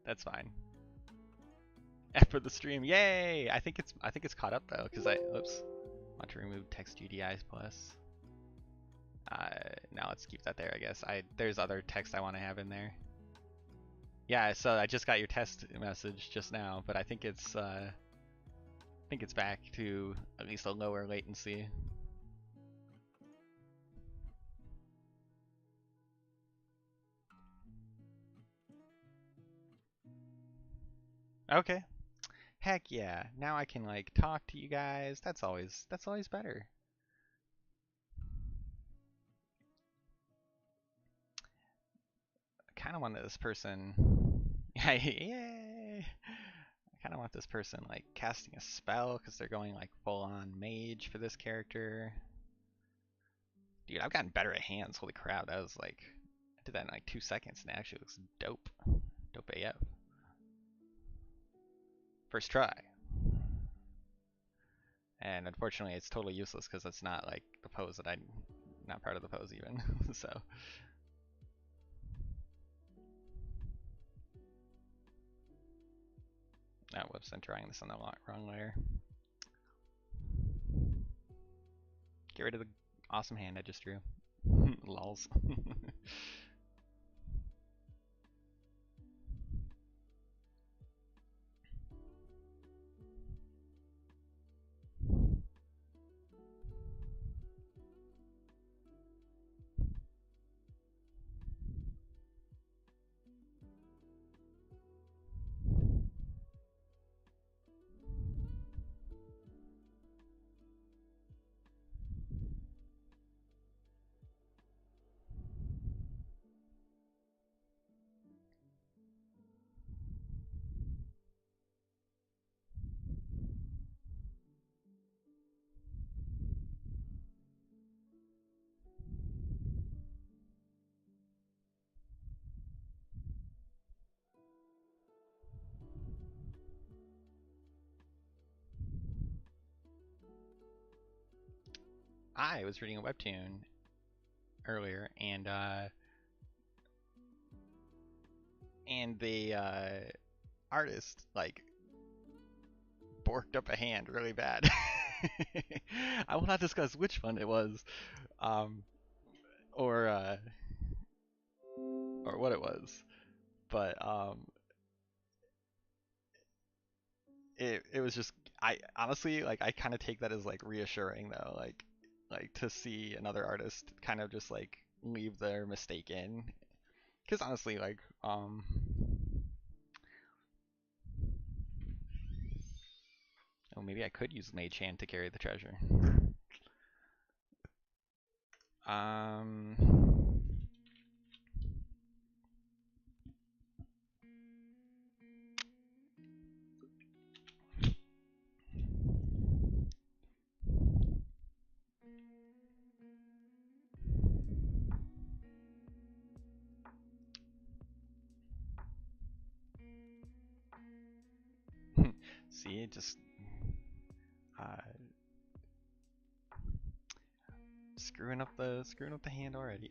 That's fine. F for the stream, yay! I think it's caught up though, because oops, want to remove text UDIs plus. Now let's keep that there, I guess. There's other text I want to have in there. Yeah, so I just got your test message just now, but I think it's back to at least a lower latency. Okay. Heck yeah. Now I can like talk to you guys. That's always better. I kind of want this person. Yay! I kind of want this person like casting a spell because they're going like full on mage for this character. Dude, I've gotten better at hands. Holy crap, that was like I did that in like 2 seconds and it actually looks dope. Dope AF. First try. And unfortunately it's totally useless because it's not like the pose that I'm not part of the pose even. So oh whoops, I'm drawing this on the wrong layer. Get rid of the awesome hand I just drew. Lols. I was reading a webtoon earlier, and the artist like borked up a hand really bad. I will not discuss which one it was, um, or what it was, but it was just I honestly like I kind of take that as like reassuring though, like to see another artist kind of just like leave their mistake in, because honestly like oh maybe I could use Mage Hand to carry the treasure. Um. See, just uh, screwing up the hand already.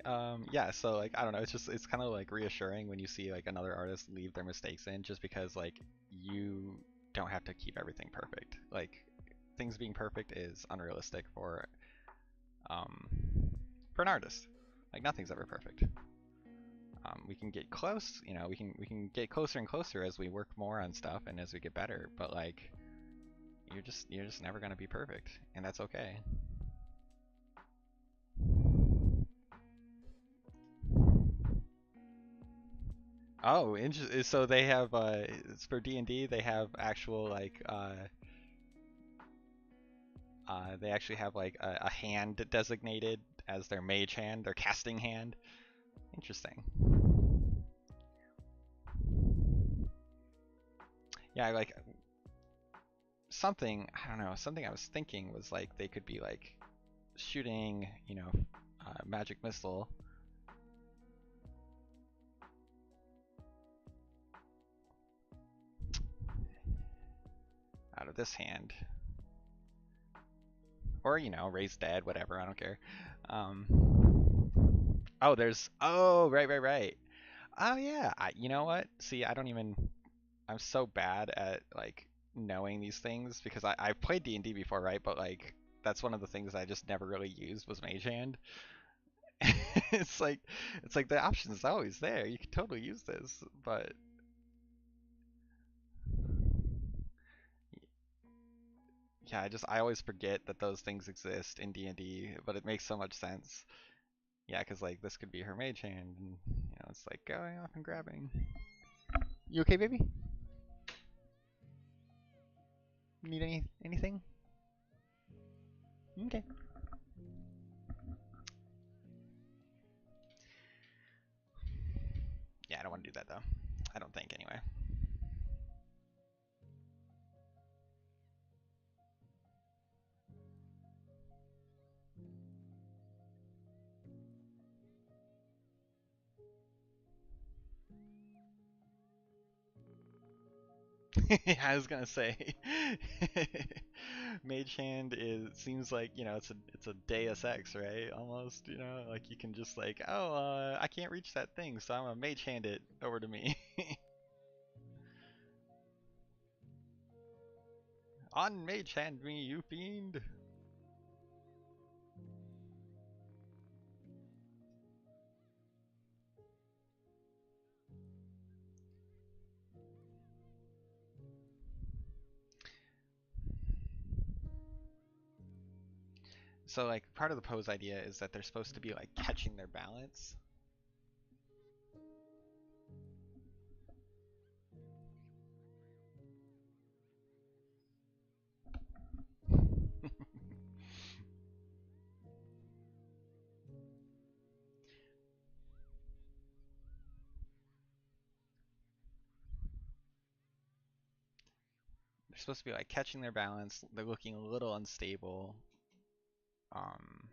Yeah, so like I don't know, it's kind of like reassuring when you see like another artist leave their mistakes in, just because like you don't have to keep everything perfect. Like things being perfect is unrealistic um for an artist. Like nothing's ever perfect. We can get close, you know, we can get closer and closer as we work more on stuff and as we get better, but like you're just never gonna be perfect, and that's okay. Oh, so they have it's for D&D. They have actual like they actually have like a hand designated as their mage hand, their casting hand. Interesting. Yeah, like something I don't know. Something I was thinking was like they could be like shooting, you know, magic missile out of this hand, or you know, raise dead, whatever. I don't care. Um, oh, there's right. Oh yeah. You know what? See, I don't even. I'm so bad at like knowing these things because I've played D&D before, right? But like that's one of the things I just never really used was Mage Hand. it's like it's like the option is always there. You can totally use this, but yeah, I always forget that those things exist in D&D, but it makes so much sense. Yeah, because like this could be her Mage Hand, and it's like going off and grabbing. You okay, baby? Need anything? Okay. Yeah, I don't want to do that though. I don't think anyway. I was gonna say, Mage Hand seems like it's a Deus Ex, right? Almost, like you can just like, oh, I can't reach that thing, so I'm gonna Mage Hand it over to me. On Mage Hand me, you fiend. So like part of the pose idea is that they're supposed to be like catching their balance. They're supposed to be like catching their balance. They're looking a little unstable. Um,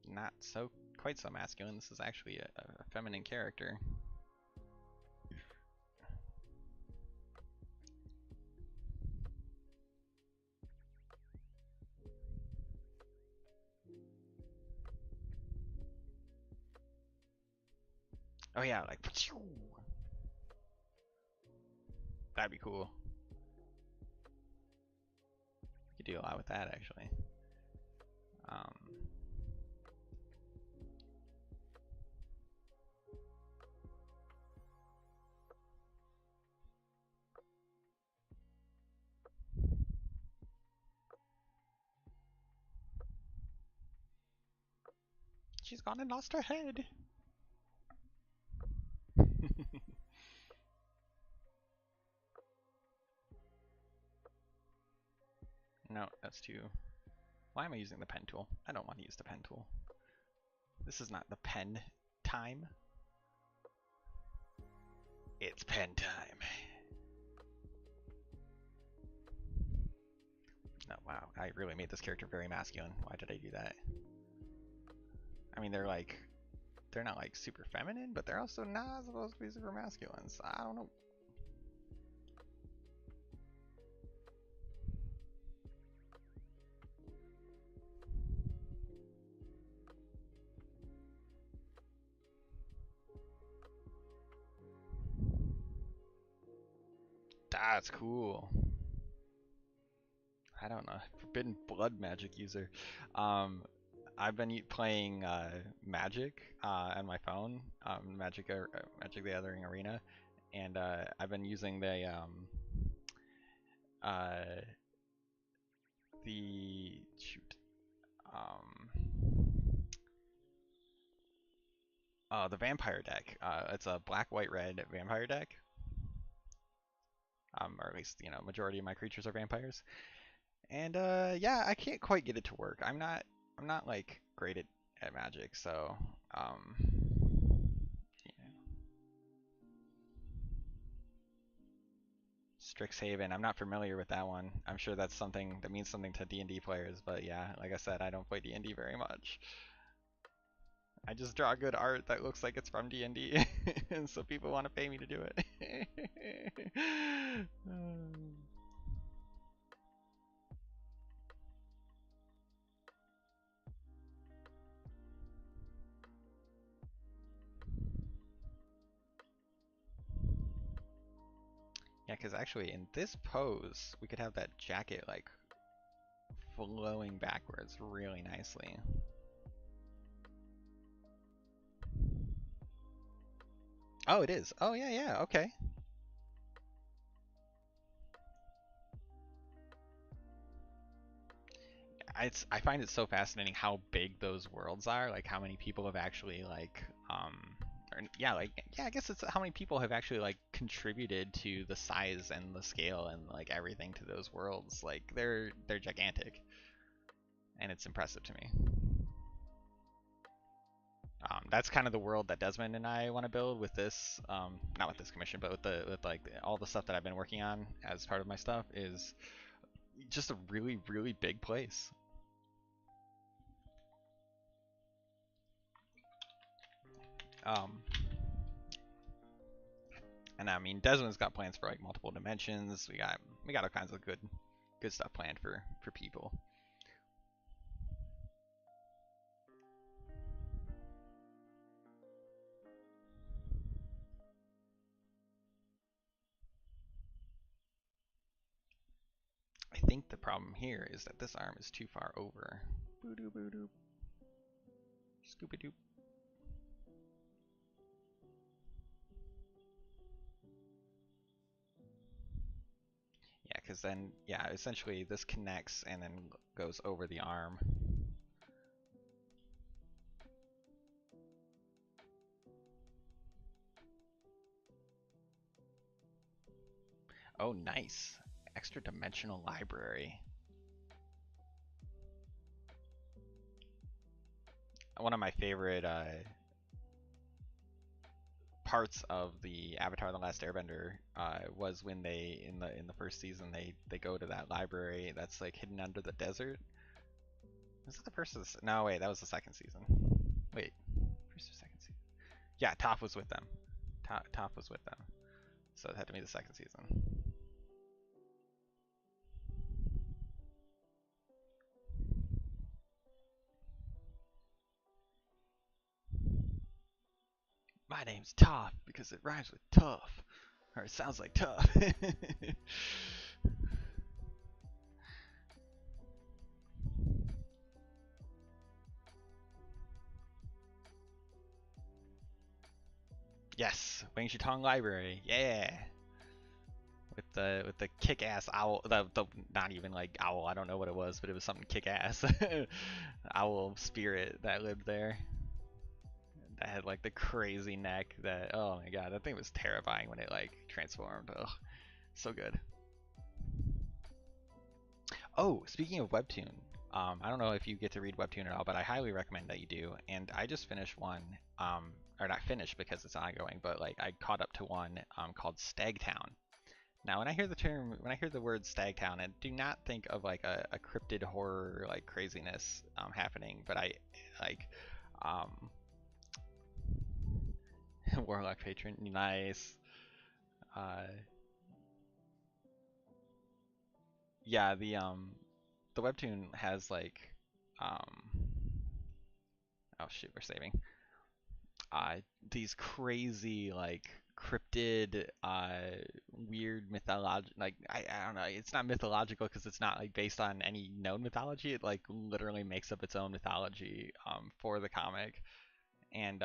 Not so quite so masculine. This is actually a feminine character. Oh yeah, like that'd be cool. You could do a lot with that actually. Um, she's gone and lost her head. No, that's too. Why am I using the pen tool? I don't want to use the pen tool. This is not the pen time. It's pen time. Oh wow, I really made this character very masculine. Why did I do that? I mean, they're not like super feminine, but they're also not supposed to be super masculine. So I don't know. That's cool. I don't know. Forbidden blood magic user. Um, I've been playing Magic on my phone, Magic the Gathering Arena, and I've been using uh, the shoot, um, the vampire deck. It's a black, white, red vampire deck. Or at least majority of my creatures are vampires. And yeah, I can't quite get it to work. I'm not like great at Magic, so yeah. Strixhaven, I'm not familiar with that one. I'm sure that's something that means something to D&D players, but yeah, like I said, I don't play D&D very much. I just draw good art that looks like it's from D&D, and D, and so people want to pay me to do it. Yeah, because actually in this pose, we could have that jacket like flowing backwards really nicely. Oh, it is. Oh, yeah, yeah, okay. I find it so fascinating how big those worlds are, like how many people have actually like or yeah, like yeah, I guess it's how many people have actually like contributed to the size and the scale and like everything to those worlds. Like they're gigantic, and it's impressive to me. That's kind of the world that Desmond and I want to build with this, not with this commission, but with like all the stuff that I've been working on as part of my stuff is just a really really big place. Um, and I mean Desmond's got plans for like multiple dimensions. We got all kinds of good stuff planned for people. I think the problem here is that this arm is too far over. Boo doo boo doo. Scooby doo. Yeah, because then, yeah, essentially this connects and then goes over the arm. Oh, nice. Extra dimensional library. One of my favorite parts of the Avatar: The Last Airbender was when they in the first season they go to that library that's like hidden under the desert. Was it the first? Or no, wait, that was the second season. Wait, first or second season? Yeah, Toph was with them. Toph was with them, so it had to be the second season. My name's Toph because it rhymes with tough, or it sounds like tough. Yes, Wang Shitong Library. Yeah. With the kick-ass owl, the not even like owl, I don't know what it was, but it was something kick-ass owl spirit that lived there. That had like the crazy neck that, oh my god, that thing was terrifying when it like transformed. Ugh, so good. Oh, speaking of Webtoon, I don't know if you get to read Webtoon at all, but I highly recommend that you do. And I just finished one, or not finished because it's ongoing, but like I caught up to one called Stagtown. Now, when I hear the word Stagtown, I do not think of like a cryptid horror like craziness happening, but I like um, Warlock Patron, nice. Uh, yeah, the webtoon has like um, oh shit, we're saving. Uh, these crazy like cryptid weird mythology like I don't know, it's not mythological because it's not like based on any known mythology. It like literally makes up its own mythology for the comic. And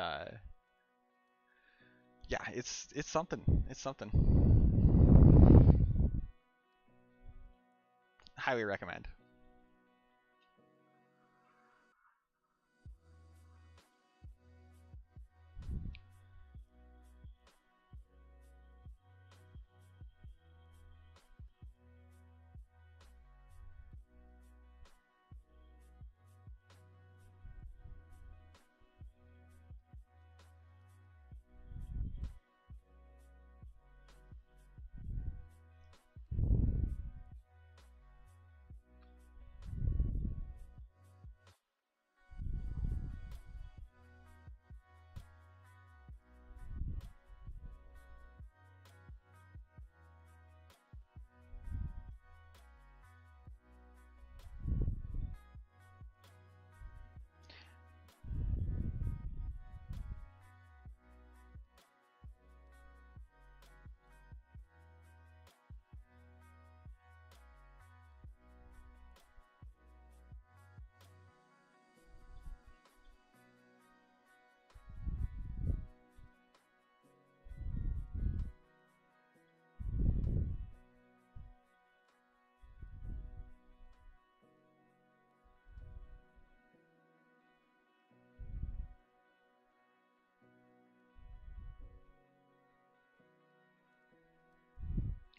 yeah, it's something. It's something. Highly recommend.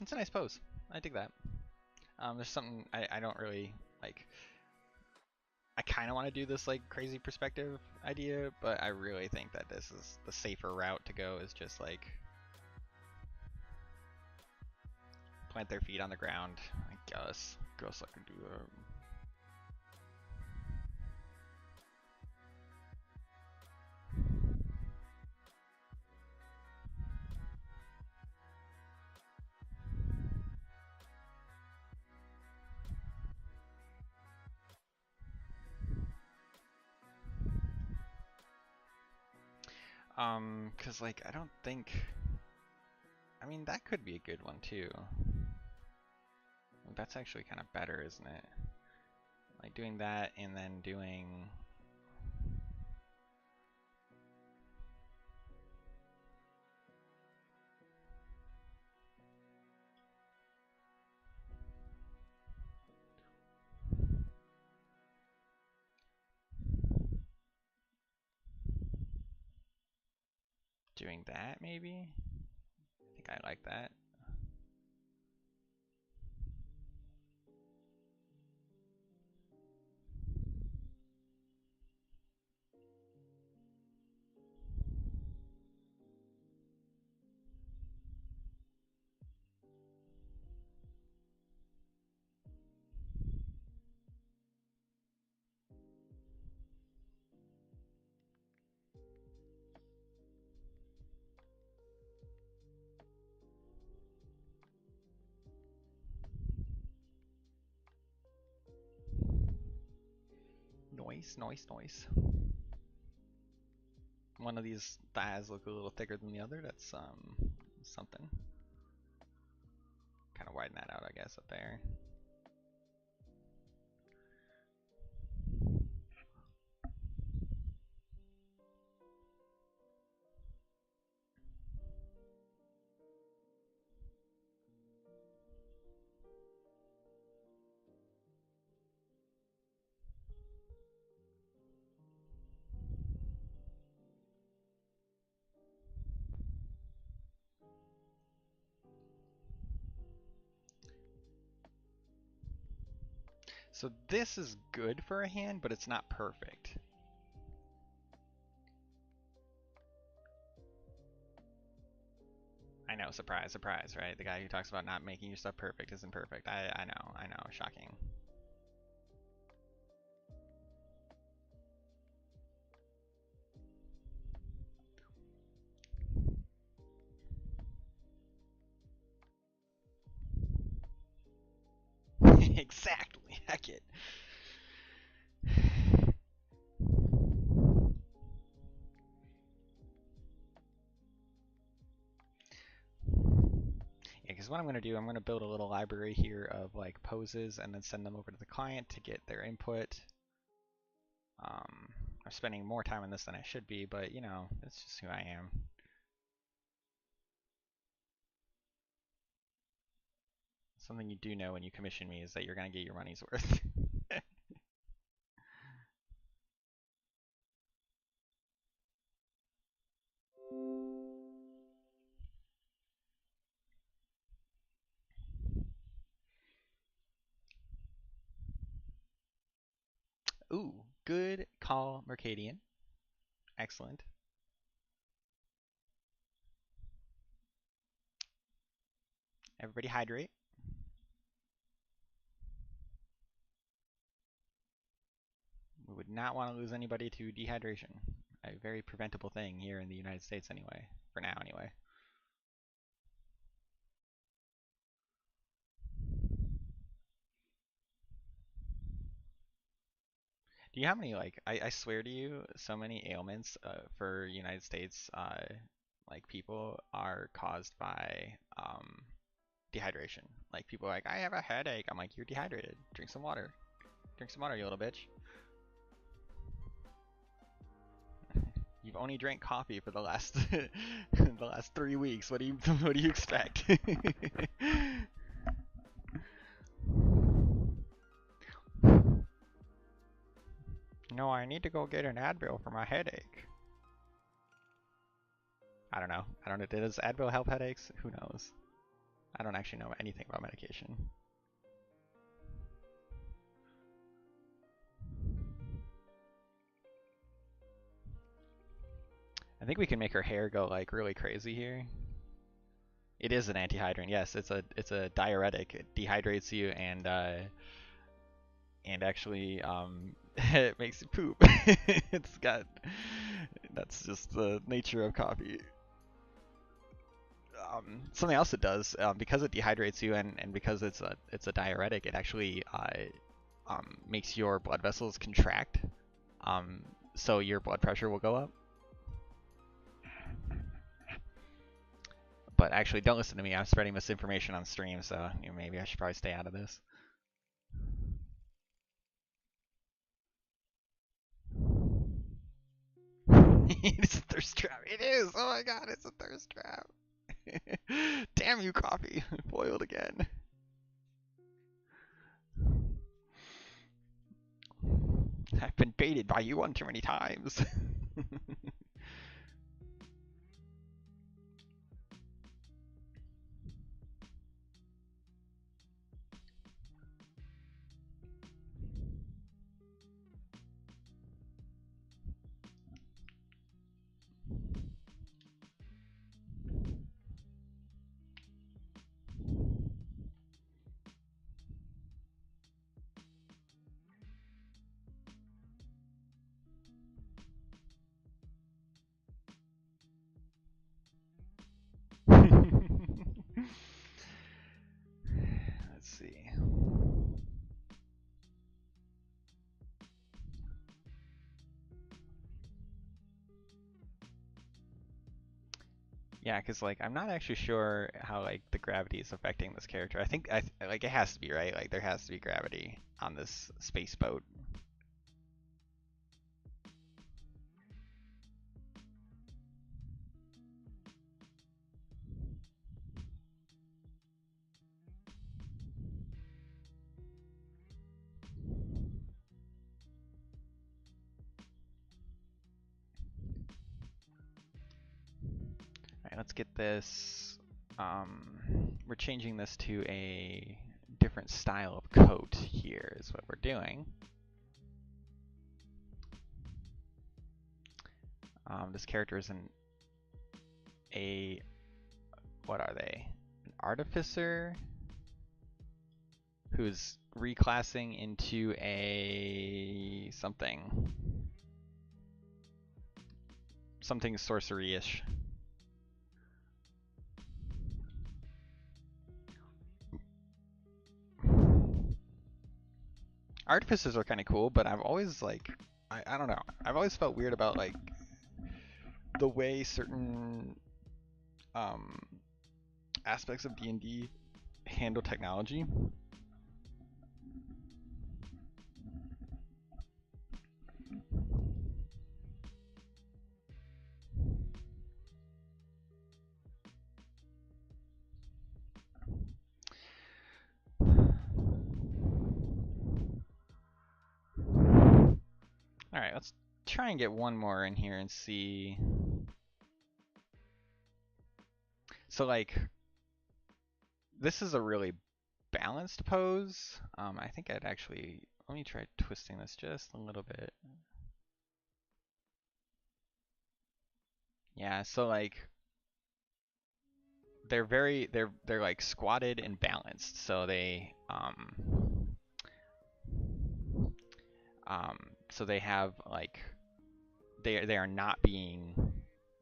It's a nice pose. I dig that. There's something I don't really like. I kind of want to do this like crazy perspective idea, but I really think that this is the safer route to go. Is just like plant their feet on the ground. I guess I can do that. Cause like I don't think. I mean that could be a good one too. That's actually kind of better, isn't it? Like doing that and then doing. Doing that maybe? I think I like that. Noise. One of these thighs look a little thicker than the other. That's something. Kind of widen that out, I guess, up there. So this is good for a hand, but it's not perfect. I know, surprise, right? The guy who talks about not making your stuff perfect isn't perfect. I know, shocking. Exactly, heck it. Because what I'm going to do, I'm going to build a little library here of like poses and then send them over to the client to get their input. I'm spending more time on this than I should be, but you know, it's just who I am. Something you do know when you commission me is that you're going to get your money's worth. Ooh, good call, Mercadian. Excellent. Everybody hydrate. We would not want to lose anybody to dehydration. A very preventable thing here in the United States anyway. For now anyway. Do you have any like I swear to you, so many ailments for United States like people are caused by dehydration. Like people are like, I have a headache. I'm like, you're dehydrated. Drink some water. Drink some water, you little bitch. You've only drank coffee for the last the last 3 weeks. What do you expect? No, I need to go get an Advil for my headache. I don't know. Does Advil help headaches? Who knows? I don't actually know anything about medication. I think we can make her hair go like really crazy here. It is an antihydrant. Yes, it's a diuretic. It dehydrates you and actually it makes you poop. It's got that's just the nature of coffee. Something else it does, because it dehydrates you and because it's a diuretic, it actually makes your blood vessels contract, so your blood pressure will go up. But actually, don't listen to me. I'm spreading misinformation on stream, so maybe I should probably stay out of this. It's a thirst trap. It is. Oh my god, it's a thirst trap. Damn you, coffee. Foiled again. I've been baited by you one too many times. Let's see. Yeah, because like I'm not actually sure how like the gravity is affecting this character. I think like it has to be, right. Like there has to be gravity on this space boat. All right, let's get this. We're changing this to a different style of coat here is what we're doing. This character is what are they? An artificer who's reclassing into a something sorcery-ish. Artificers are kind of cool, but I've always like, I don't know. I've always felt weird about like the way certain aspects of D&D handle technology. All right, let's try and get one more in here and see. So like, this is a really balanced pose. I think I'd actually, let me try twisting this just a little bit. Yeah, so like, they're like squatted and balanced. So they have like, they are not being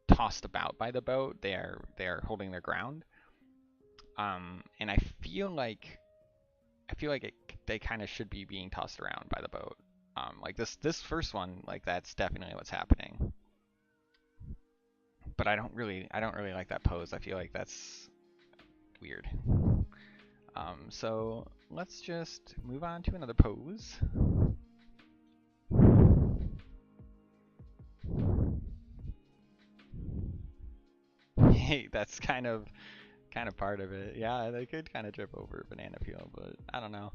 tossed about by the boat. They are holding their ground. And I feel like they kind of should be being tossed around by the boat. Like this first one, like that's definitely what's happening. But I don't really like that pose. I feel like that's weird. So let's just move on to another pose. Hey, that's kind of part of it. Yeah, they could kind of trip over banana peel, but I don't know.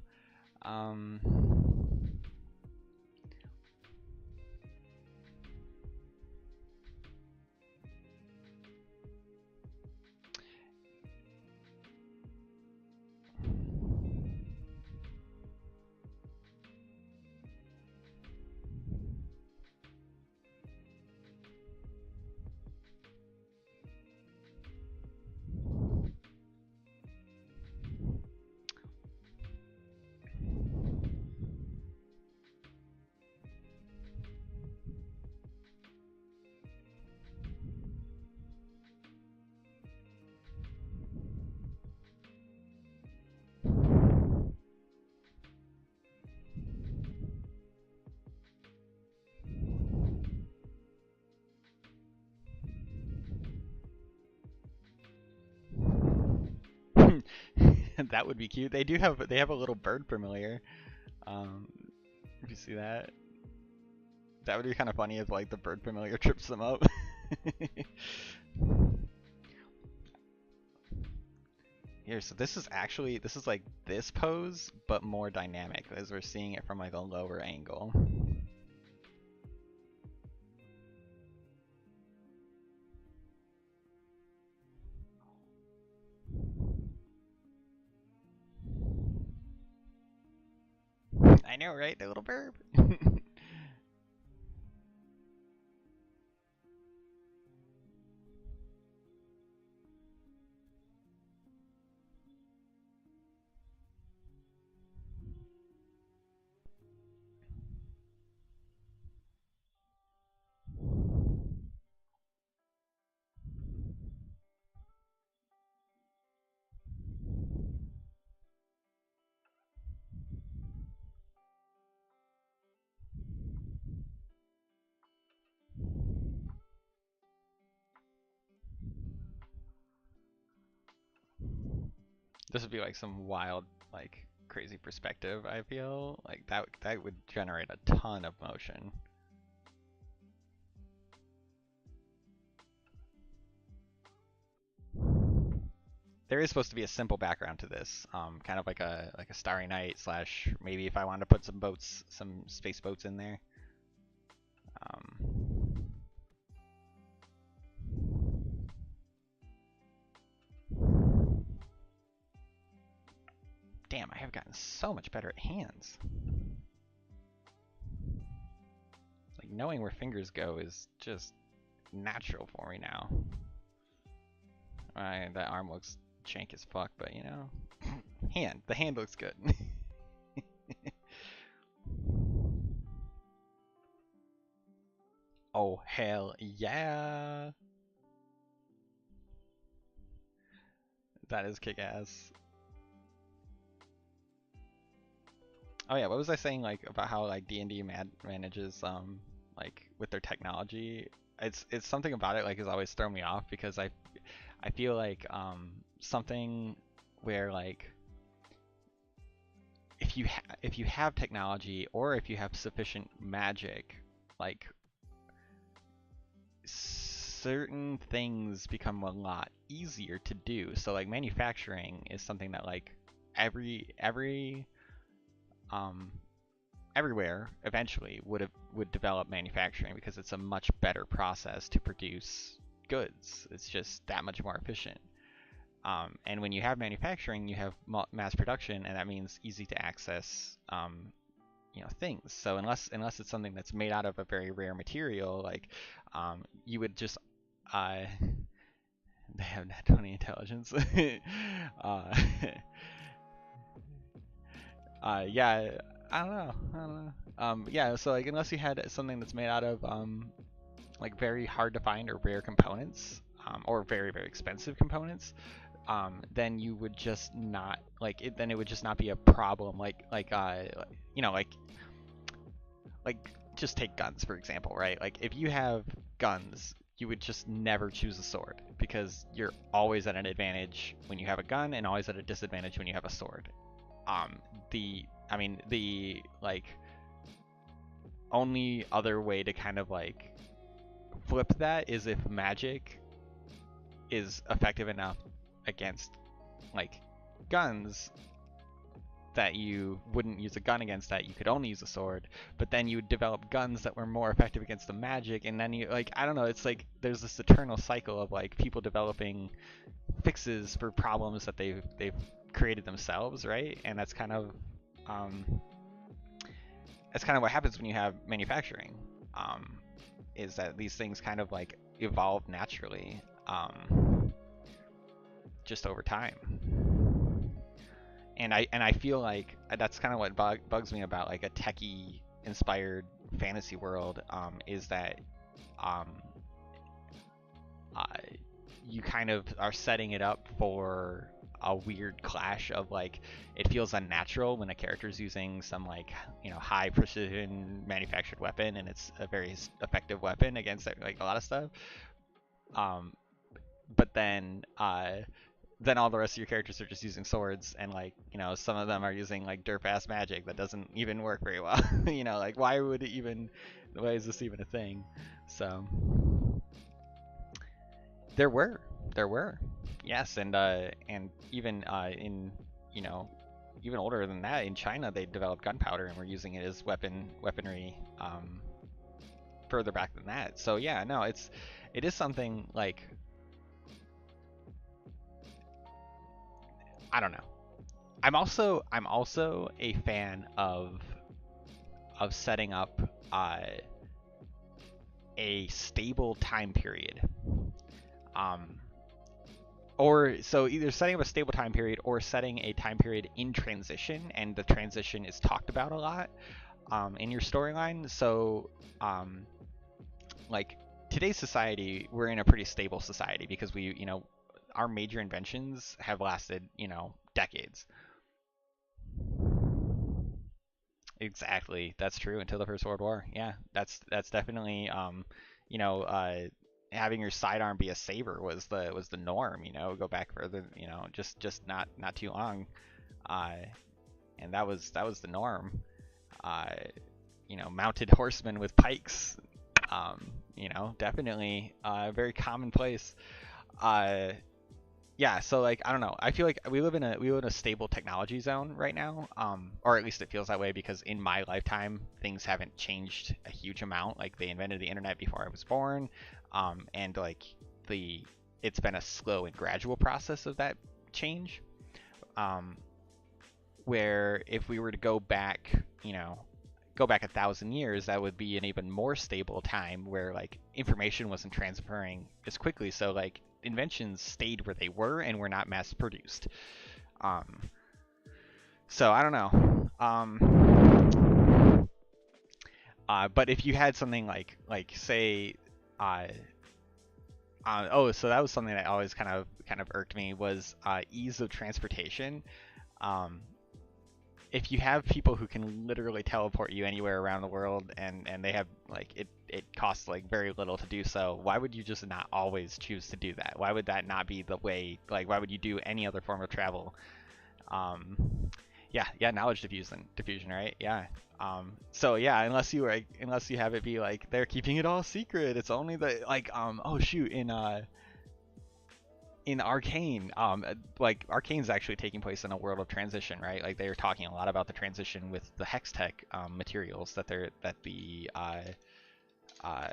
That would be cute. They have a little bird familiar. Um, if you see that, that would be kind of funny if like the bird familiar trips them up. Here, so this is like this pose, but more dynamic as we're seeing it from like a lower angle. I know, right? The little burb. This would be like some wild, like crazy perspective. I feel like that would generate a ton of motion. There is supposed to be a simple background to this, kind of like a Starry Night slash maybe if I wanted to put some boats, some space boats in there. Um, Damn, I have gotten so much better at hands. Like knowing where fingers go is just natural for me now. That arm looks jank as fuck, but you know, the hand looks good. Oh hell yeah! That is kick ass. Oh yeah, what was I saying like about how like D&D manages like with their technology? It's something about it like has always thrown me off because I feel like something where like if you have technology or if you have sufficient magic, like certain things become a lot easier to do. So like manufacturing is something that like every um everywhere eventually would develop manufacturing because it's a much better process to produce goods. It's just that much more efficient. And when you have manufacturing, you have mass production, and that means easy to access, things. So unless it's something that's made out of a very rare material, like you would just uh, they have net 20 intelligence. uh, yeah, I don't know. I don't know. Yeah, so like unless you had something that's made out of like very hard to find or rare components, or very very expensive components, then you would just not like it. Then it would just not be a problem. Like just take guns for example, right? Like if you have guns, you would just never choose a sword because you're always at an advantage when you have a gun and always at a disadvantage when you have a sword. Um, the like only other way to kind of like flip that is if magic is effective enough against like guns that you wouldn't use a gun against that, you could only use a sword, but then you would develop guns that were more effective against the magic, and then you like I don't know, it's like there's this eternal cycle of like people developing fixes for problems that they've created themselves, right? And um that's kind of what happens when you have manufacturing. Is that these things kind of like evolve naturally, just over time. And I feel like that's kind of what bugs me about like a techie inspired fantasy world, is that um, uh, you kind of are setting it up for a weird clash of like it feels unnatural when a character's using some like high precision manufactured weapon and it's a very effective weapon against like a lot of stuff, um but then then all the rest of your characters are just using swords, and like, you know, some of them are using like derp ass magic that doesn't even work very well. You know, like why would it even? Why is this even a thing? So there were, there were, yes, and even in, you know, even older than that, in China they developed gunpowder and were using it as weaponry further back than that. So yeah, no, it is something like, I don't know. I'm also a fan of setting up a stable time period. Um, or so either setting up a stable time period or setting a time period in transition, and the transition is talked about a lot in your storyline. So like today's society, we're in a pretty stable society because we, you know, our major inventions have lasted, you know, decades. Exactly, that's true until the First World War. Yeah, that's definitely you know, having your sidearm be a saber was the norm. You know, go back further, you know, just not too long, uh, and that was the norm. Uh, you know, mounted horsemen with pikes. You know, definitely very commonplace. Uh, yeah, so like I don't know. I feel like we live in a stable technology zone right now, or at least it feels that way because in my lifetime things haven't changed a huge amount. Like they invented the internet before I was born, and like the it's been a slow and gradual process of that change. Um, where if we were to go back, you know, go back 1,000 years, that would be an even more stable time where like information wasn't transferring as quickly. So like inventions stayed where they were and were not mass produced. Um, so I don't know. But if you had something like say, uh, oh, so that was something that always kind of irked me was ease of transportation. Um, if you have people who can literally teleport you anywhere around the world and they have like it costs like very little to do so, why would you just not always choose to do that? Why would that not be the way? Like why would you do any other form of travel? um yeah, knowledge diffusion, right? Yeah. So yeah, unless you have it be like they're keeping it all secret, it's only the like oh shoot, in Arcane, like Arcane's actually taking place in a world of transition, right? Like they are talking a lot about the transition with the Hextech materials that uh,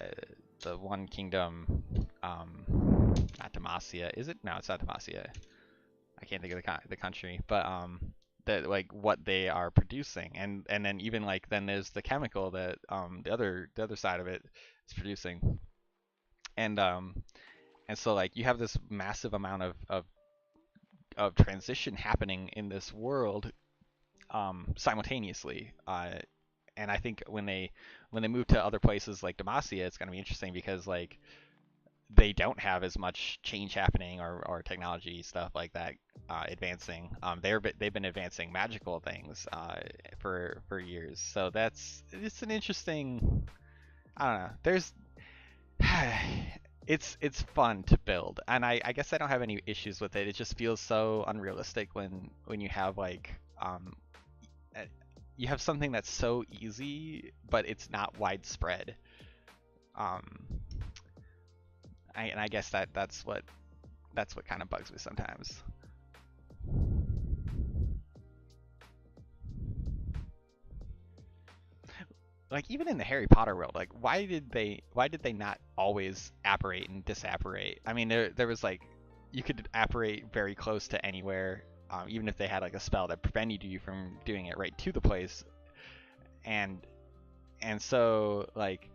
the one kingdom, not Demacia, is it? No, it's not Demacia. I can't think of the country, but that like what they are producing, and then even like then there's the chemical that the other side of it is producing, and and so like you have this massive amount of transition happening in this world simultaneously. And I think when they move to other places like Demacia, it's going to be interesting because like they don't have as much change happening or technology stuff like that advancing. They've been advancing magical things for years. So it's an interesting. I don't know. There's it's fun to build, and I guess I don't have any issues with it. It just feels so unrealistic when you have like uh, you have something that's so easy, but it's not widespread. Um, and I guess that's what kind of bugs me sometimes. Like even in the Harry Potter world, like why did they not always apparate and disapparate? I mean, there was like you could apparate very close to anywhere, even if they had like a spell that prevented you from doing it right to the place, and so like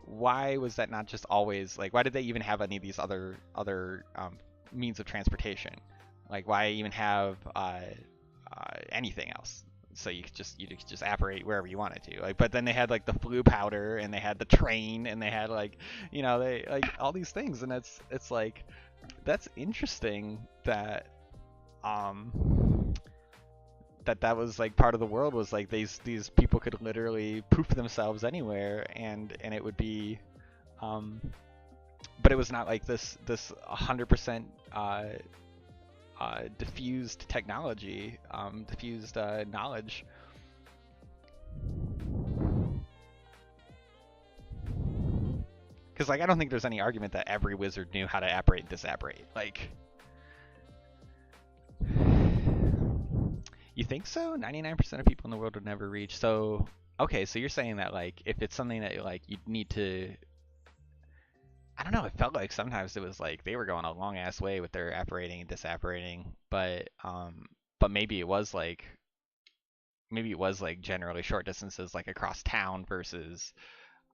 why was that not just always like why did they even have any of these other means of transportation? Like why even have anything else? So you could just apparate wherever you wanted to. Like, but then they had like the flu powder and they had the train and they had like, you know, they like all these things, and it's like that's interesting that um that was like part of the world was like these people could literally poof themselves anywhere and it would be um but it was not like this 100% diffused technology, diffused knowledge. Because like I don't think there's any argument that every wizard knew how to apparate and disapparate. Like, you think so? 99% of people in the world would never reach. So okay, so you're saying that like if it's something that like you need to, I don't know. It felt like sometimes it was like they were going a long ass way with their apparating and disapparating, but maybe it was like generally short distances like across town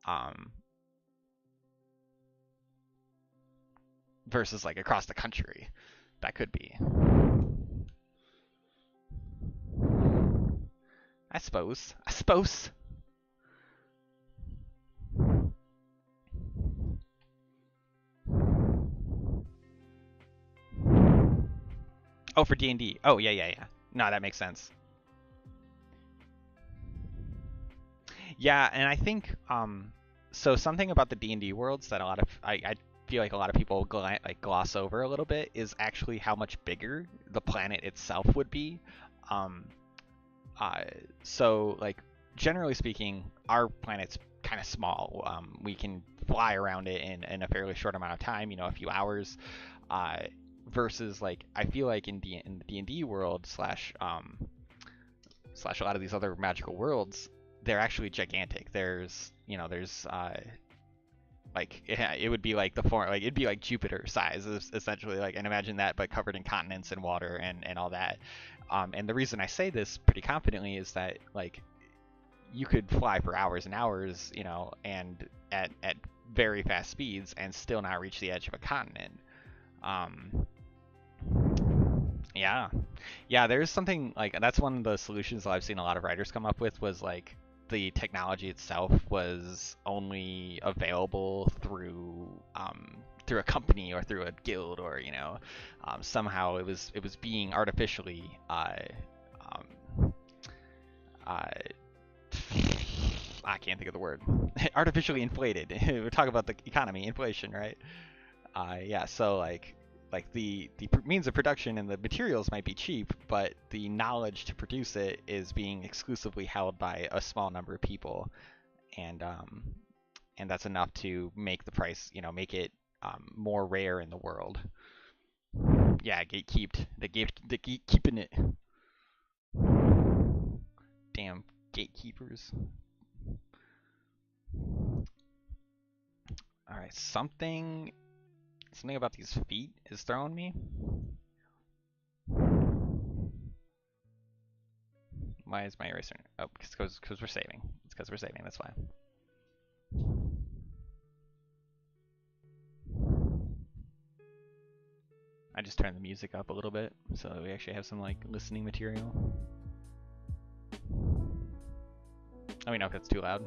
um versus like across the country. That could be. I suppose. I suppose. Oh, for D&D. Oh, yeah, yeah, yeah. No, that makes sense. Yeah, and I think so something about the D&D worlds that I feel like a lot of people gloss over a little bit is actually how much bigger the planet itself would be. Um, uh, so like generally speaking, our planet's kind of small. We can fly around it in a fairly short amount of time, a few hours. Uh, versus like I feel like in the D&D world slash a lot of these other magical worlds, they're actually gigantic. There's like it would be like the form like it'd be like Jupiter size essentially, like, and imagine that but covered in continents and water and all that. And the reason I say this pretty confidently is that like you could fly for hours and hours, and at very fast speeds and still not reach the edge of a continent. Um, yeah. Yeah, there's something like that's one of the solutions that I've seen a lot of writers come up with was like the technology itself was only available through a company or through a guild or somehow it was being artificially um, uh, I can't think of the word artificially inflated. We talk about the economy, inflation, right? Yeah, so like the means of production and the materials might be cheap, but the knowledge to produce it is being exclusively held by a small number of people, and and that's enough to make the price, make it more rare in the world. Yeah, gatekeeped. The gatekeeping it. Damn gatekeepers. All right, something about these feet is throwing me. Why is my eraser? Oh, because we're saving. It's because we're saving. That's why. I just turned the music up a little bit so we actually have some like listening material. Let me know if it's too loud.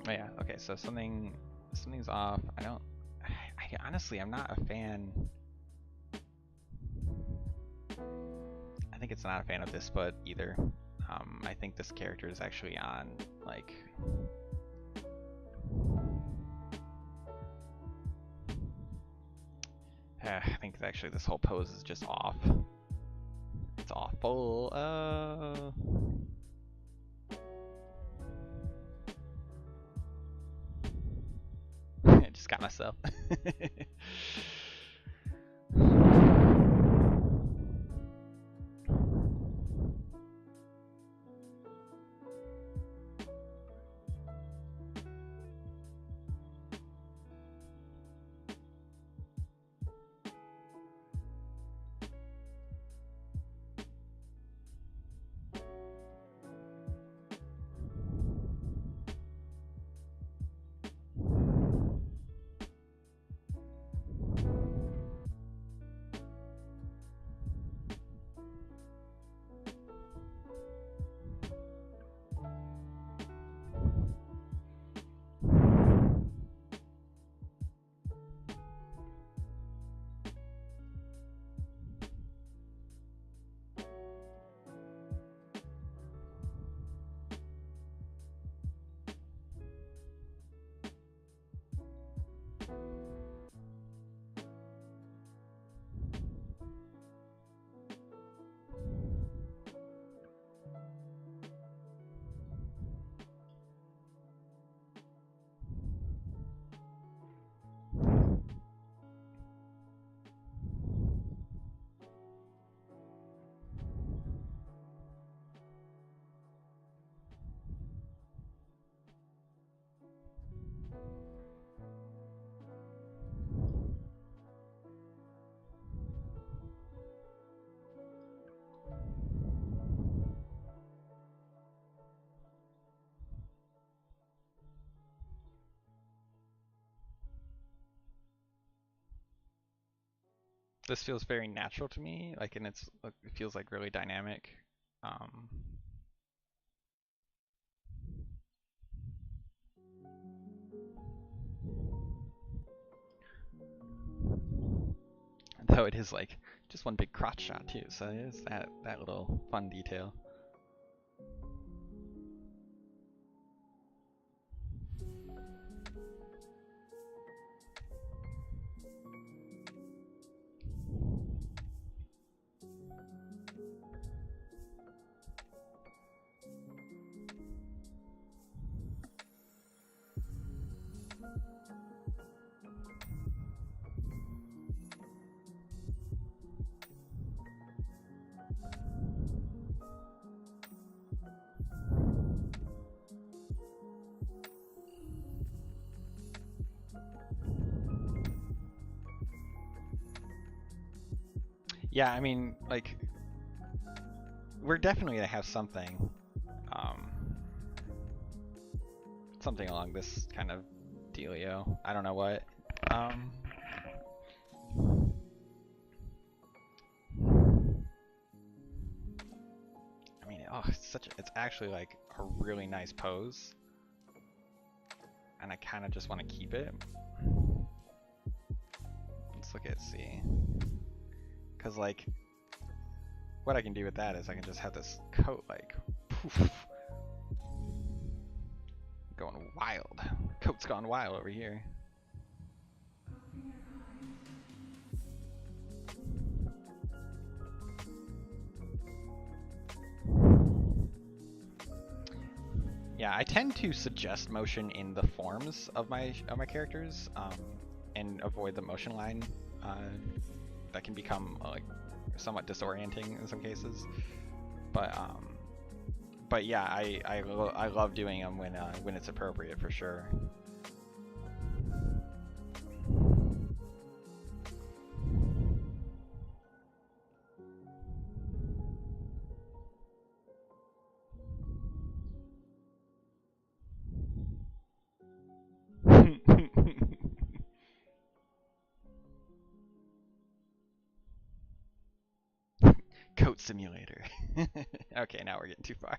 Oh yeah, okay, so something's off. Honestly, I'm not a fan. I think it's not a fan of this foot either. I think this character is actually on like I think actually this whole pose is just off. It's awful. I just got myself. This feels very natural to me, like, and it feels like really dynamic. Um, though it is like just one big crotch shot too, so it is that little fun detail. Yeah, I mean, like, we're definitely gonna have something, um, something along this kind of dealio. I don't know what. Um, I mean, oh, it's actually like a really nice pose, and I kind of just want to keep it. Let's look at C, because like, what I can do with that is I can just have this coat like, poof, going wild. Coat's gone wild over here. Yeah, I tend to suggest motion in the forms of my characters, and avoid the motion line. That can become like somewhat disorienting in some cases. But yeah, I love doing them when it's appropriate for sure. Coat simulator. Okay, now we're getting too far.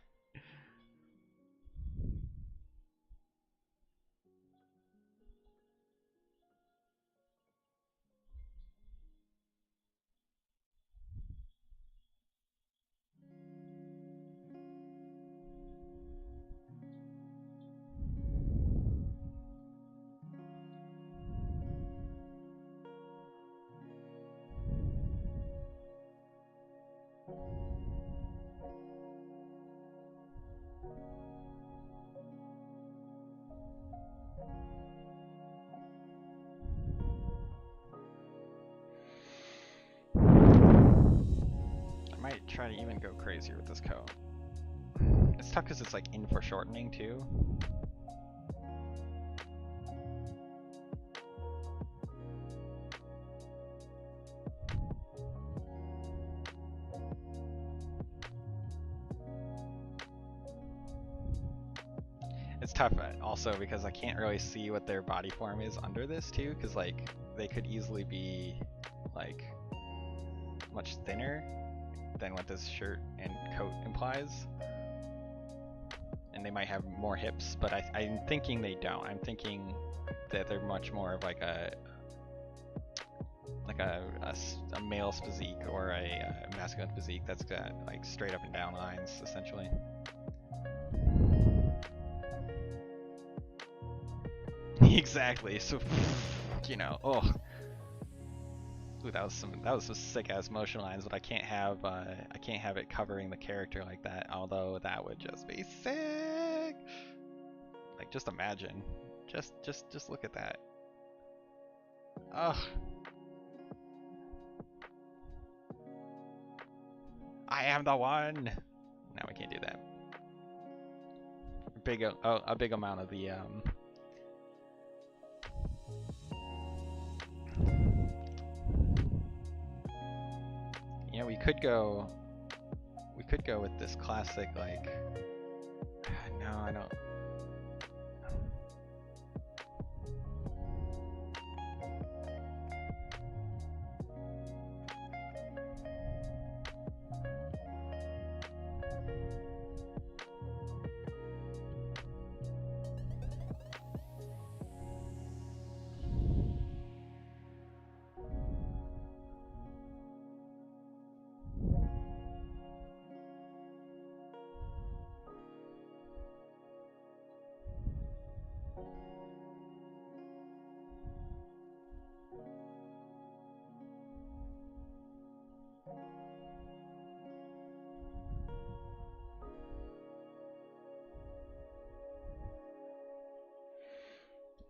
I might try to even go crazier with this coat. It's tough because it's like in foreshortening too. It's tough also because I can't really see what their body form is under this too, because like they could easily be like much thinner than what this shirt and coat implies. And they might have more hips, but I'm thinking they don't. I'm thinking that they're much more of like a male's physique or a masculine physique that's got like straight up and down lines essentially. Exactly. So, you know, oh, ooh, that was some sick ass motion lines, but I can't have it covering the character like that. Although that would just be sick. Like, just imagine, just look at that. Ugh. I am the one. No, we can't do that. A big amount of the You know, we could go with this classic like no, I don't.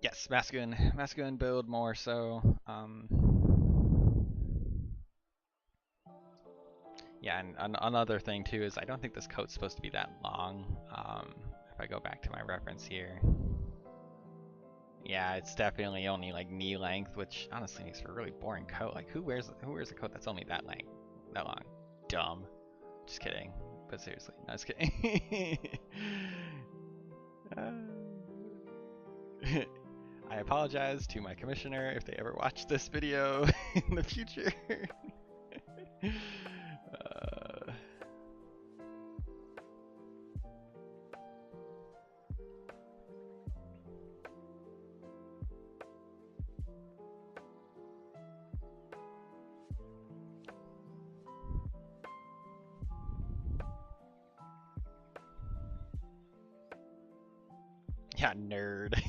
Yes, masculine build more so. Yeah, and another thing too is I don't think this coat's supposed to be that long. If I go back to my reference here, yeah, it's definitely only like knee length, which honestly makes for a really boring coat. Like who wears a coat that's only that long? Dumb. Just kidding. But seriously, no, just kidding. I apologize to my commissioner if they ever watch this video in the future. Yeah, nerd.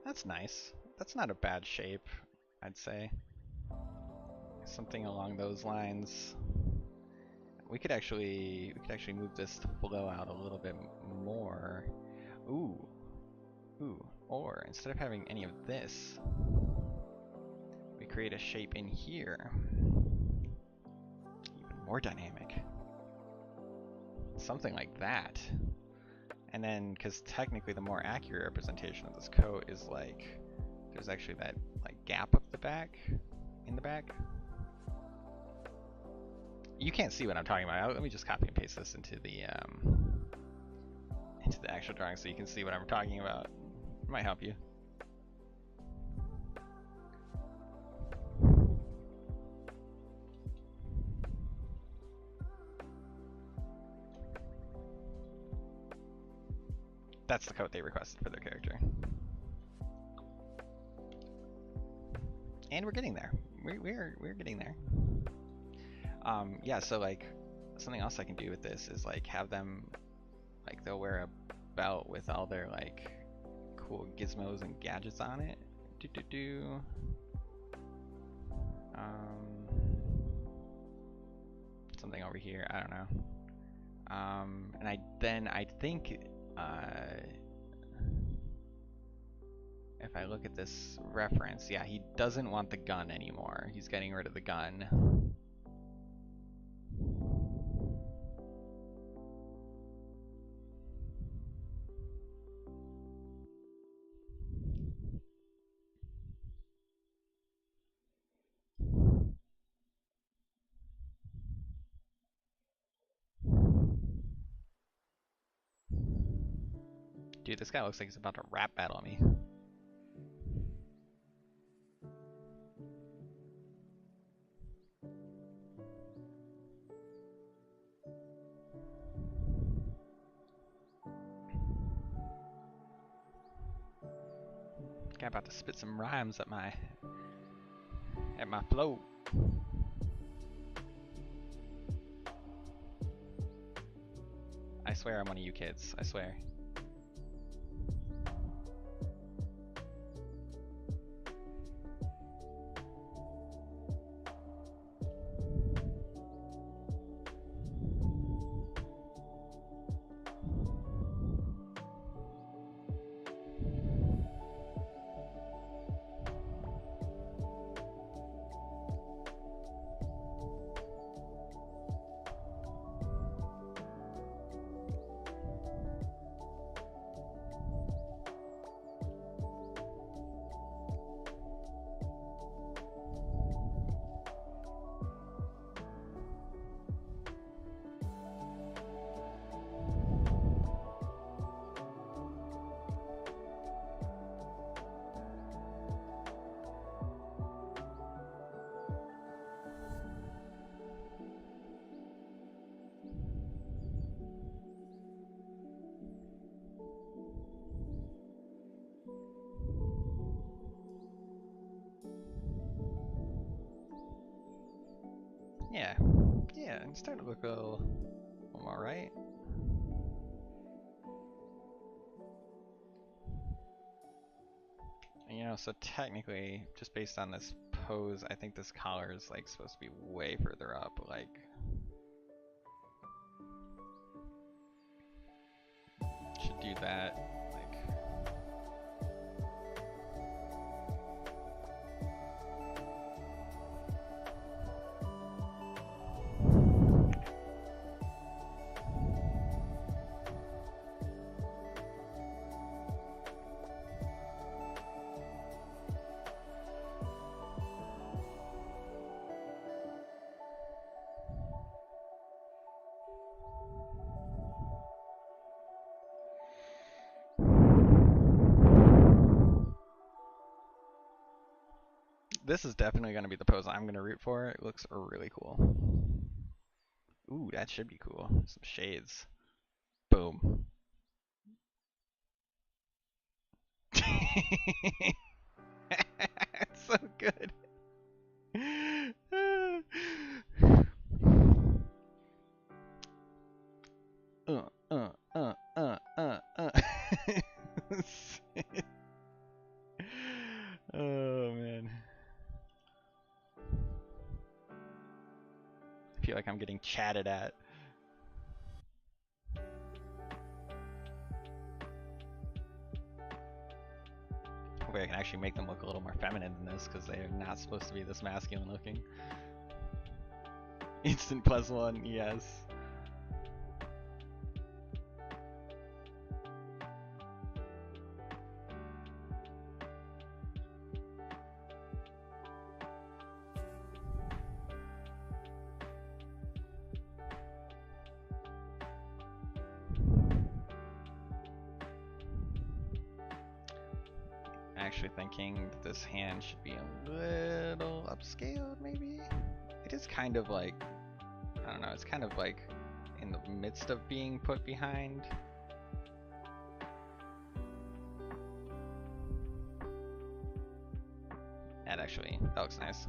That's nice. That's not a bad shape, I'd say. Something along those lines. We could actually move this flow out a little bit more. Ooh. Or instead of having any of this, we create a shape in here. Even more dynamic. Something like that. And then, because technically the more accurate representation of this coat is like, there's actually that like gap up the back, in the back. You can't see what I'm talking about. Let me just copy and paste this into the actual drawing so you can see what I'm talking about. It might help you. That's the coat they requested for their character. And we're getting there. We're getting there. Yeah, so like something else I can do with this is like have them like they'll wear a belt with all their like cool gizmos and gadgets on it. Something over here, I don't know. And I think if I look at this reference, yeah, he doesn't want the gun anymore. He's getting rid of the gun. Dude, this guy looks like he's about to rap battle me. Guy about to spit some rhymes at my flow. I swear I'm one of you kids. I swear. Yeah, yeah, it's starting to look a little more right. And, you know, so technically, just based on this pose, I think this collar is like supposed to be way further up. Like, should do that. Like, this is definitely going to be the pose I'm going to root for. It looks really cool. Ooh, that should be cool. Some shades. Boom. It's so good. uh, uh, uh, uh. Oh man. I feel like I'm getting chatted at. Hopefully I can actually make them look a little more feminine than this, because they are not supposed to be this masculine looking. Instant +1, yes. Actually thinking that this hand should be a little upscaled, maybe? It is kind of like, I don't know, it's kind of like in the midst of being put behind. That looks nice.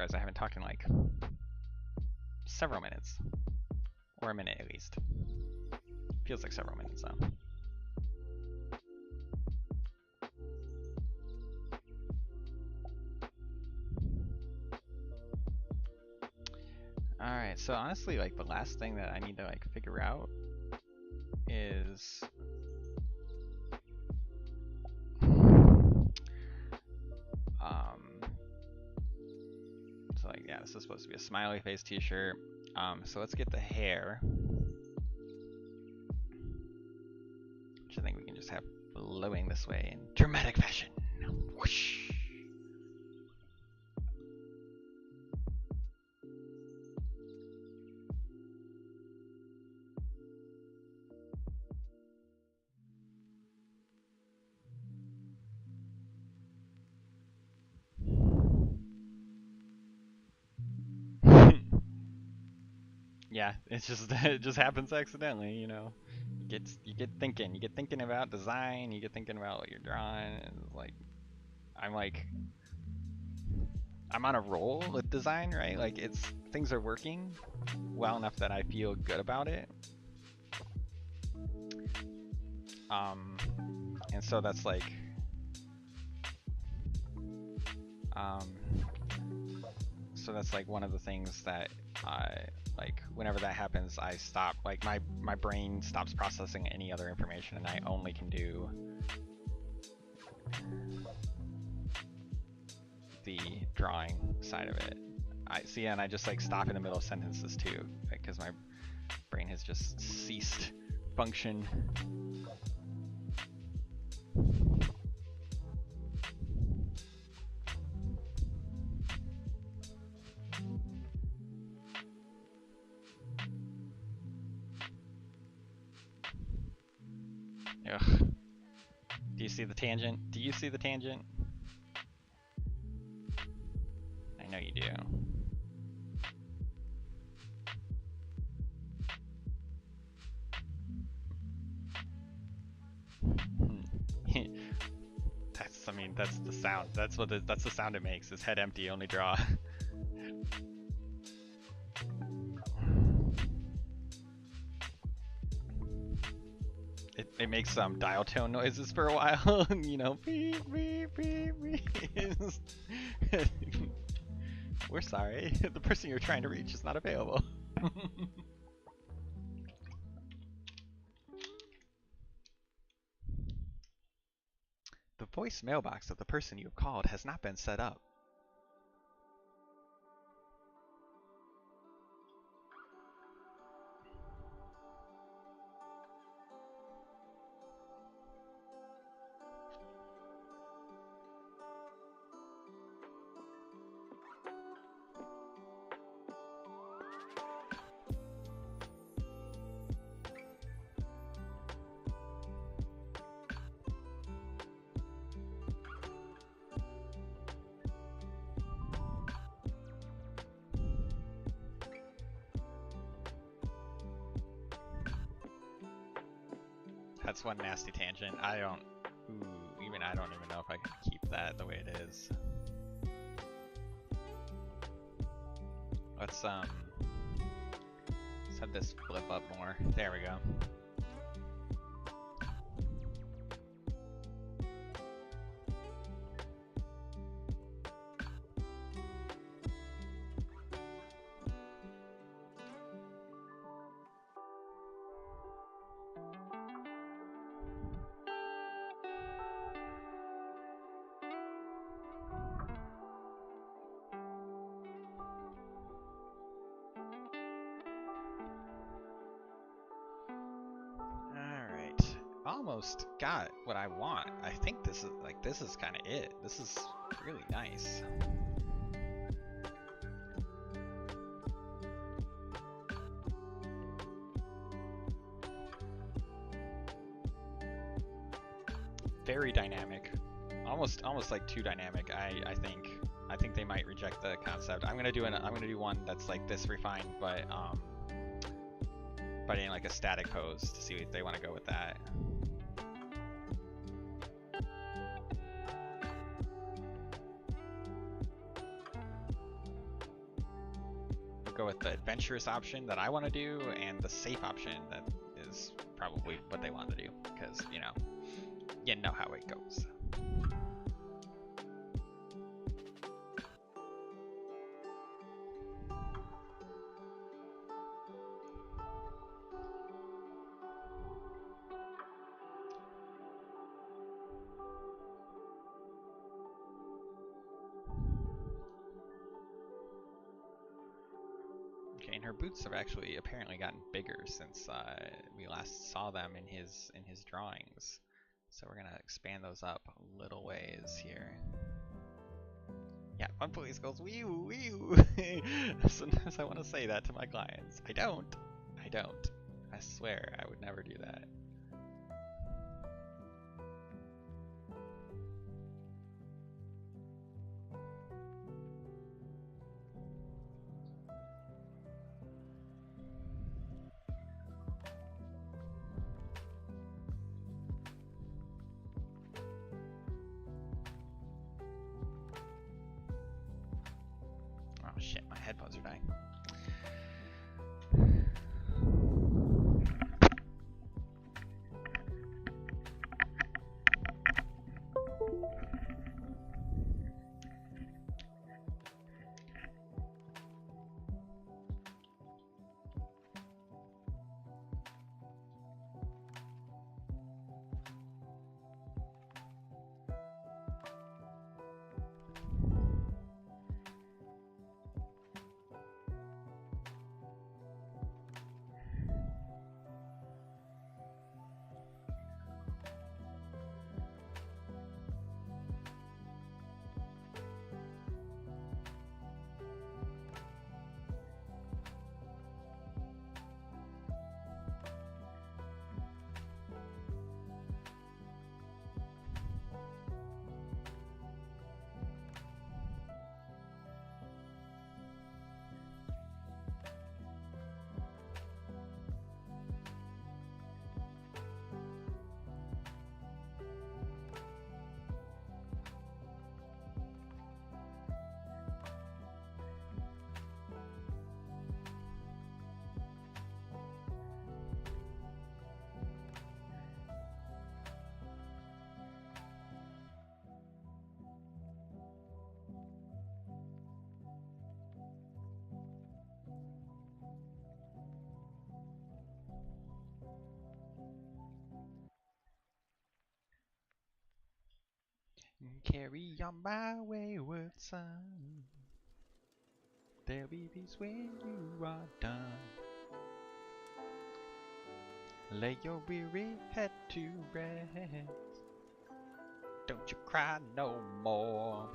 realize I haven't talked in like several minutes. Or a minute at least. Feels like several minutes though. Alright, so honestly, like the last thing that I need to like figure out is so like yeah, this is supposed to be a smiley face t-shirt. So let's get the hair. Which I think we can just have flowing this way in dramatic fashion. Whoosh. Yeah, it's just it just happens accidentally, you know. You get thinking about design, you get thinking about what you're drawing, and like I'm on a roll with design, right? Like things are working well enough that I feel good about it. And so that's like one of the things that like whenever that happens, I stop, like my brain stops processing any other information and I only can do the drawing side of it. And I just like stop in the middle of sentences too, because my brain has just ceased function. Ugh. Do you see the tangent? Do you see the tangent? I know you do. That's the sound. That's the sound it makes. Is head empty, only draw. It makes some dial tone noises for a while, you know, beep, beep, beep, beep. We're sorry, the person you're trying to reach is not available. The voice mailbox of the person you have called has not been set up. That's one nasty tangent. I don't even know if I can keep that the way it is. Let's have this flip up more. There we go. Almost got what I want. I think this is kind of it. This is really nice. Very dynamic. Almost like too dynamic. I think they might reject the concept. I'm gonna do one that's like this refined, but in like a static pose to see if they want to go with that. with the adventurous option that I want to do and the safe option that is probably what they want to do, because you know how it goes. Okay, and her boots have actually apparently gotten bigger since we last saw them in his drawings. So we're gonna expand those up a little ways here. Yeah, one police goes wee wee. Sometimes I want to say that to my clients. I don't. I swear I would never do that. Oh shit, my headphones are dying. Carry on my wayward son. There'll be peace when you are done. Lay your weary head to rest. Don't you cry no more.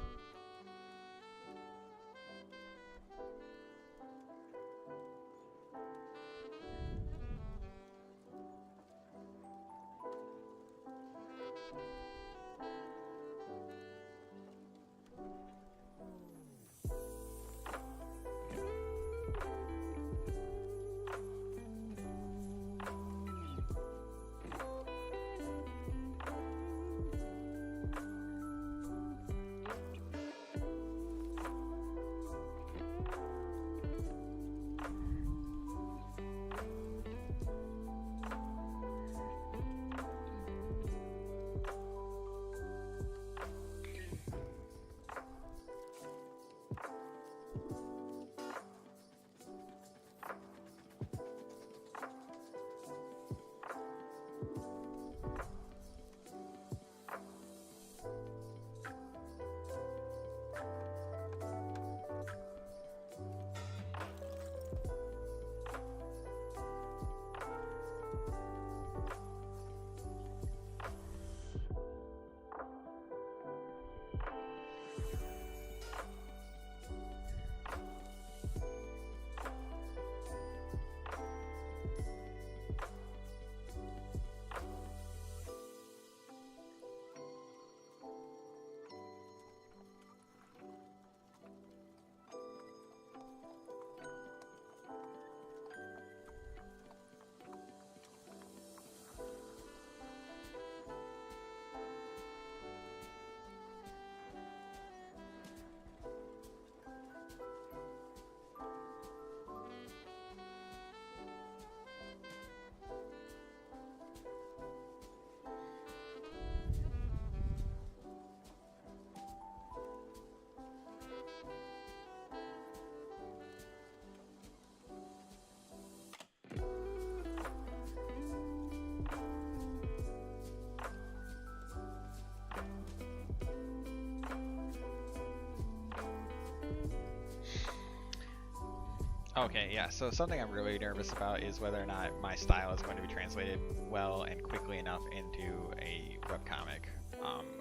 Okay, yeah, so something I'm really nervous about is whether or not my style is going to be translated well and quickly enough into a webcomic.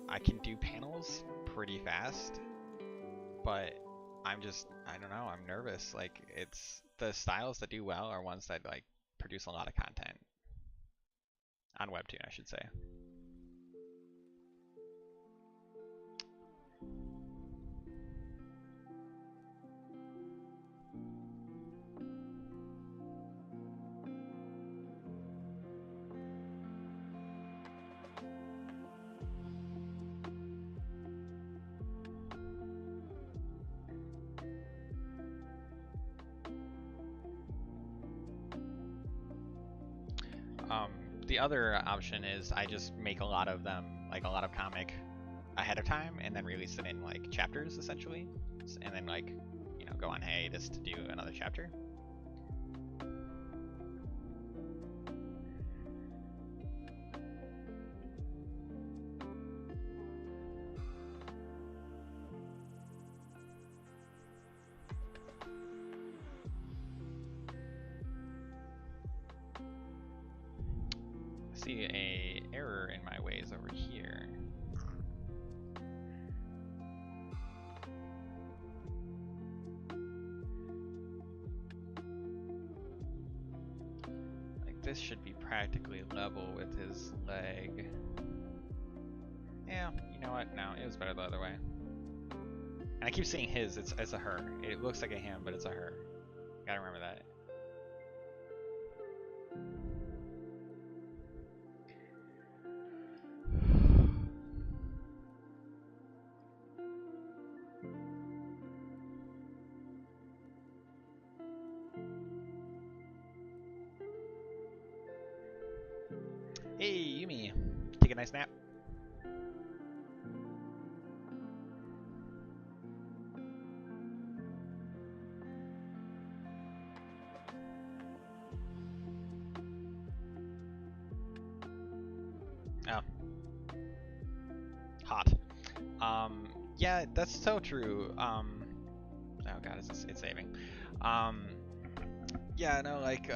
I can do panels pretty fast, but I don't know, I'm nervous. Like, it's the styles that do well are ones that like produce a lot of content on Webtoon, I should say. The other option is I just make a lot of them, like a lot of comic ahead of time, and then release it in like chapters essentially, and then like, you know, go on hiatus to do another chapter. See a error in my ways over here. Like this should be practically level with his leg. Yeah, you know what? No, it was better the other way. And I keep saying his, it's a her. It looks like a him, but it's a her. Gotta remember that. Hey, Yumi. Take a nice nap. Oh. Hot. Yeah, that's so true. Oh god, it's saving. Yeah, no, like,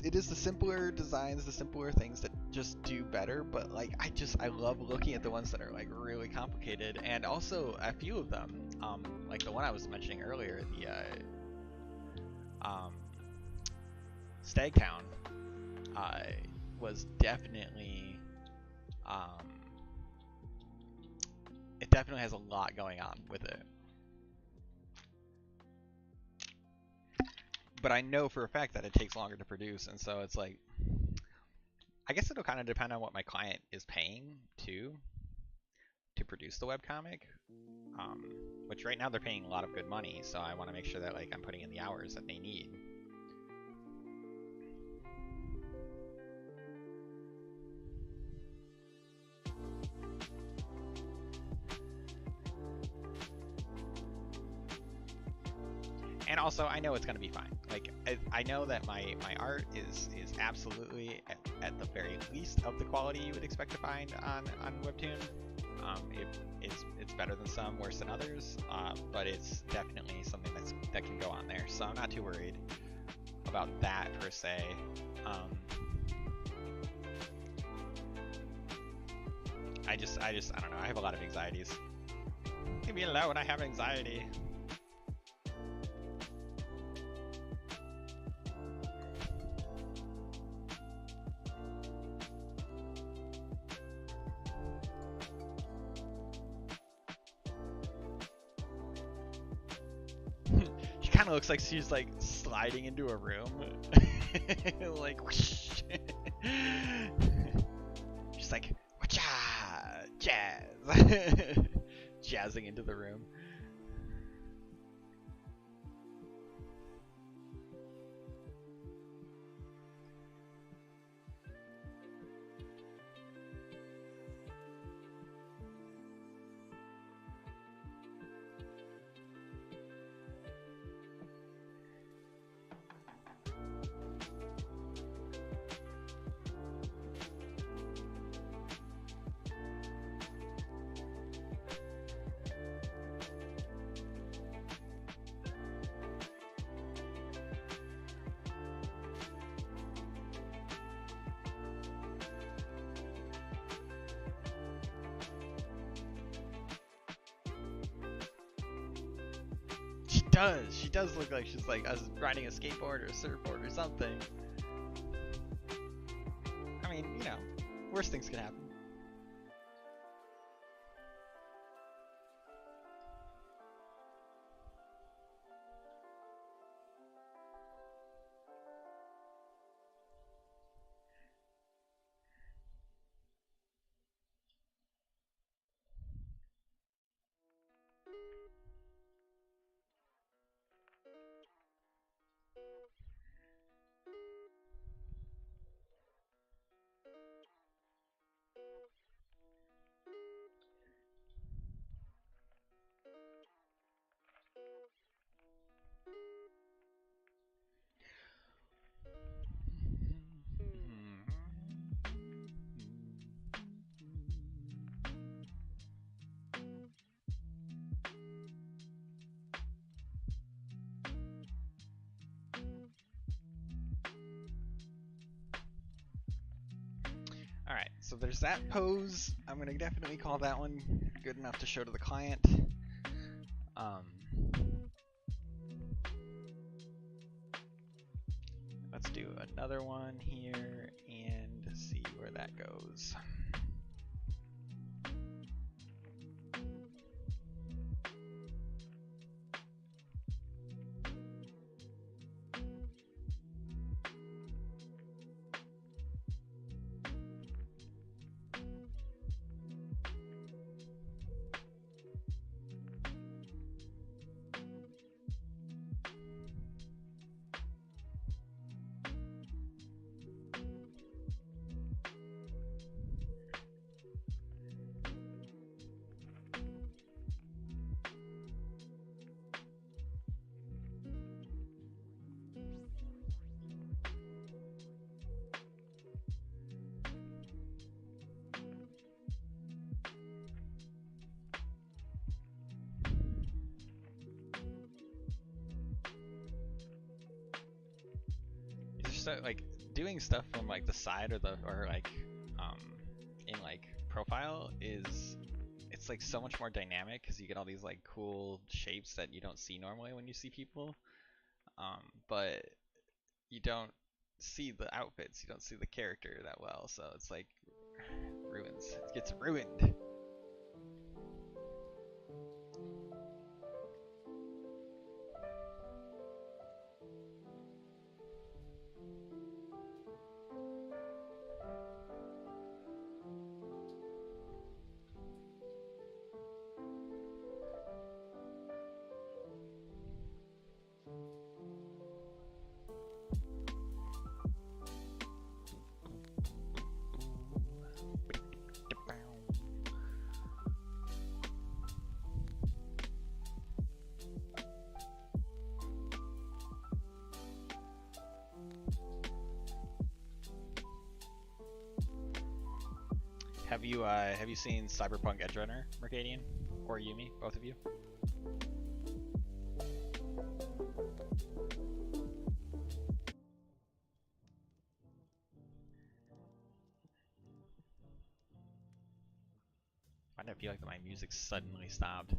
it is the simpler designs, the simpler things that just do better, but like I love looking at the ones that are like really complicated, and also a few of them, like the one I was mentioning earlier, the Stag Town, was definitely, it definitely has a lot going on with it. But I know for a fact that it takes longer to produce, and so it's like, I guess it'll kind of depend on what my client is paying too to produce the webcomic. Which right now they're paying a lot of good money, so I want to make sure that like I'm putting in the hours that they need. And also, I know it's going to be fine. Like, I know that my art is absolutely at the very least of the quality you would expect to find on Webtoon. It's better than some, worse than others, but it's definitely something that can go on there. So I'm not too worried about that per se. I don't know. I have a lot of anxieties. Leave me alone. I have anxiety. Kind of looks like she's like sliding into a room. Like whoosh. She's like whatcha jazz. Jazzing into the room. does. She does look like she's like riding a skateboard or a surfboard or something. I mean, you know, worst things can happen. Alright, so there's that pose. I'm going to definitely call that one good enough to show to the client. Let's do another one here and see where that goes. So like doing stuff from like the side or like in like profile it's like so much more dynamic because you get all these like cool shapes that you don't see normally when you see people, but you don't see the outfits, you don't see the character that well, so it's like ruins, it gets ruined. Have you seen Cyberpunk Edgerunner, Mercadian, or Yumi, both of you? Why do I feel like my music suddenly stopped?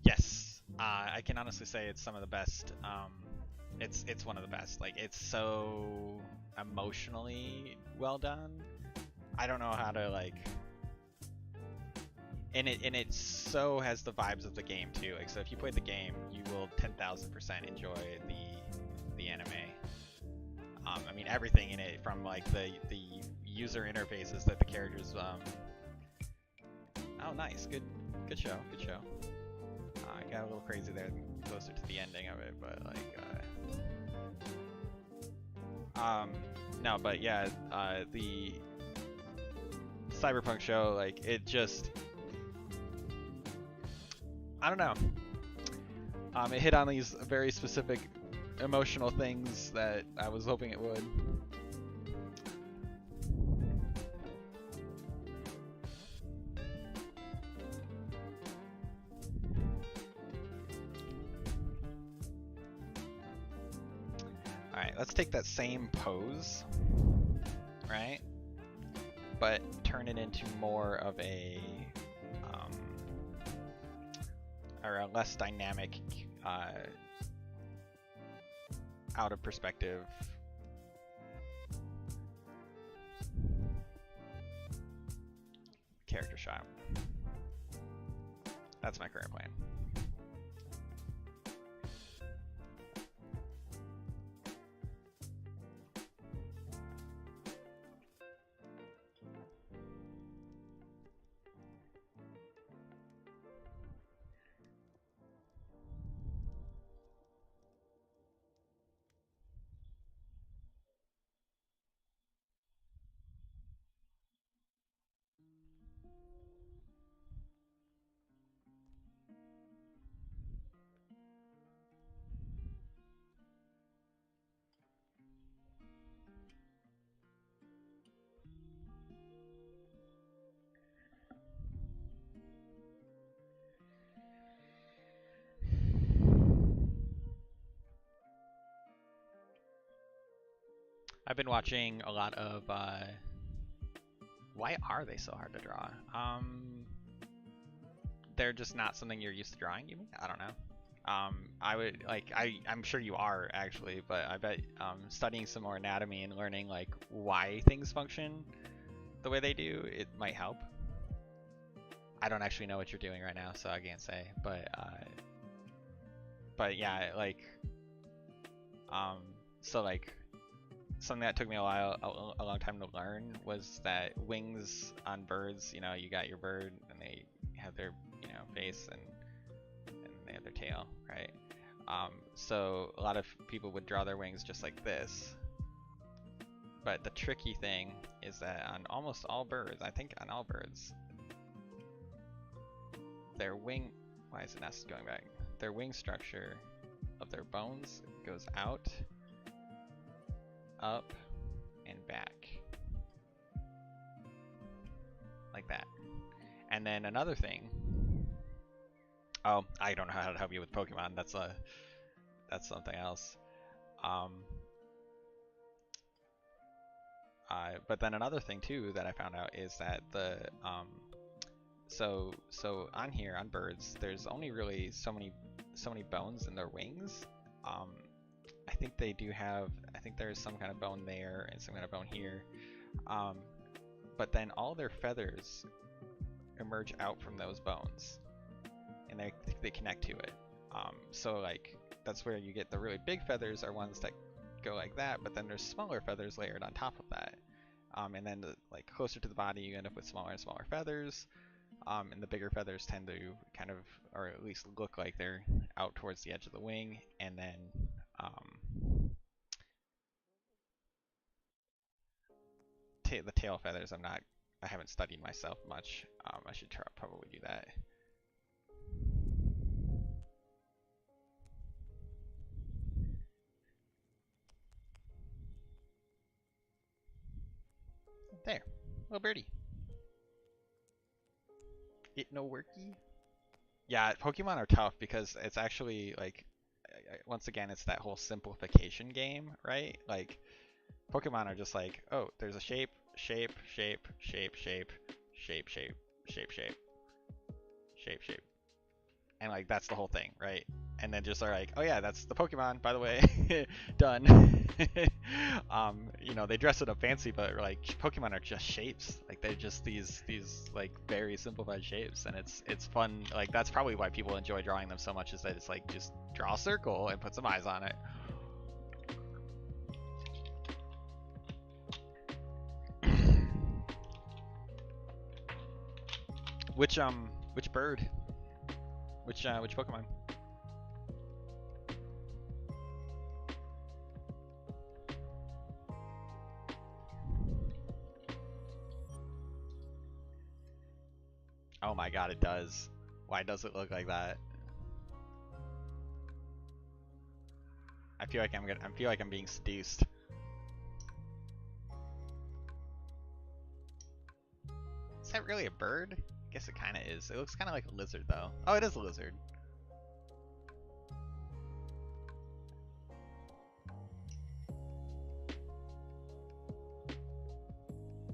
Yes, I can honestly say it's some of the best. It's one of the best. Like, it's so emotionally well done. I don't know how to like, and it so has the vibes of the game too. Like, so if you play the game, you will 10,000% enjoy the anime. I mean, everything in it, from like the user interfaces that the characters. Oh, nice, good show, good show. I got a little crazy there, closer to the ending of it, but like. No, but yeah, the Cyberpunk show, like, it just, I don't know. It hit on these very specific emotional things that I was hoping it would. Alright, let's take that same pose, right? but turn it into more of a or a less dynamic, out of perspective character shot. That's my current plan. I've been watching a lot of, why are they so hard to draw? They're just not something you're used to drawing, you mean? I don't know. I would, like, I'm sure you are actually, but I bet studying some more anatomy and learning like why things function the way they do, it might help. I don't actually know what you're doing right now, so I can't say, but yeah, like, so like, something that took me a long time to learn was that wings on birds, you know, you got your bird and they have their, you know, face and they have their tail, right? So a lot of people would draw their wings just like this. But the tricky thing is that on almost all birds, I think on all birds, their wing, why is the nest going back? Their wing structure of their bones goes out, up, and back. Like that. And then another thing, oh, I don't know how to help you with Pokemon, that's something else. But then another thing too that I found out is that the so on here on birds, there's only really so many bones in their wings. I think they do have, I think there's some kind of bone there and some kind of bone here. But then all their feathers emerge out from those bones, and they connect to it. So like that's where you get the really big feathers are ones that go like that, but then there's smaller feathers layered on top of that. And then like closer to the body, you end up with smaller and smaller feathers. And the bigger feathers tend to kind of, or at least look like they're out towards the edge of the wing, and then the tail feathers, I haven't studied myself much. I should probably do that. There, little birdie. It no worky. Yeah, Pokemon are tough because it's actually like, once again, it's that whole simplification game, right? Like, Pokemon are just like, oh, there's a shape, shape, shape, shape, shape, shape, shape, shape, shape, shape, shape. And like that's the whole thing, right? And then just are like, oh yeah, that's the Pokemon, by the way. Done. You know, they dress it up fancy, but like Pokemon are just shapes. Like they're just these like very simplified shapes, and it's fun. Like that's probably why people enjoy drawing them so much, is that it's like just draw a circle and put some eyes on it. Which bird? Which Pokemon? Oh my god, it does. Why does it look like that? I feel like I'm being seduced. Is that really a bird? I guess it kind of is. It looks kind of like a lizard though. Oh, it is a lizard.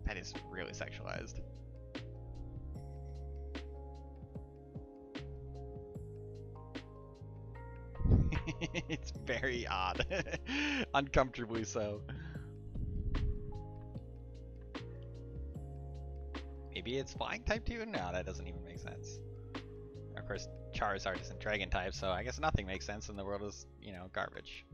That is really sexualized. It's very odd. Uncomfortably so. Maybe it's flying type too? No, that doesn't even make sense. Of course, Charizard isn't dragon type, so I guess nothing makes sense and the world is, you know, garbage.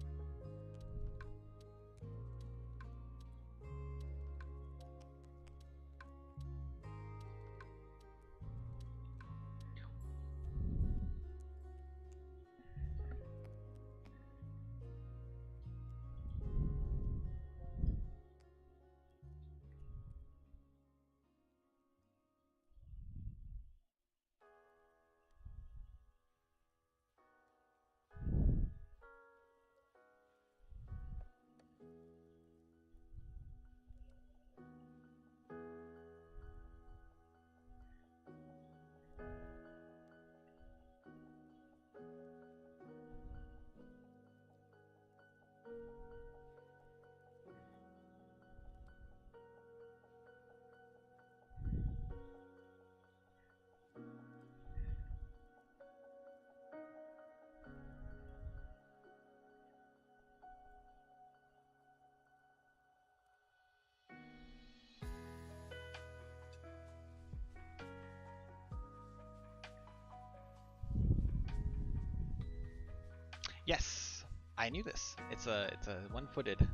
Yes, I knew this. It's a one-footed.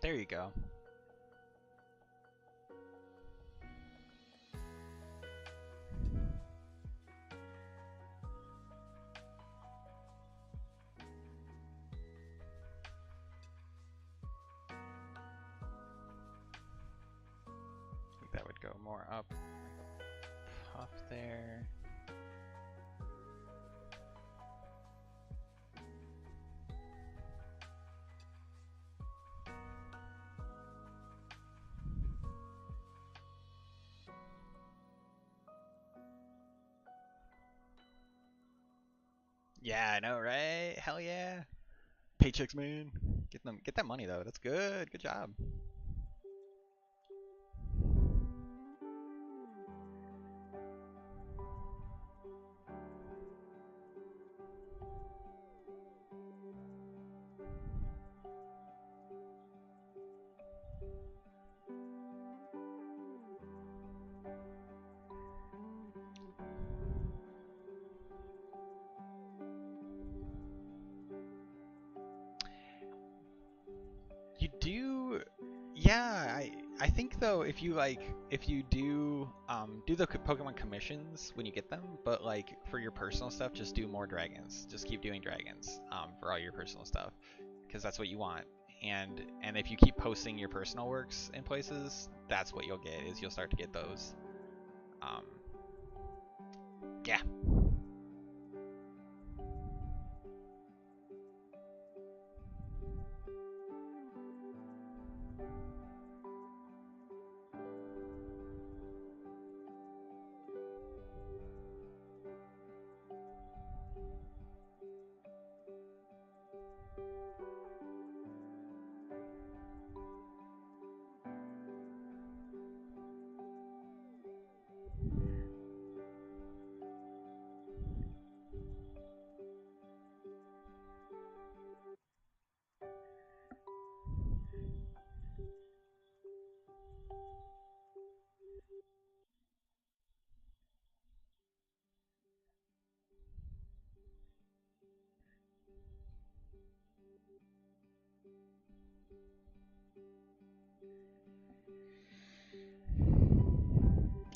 There you go. I think that would go more up. Puff there. Yeah, I know, right? Hell yeah. Paychecks, man. Get that money though. That's good. Good job. You do, yeah. I think though, if you do the Pokemon commissions when you get them, but like for your personal stuff, just do more dragons. Just keep doing dragons for all your personal stuff, because that's what you want. And if you keep posting your personal works in places, that's what you'll get. Is you'll start to get those. Um, yeah.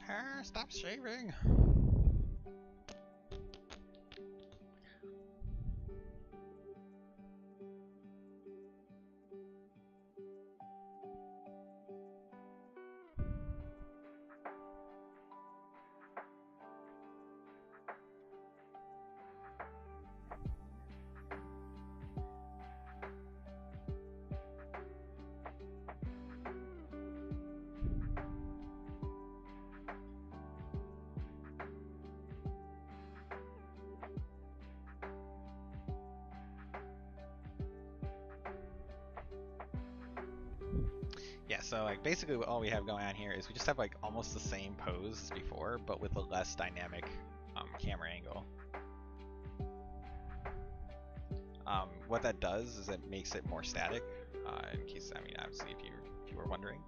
Ah, stop shaving. Yeah, so like basically all we have going on here is we just have like almost the same pose as before, but with a less dynamic camera angle. What that does is it makes it more static. In case, I mean, obviously, if you were wondering,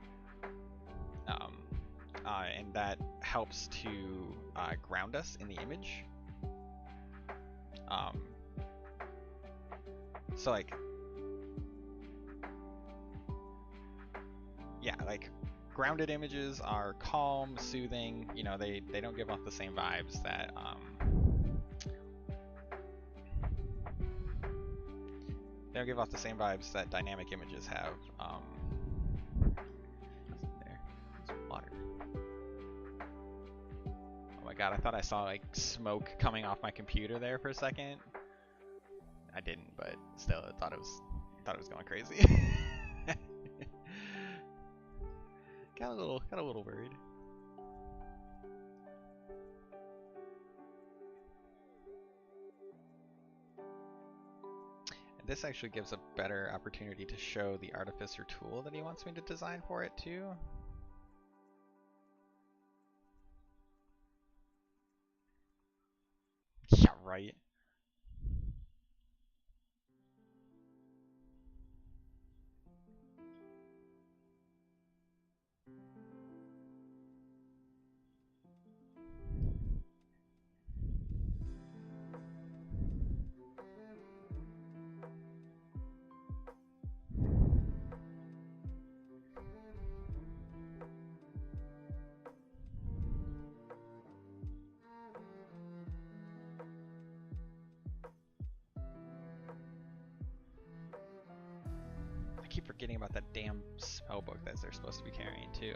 um, and that helps to ground us in the image. Um, so like, yeah, like grounded images are calm, soothing. You know, they don't give off the same vibes that they don't give off the same vibes that dynamic images have. What's in there? It's water. Oh my god, I thought I saw like smoke coming off my computer there for a second. I didn't, but still, I thought it was going crazy. got a little worried. And this actually gives a better opportunity to show the artificer tool that he wants me to design for it too. Yeah, right. I keep forgetting about that damn spellbook that they're supposed to be carrying too.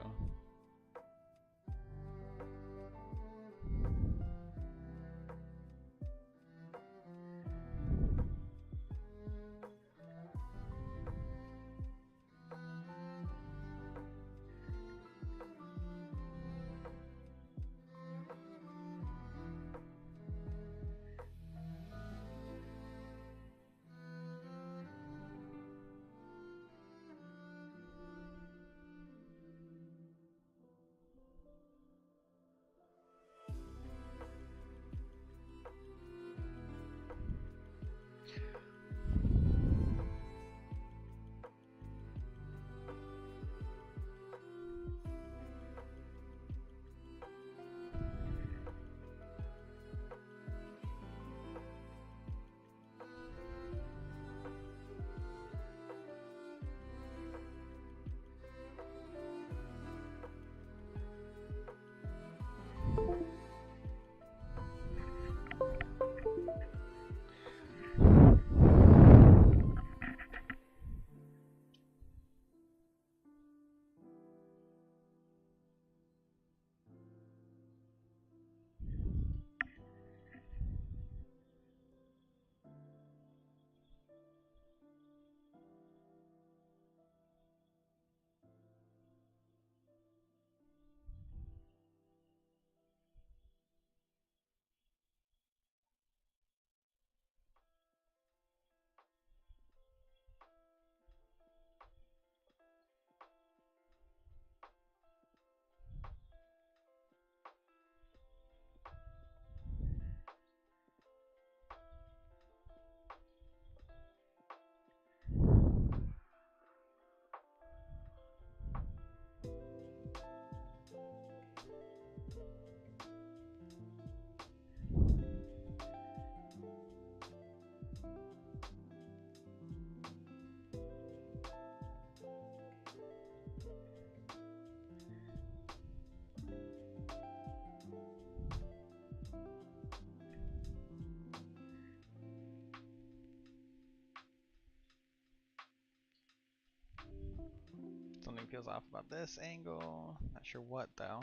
feels off about this angle. Not sure what though.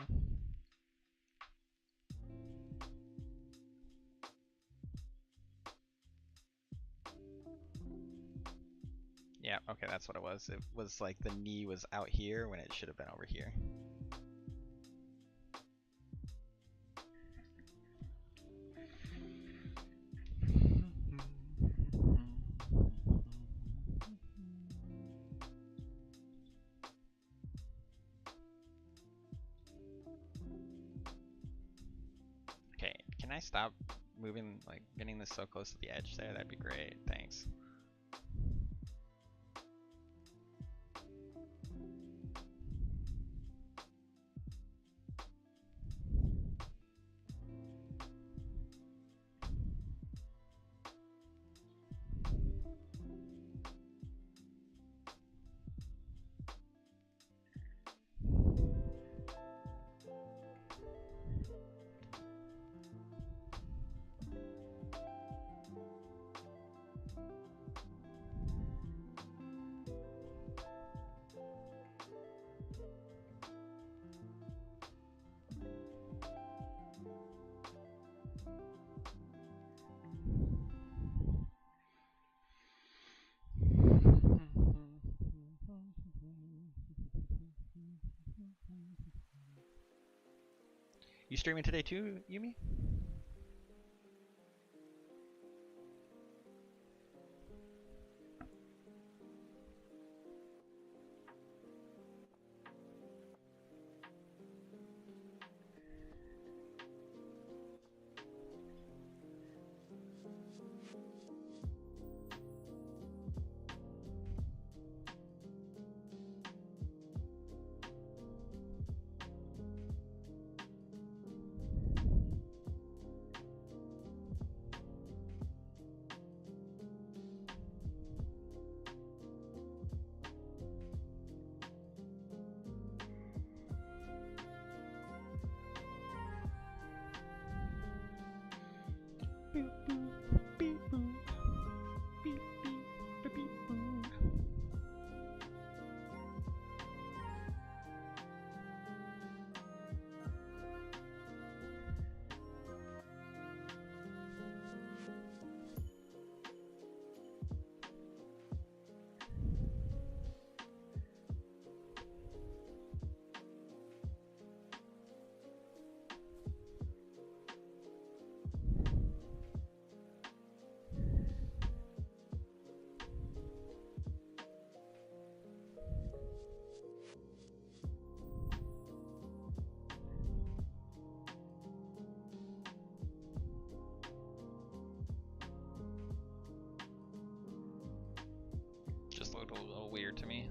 Yeah, okay, that's what it was. It was like the knee was out here when it should have been over here. Okay, can I stop moving, like getting this so close to the edge there? That'd be great, thanks. You streaming today too, Yumi? Just looked a little weird to me.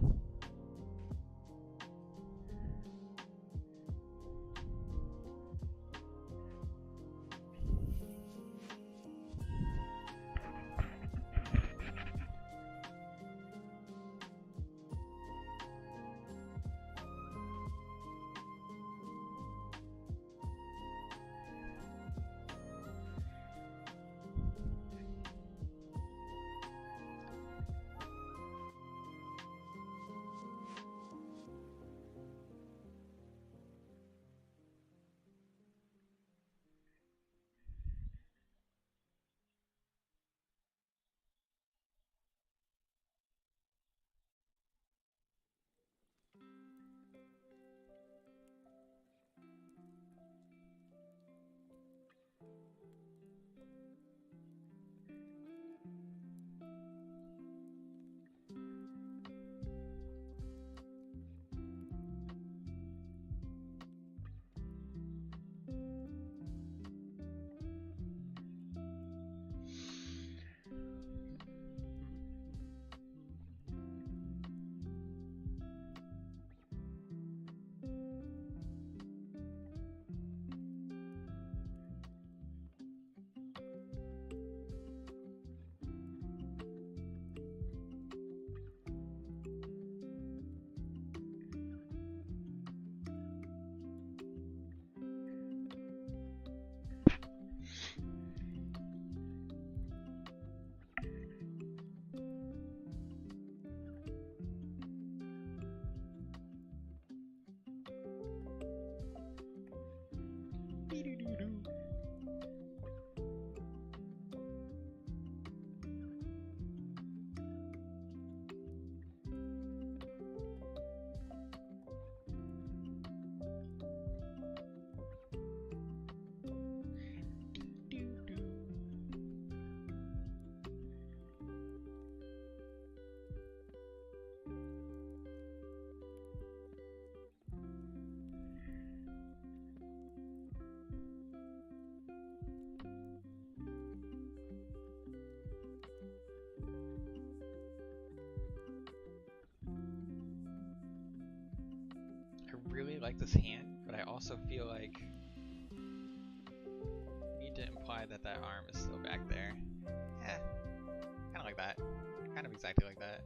really like this hand, but I also feel like I need to imply that that arm is still back there. Yeah, kind of like that. Kind of exactly like that.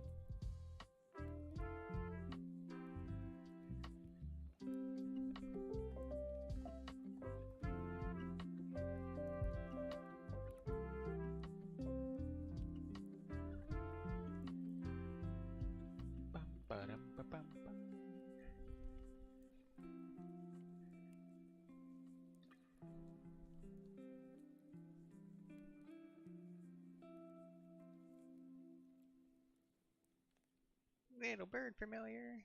Little bird familiar,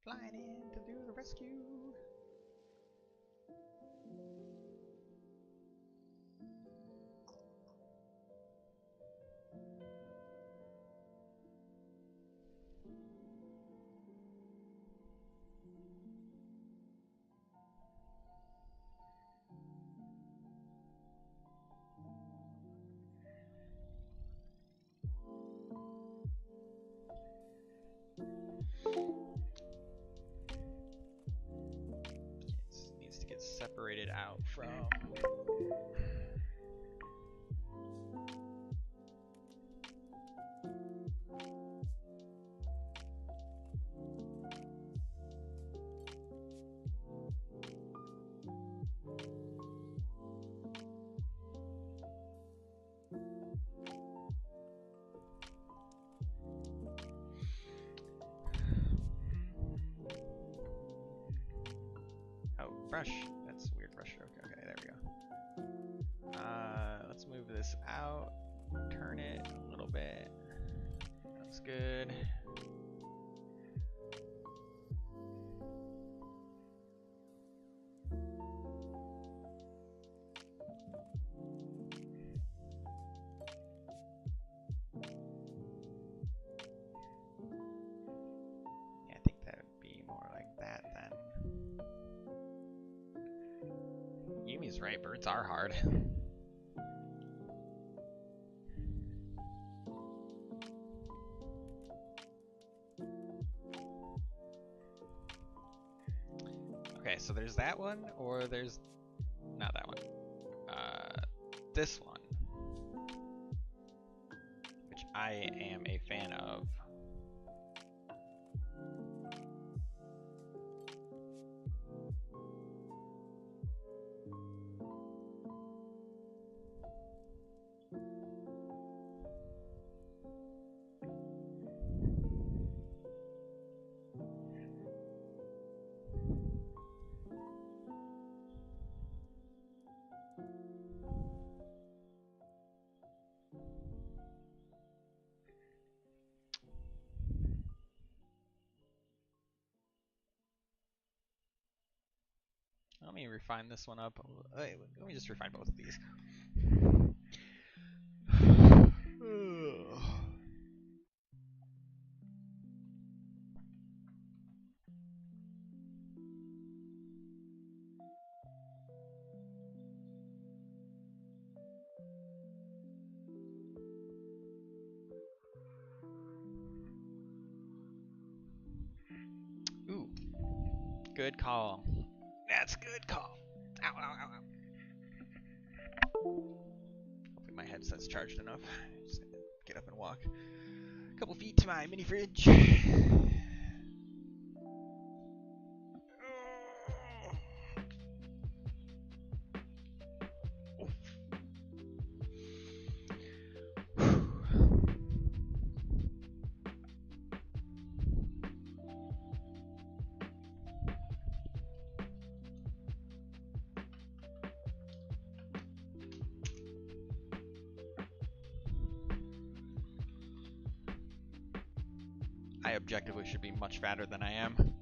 flying in to do the rescue. Needs to get separated out from. Oh, brush. That's weird brush stroke. Okay, there we go. Let's move this out. Turn it a little bit. Looks good. Yeah, I think that would be more like that then. Yumi's right, birds are hard. Okay, so there's that one, or there's not that one. This one, which I am a fan of. Let me refine this one up. Wait, let me just refine both of these. Ooh, good call. That's a good call. Ow, ow, ow, ow. Hopefully my headset's charged enough. Just gonna get up and walk a couple feet to my mini fridge. I objectively should be much fatter than I am.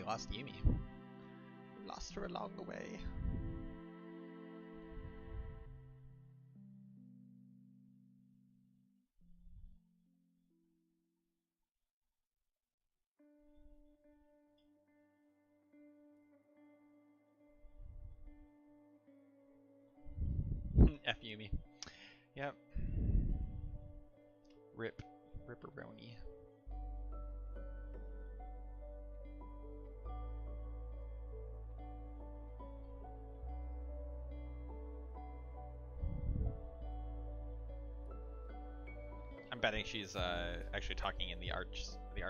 lost Yumi. We lost her along the way. F Yumi. Yep. Rip. Ripperoni. I'm betting she's actually talking in the art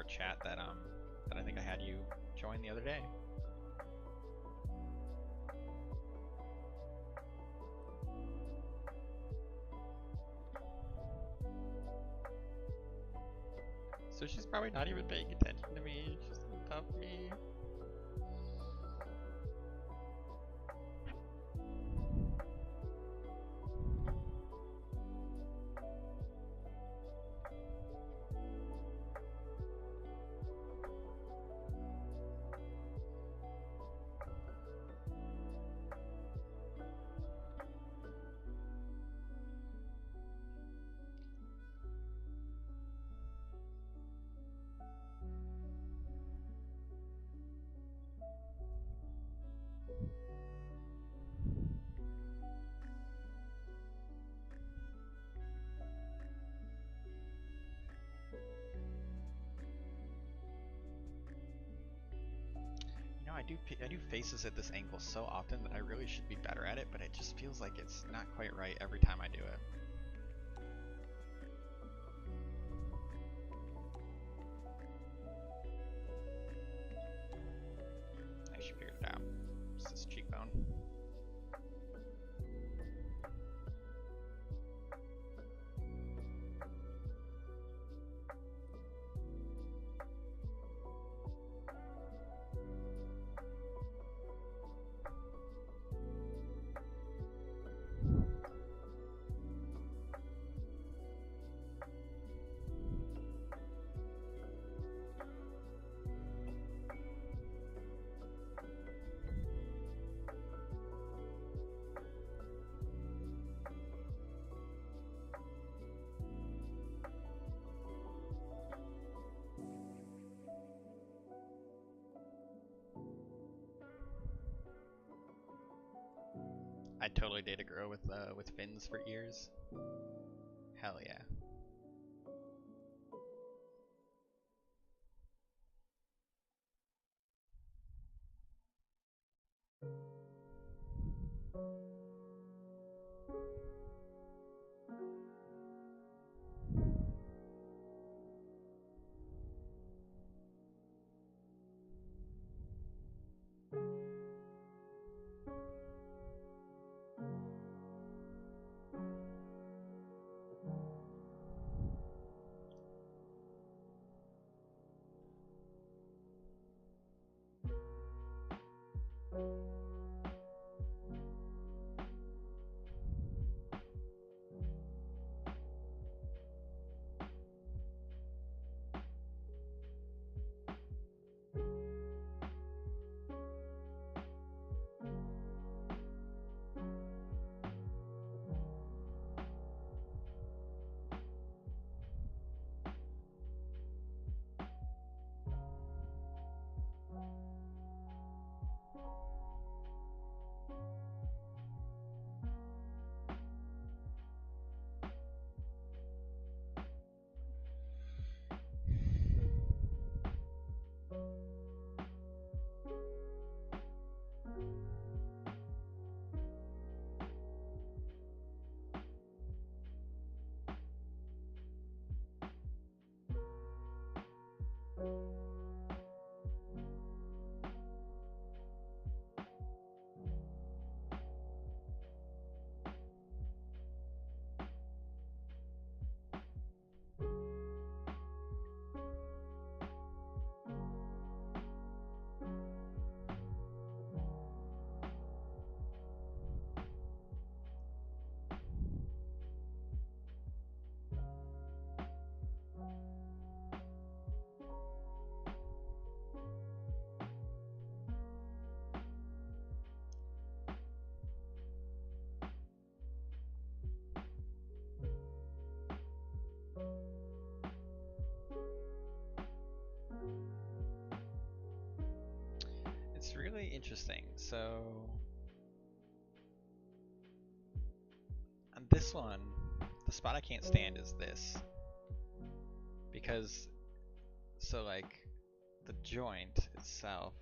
chat that I think I had you join the other day. So she's probably not even paying attention to me. She's above me. I do faces at this angle so often that I really should be better at it, but it just feels like it's not quite right every time I do it. I should figure it out. It's this cheekbone. I'd totally date a girl with fins for ears. Hell yeah. really interesting. So on this one, the spot I can't stand is this. Because, so like, the joint itself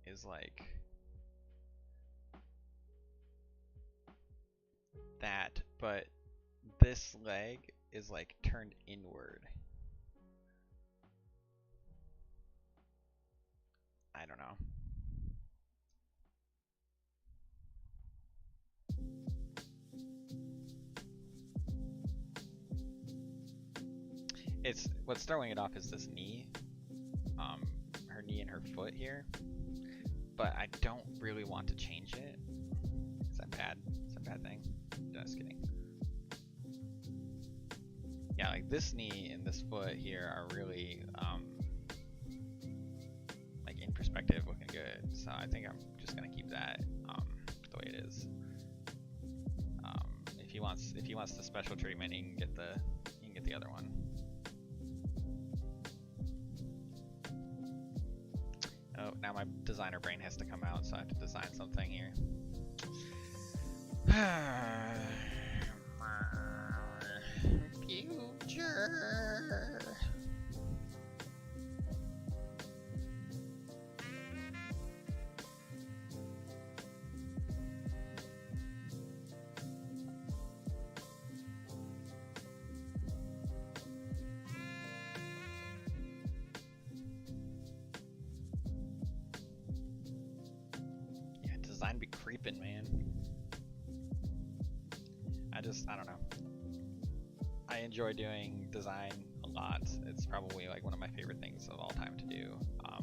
is like that, but this leg is like turned inward. I don't know. It's what's throwing it off is this knee, her knee and her foot here. But I don't really want to change it. Is that bad? Is that a bad thing? Just kidding. Yeah, like this knee and this foot here are really, like in perspective, looking good. So I think I'm just gonna keep that the way it is. If he wants the special treatment, he can get the other one. Oh, now my designer brain has to come out, so I have to design something here. Future. Design be creeping, man. I don't know. I enjoy doing design a lot. It's probably like one of my favorite things of all time to do.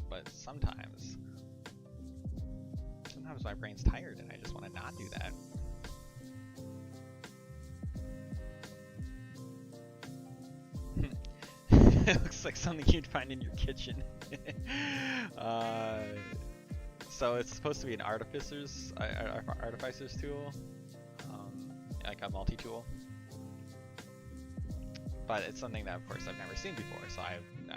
But sometimes my brain's tired and I just want to not do that. It looks like something you'd find in your kitchen. So it's supposed to be an artificer's tool, like a multi-tool. But it's something that, of course, I've never seen before. So I don't know.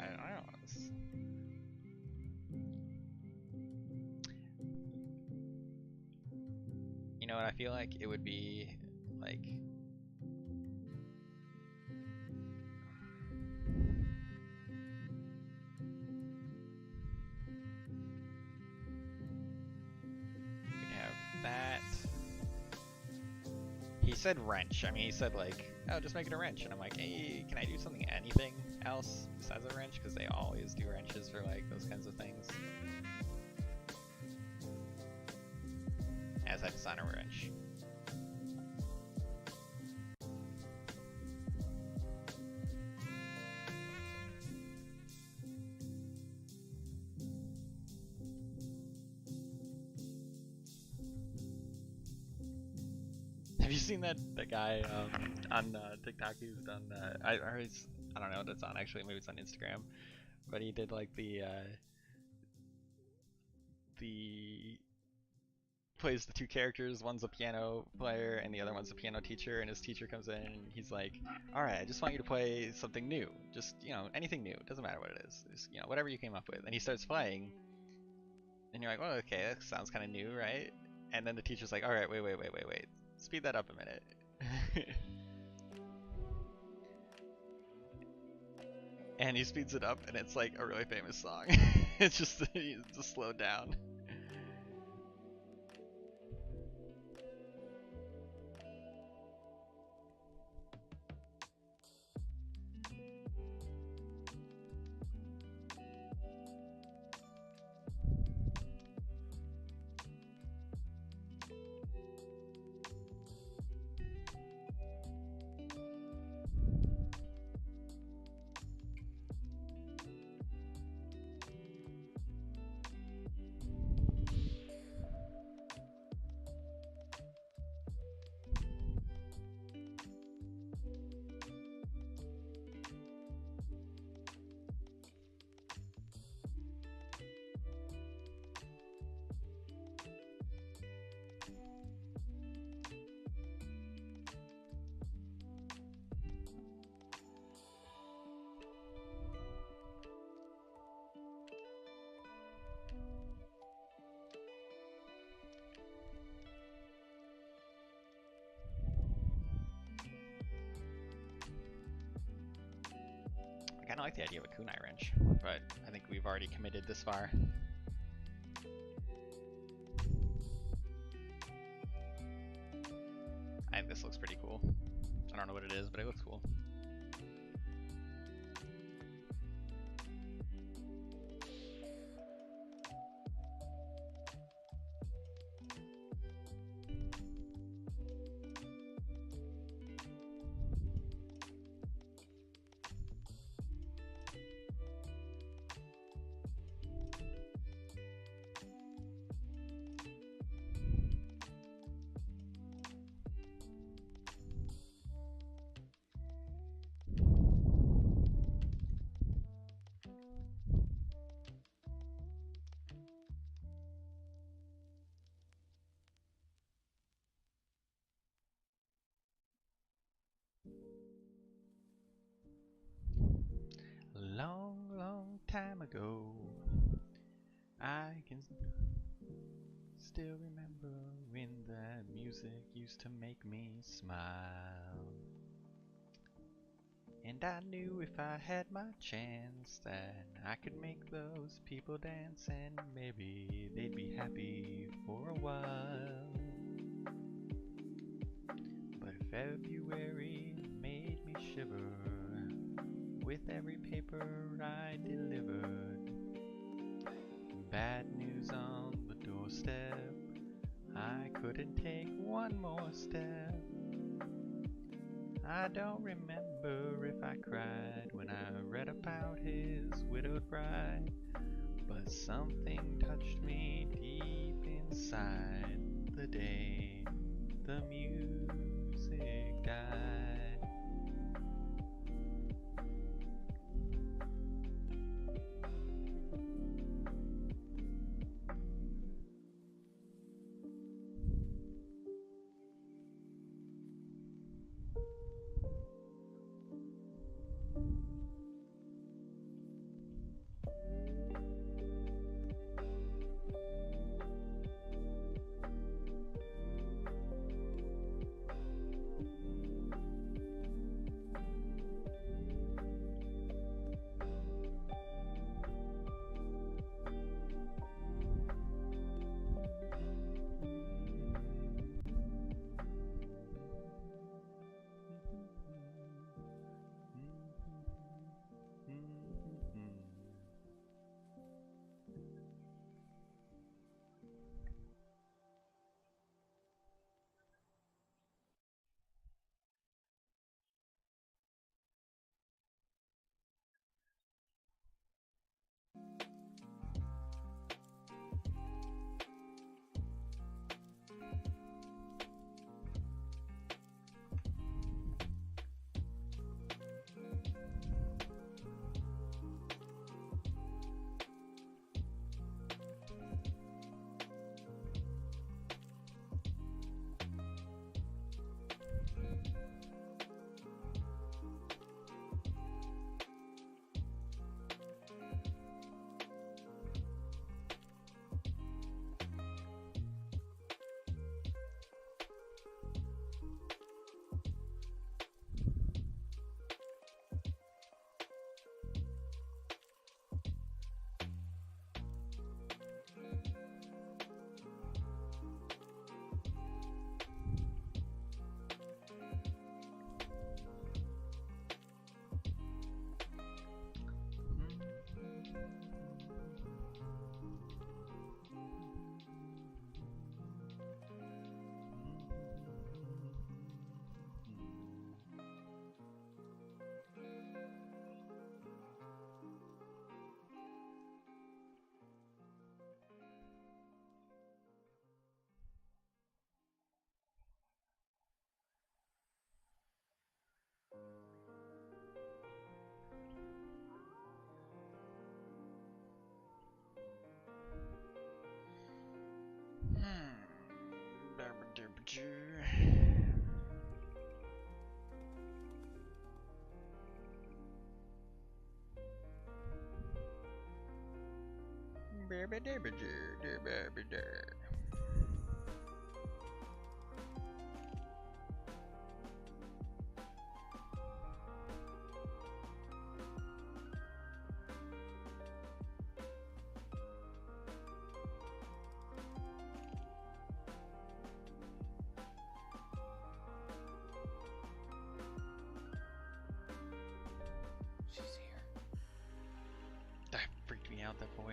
You know what? I feel like it would be like. That. He said wrench. I mean, he said like, oh, just make it a wrench. And I'm like, hey, can I do anything else besides a wrench? Because they always do wrenches for like those kinds of things. As I design a wrench. Have you seen that guy on TikTok who's done I don't know what it's on actually, maybe it's on Instagram, but he did like the plays the two characters, one's a piano player and the other one's a piano teacher, and his teacher comes in and he's like, alright, I just want you to play something new, just, you know, anything new, it doesn't matter what it is, just, you know, whatever you came up with. And he starts playing and you're like, well, okay, that sounds kind of new, right? And then the teacher's like, alright, wait, speed that up a minute. And he speeds it up and it's like a really famous song. It's just slowed down. like the idea of a kunai wrench, but I think we've already committed this far. I think this looks pretty cool. I don't know what it is, but it looks cool. Long, long time ago, I can still remember when that music used to make me smile. And I knew if I had my chance that I could make those people dance and maybe they'd be happy for a while. But February made me shiver with every paper I delivered. Bad news on the doorstep, I couldn't take one more step. I don't remember if I cried when I read about his widowed bride, but something touched me deep inside the day the music died.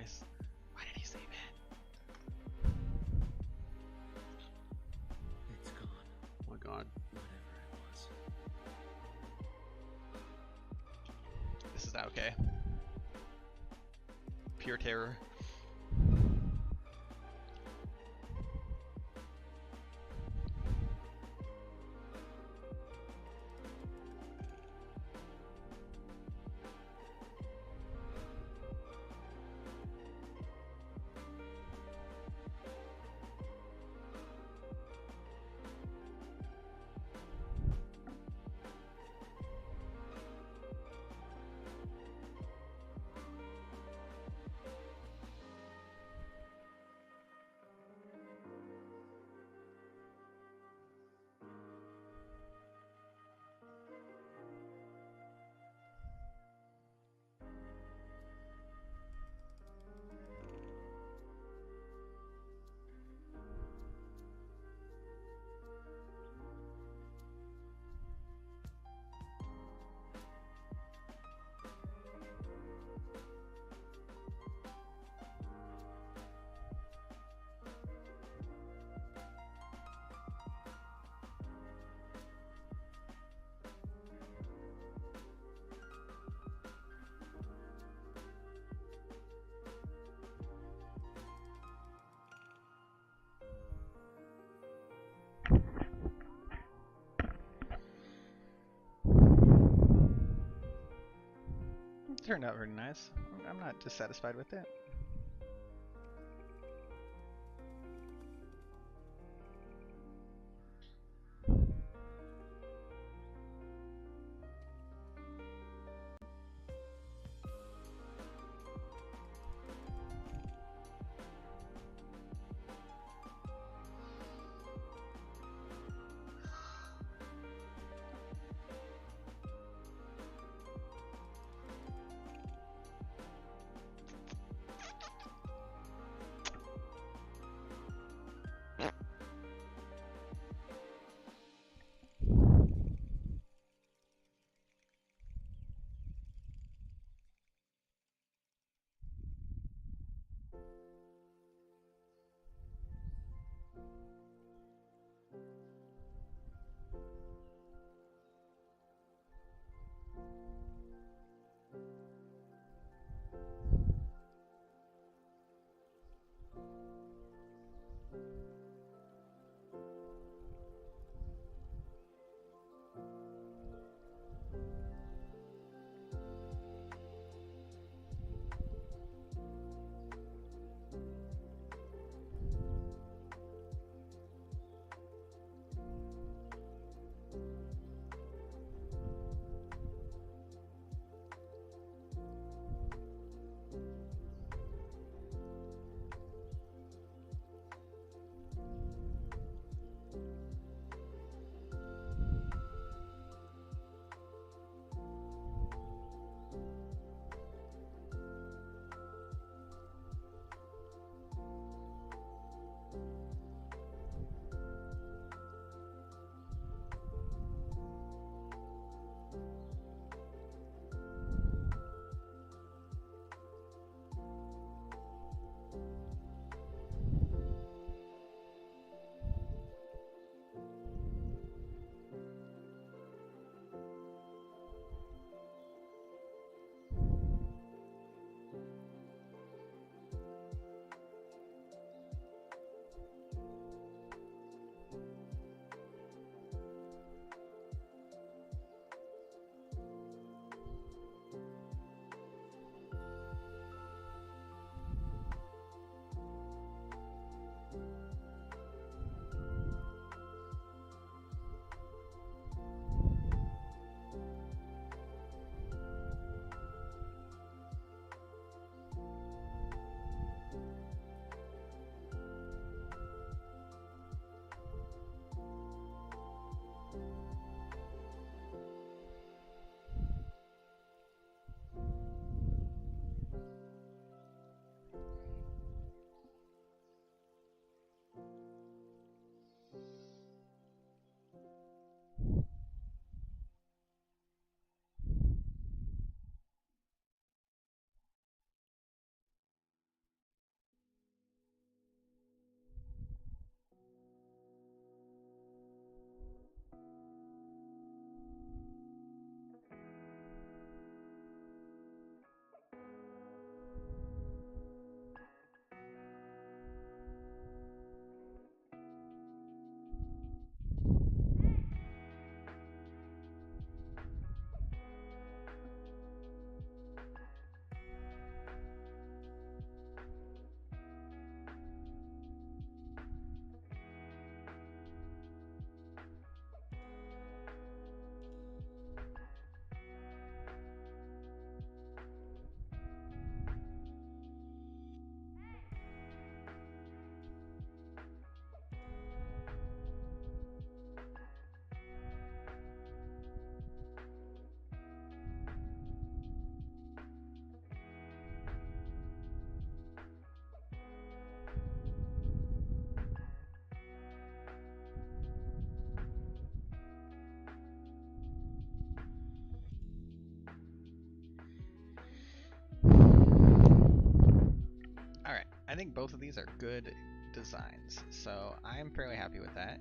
voice. Why did he save it? It's gone. Oh my god. Whatever it was. This is not okay. Pure terror. It turned out very nice. I'm not dissatisfied with it. I think both of these are good designs, so I'm fairly happy with that.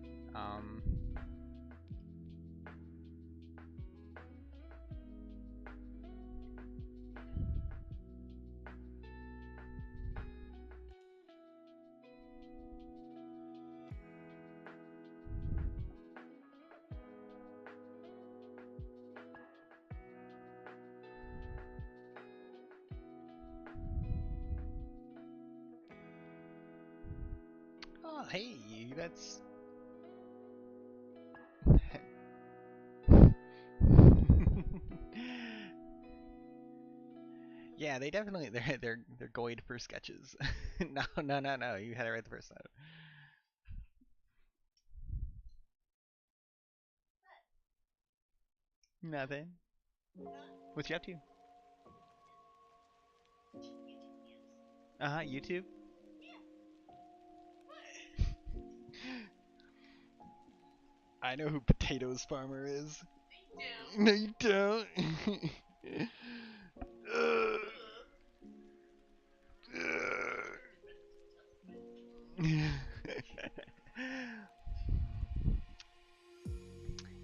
Oh, hey, that's... Yeah, they definitely they're going for sketches. No, no, no, no. You had it right the first time. Nothing. What you up to? YouTube. I know who Potatoes Farmer is. No, you don't.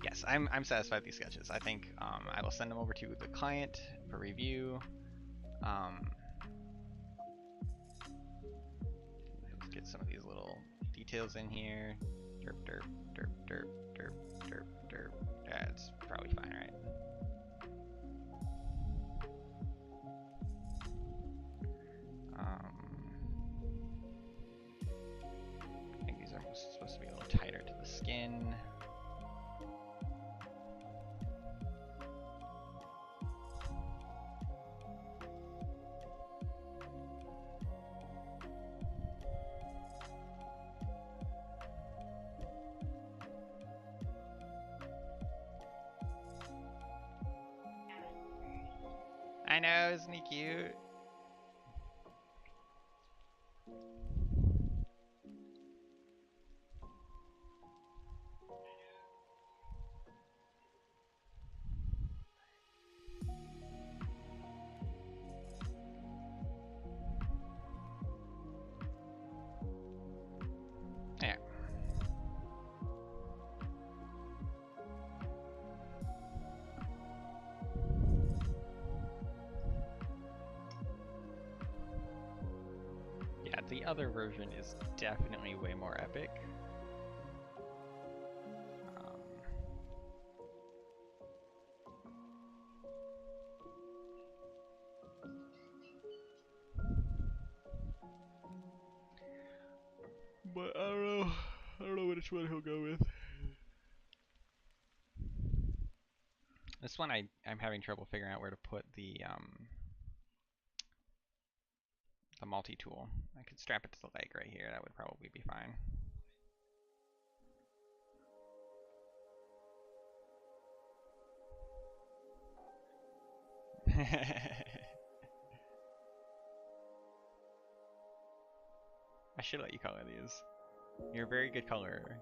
Yes, I'm satisfied with these sketches. I think I will send them over to the client for review. Let's get some of these little details in here. Derp, derp, derp, derp, derp, derp, derp. That's probably fine, right? I think these are supposed to be a little tighter to the skin. I know, isn't he cute? Yeah. Yeah, the other version is definitely way more epic. But I don't know which one he'll go with. This one I'm having trouble figuring out where to put the multi-tool. I could strap it to the leg right here. That would probably be fine. I should let you color these. You're a very good colorer.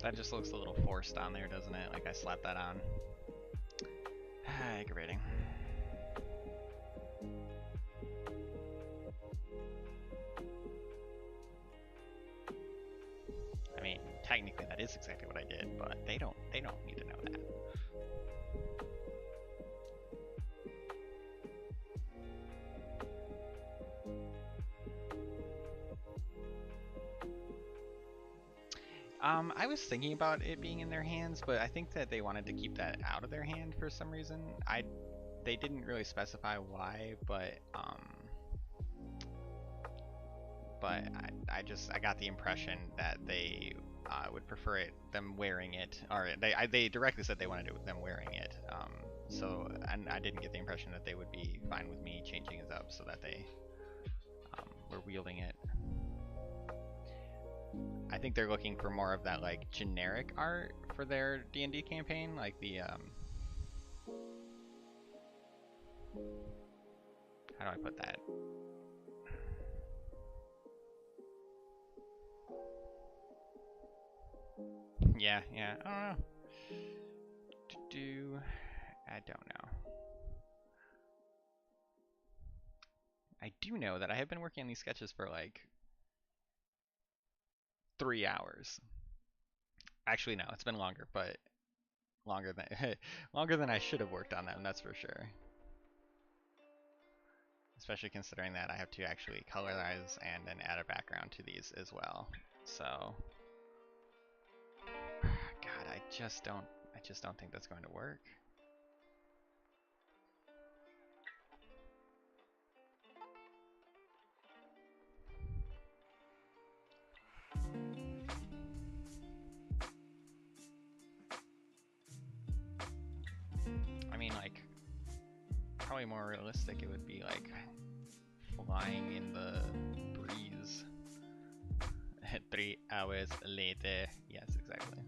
That just looks a little forced on there, doesn't it? Like I slapped that on. Aggravating. I mean, technically that is exactly what I did, but they don't need to know that. I was thinking about it being in their hands, but I think that they wanted to keep that out of their hand for some reason. They didn't really specify why, but I got the impression that they would prefer them wearing it, or they directly said they wanted them wearing it. So and I didn't get the impression that they would be fine with me changing it up so that they were wielding it. I think they're looking for more of that like generic art for their D&D campaign, like the how do I put that? Yeah, I don't know. I don't know. I do know that I have been working on these sketches for like 3 hours. Actually, no, it's been longer, but longer than longer than I should have worked on them. That's for sure. Especially considering that I have to actually colorize and then add a background to these as well. So, God, I just don't think that's going to work. I mean, like, probably more realistic, it would be like flying in the breeze. 3 hours later. Yes, exactly.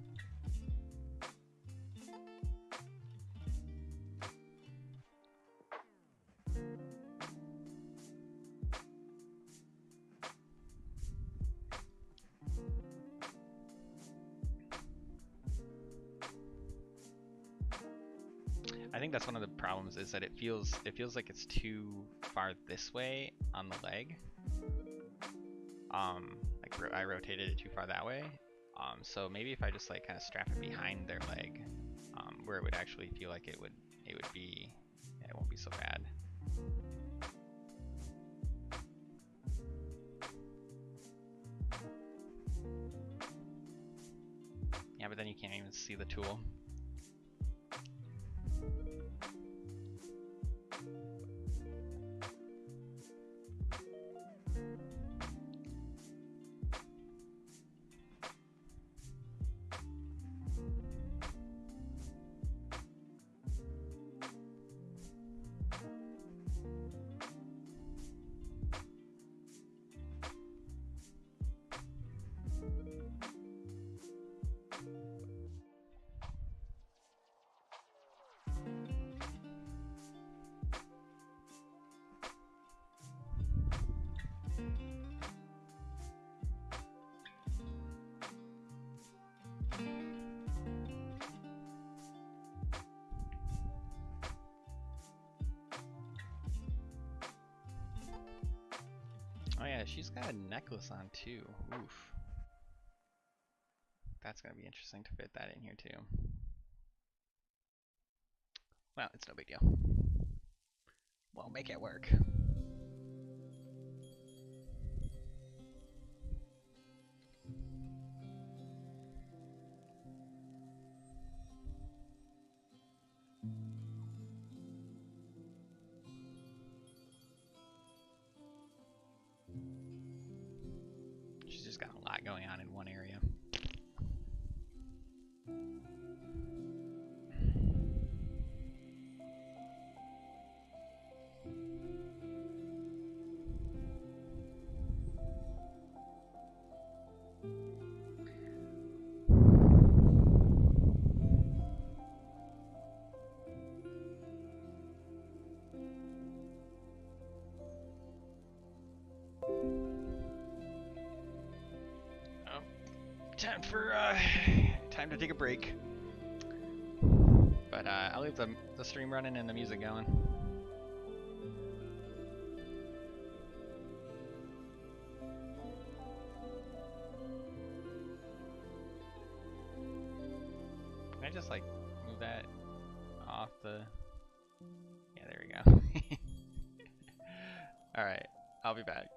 I think that's one of the problems is that it feels like it's too far this way on the leg. Like I rotated it too far that way. So maybe if I just like kind of strap it behind their leg, where it would actually feel like it would be, yeah, it won't be so bad. Yeah, but then you can't even see the tool. Oh yeah, she's got a necklace on too. Oof. That's gonna be interesting to fit that in here too. Well, it's no big deal. We'll make it work. She's just got a lot going on in one area. Time to take a break. But I'll leave the stream running and the music going. Can I just like move that off the... Yeah, there we go. Alright, I'll be back.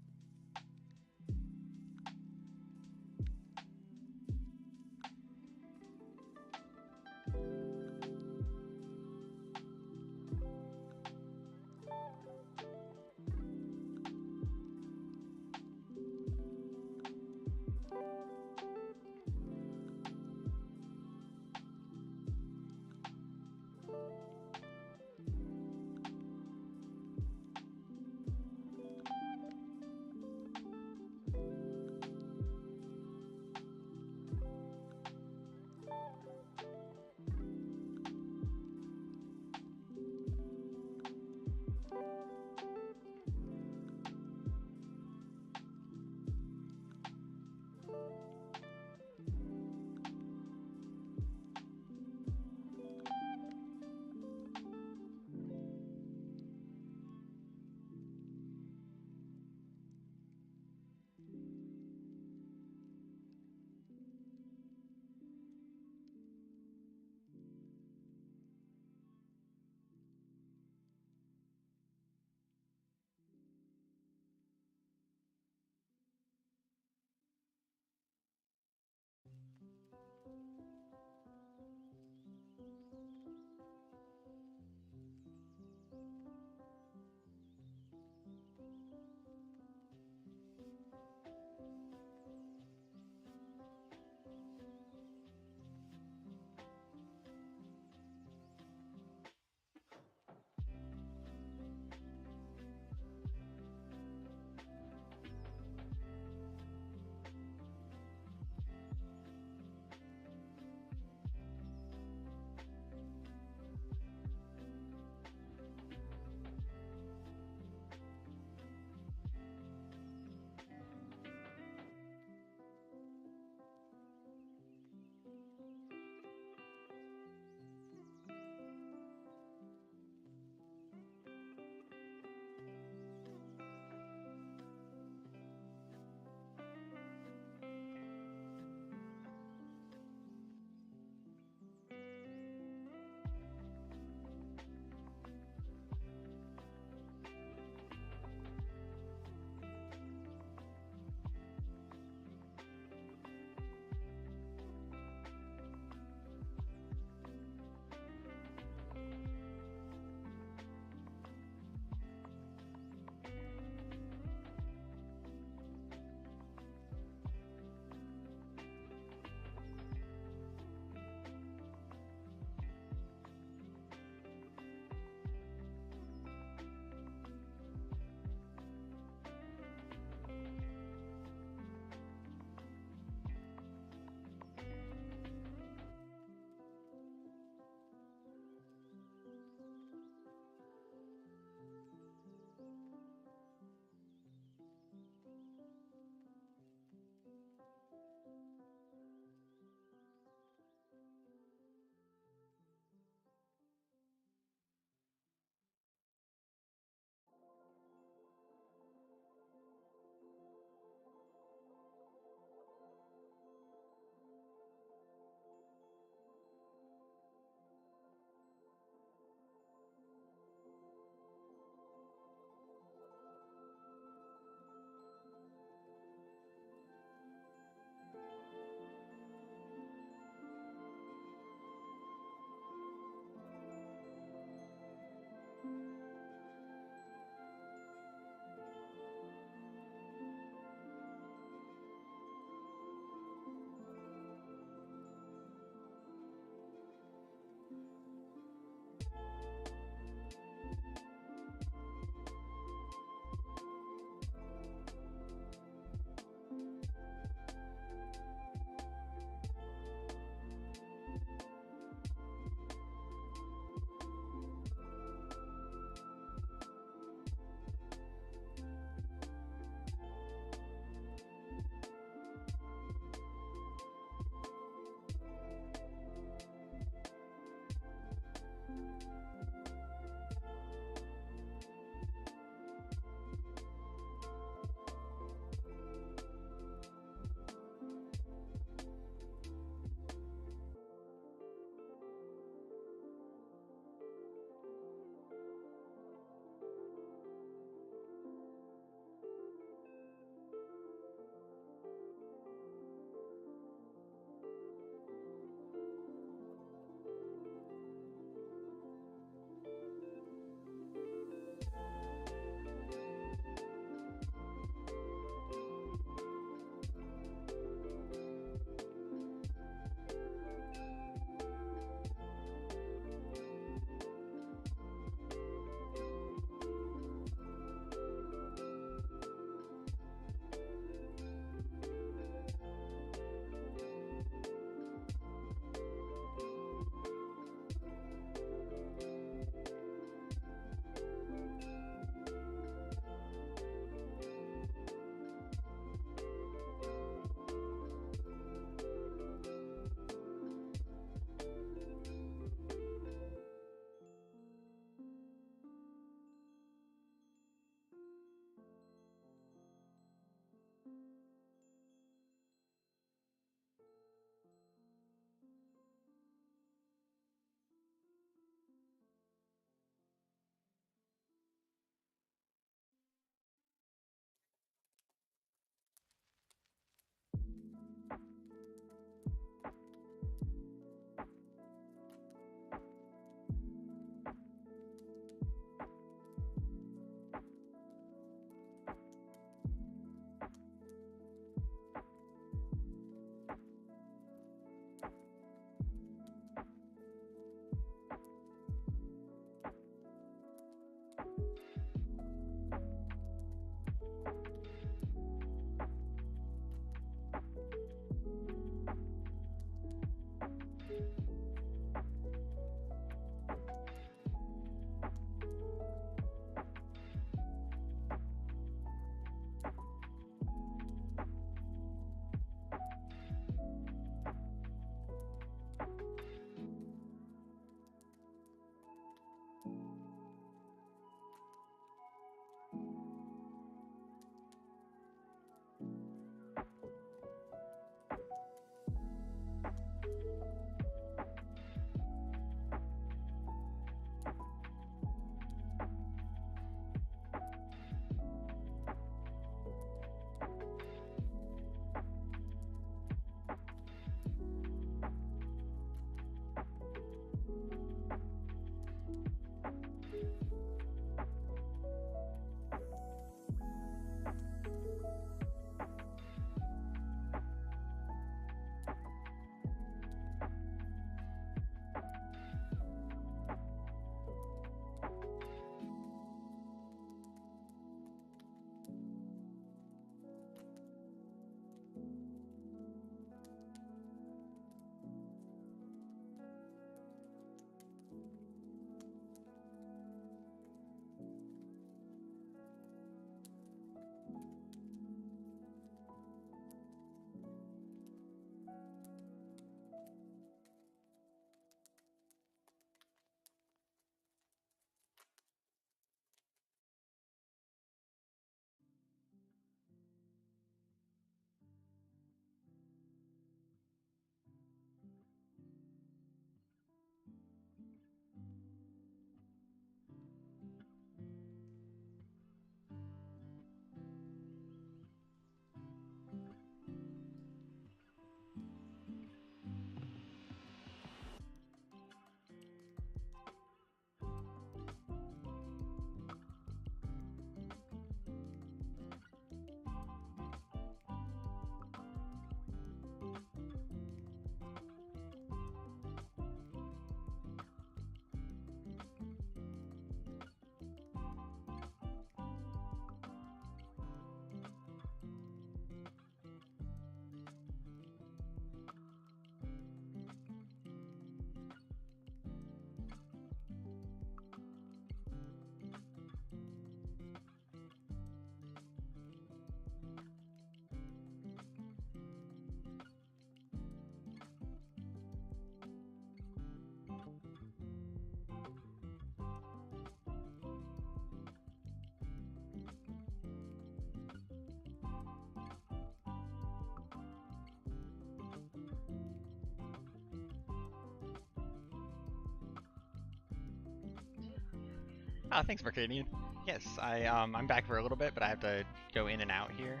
Thanks, Mercadian. Yes, I'm back for a little bit, but I have to go in and out here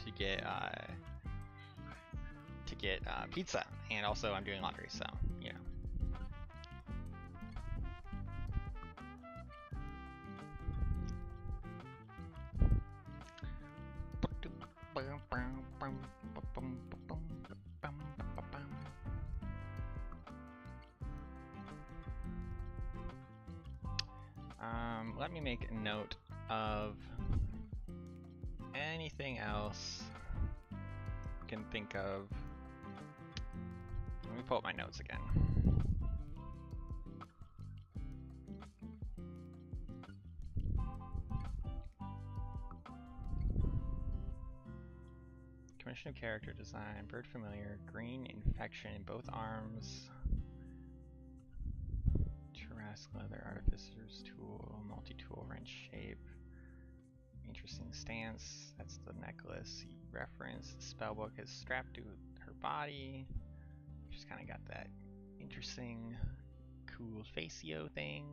to get pizza, and also I'm doing laundry, so you know. Let me make a note of anything else I can think of. Let me pull up my notes again. Commission of character design, bird familiar, green infection in both arms. Trask leather, artificer's tool, multi-tool wrench shape. Interesting stance, that's the necklace he referenced. The spellbook is strapped to her body. She's kind of got that interesting, cool facio thing.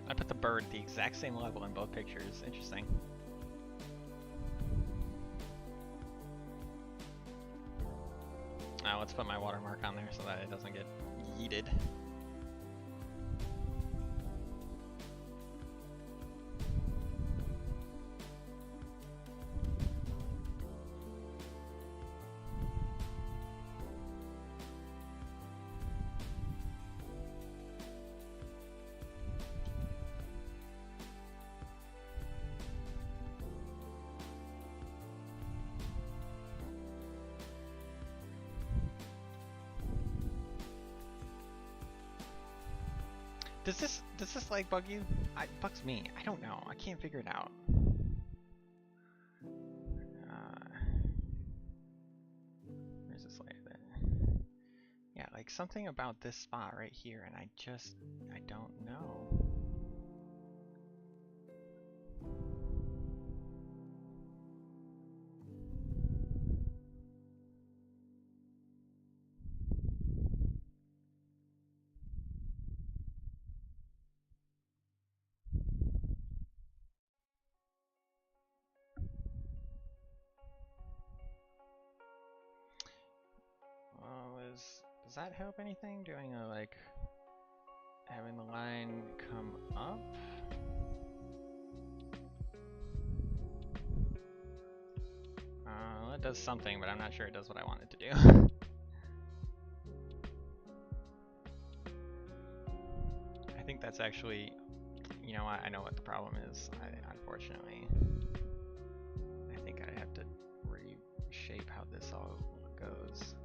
I put the bird at the exact same level in both pictures. Interesting. Now let's put my watermark on there so that it doesn't get yeeted. Does this like bug you? It bugs me. I don't know. I can't figure it out. Where's this layer there? Yeah, like something about this spot right here, and I don't know. Does that help anything? Doing a like having the line come up? Well, it does something, but I'm not sure it does what I want it to do. I think that's actually, you know what, I know what the problem is. Unfortunately, I think I have to reshape how this all goes.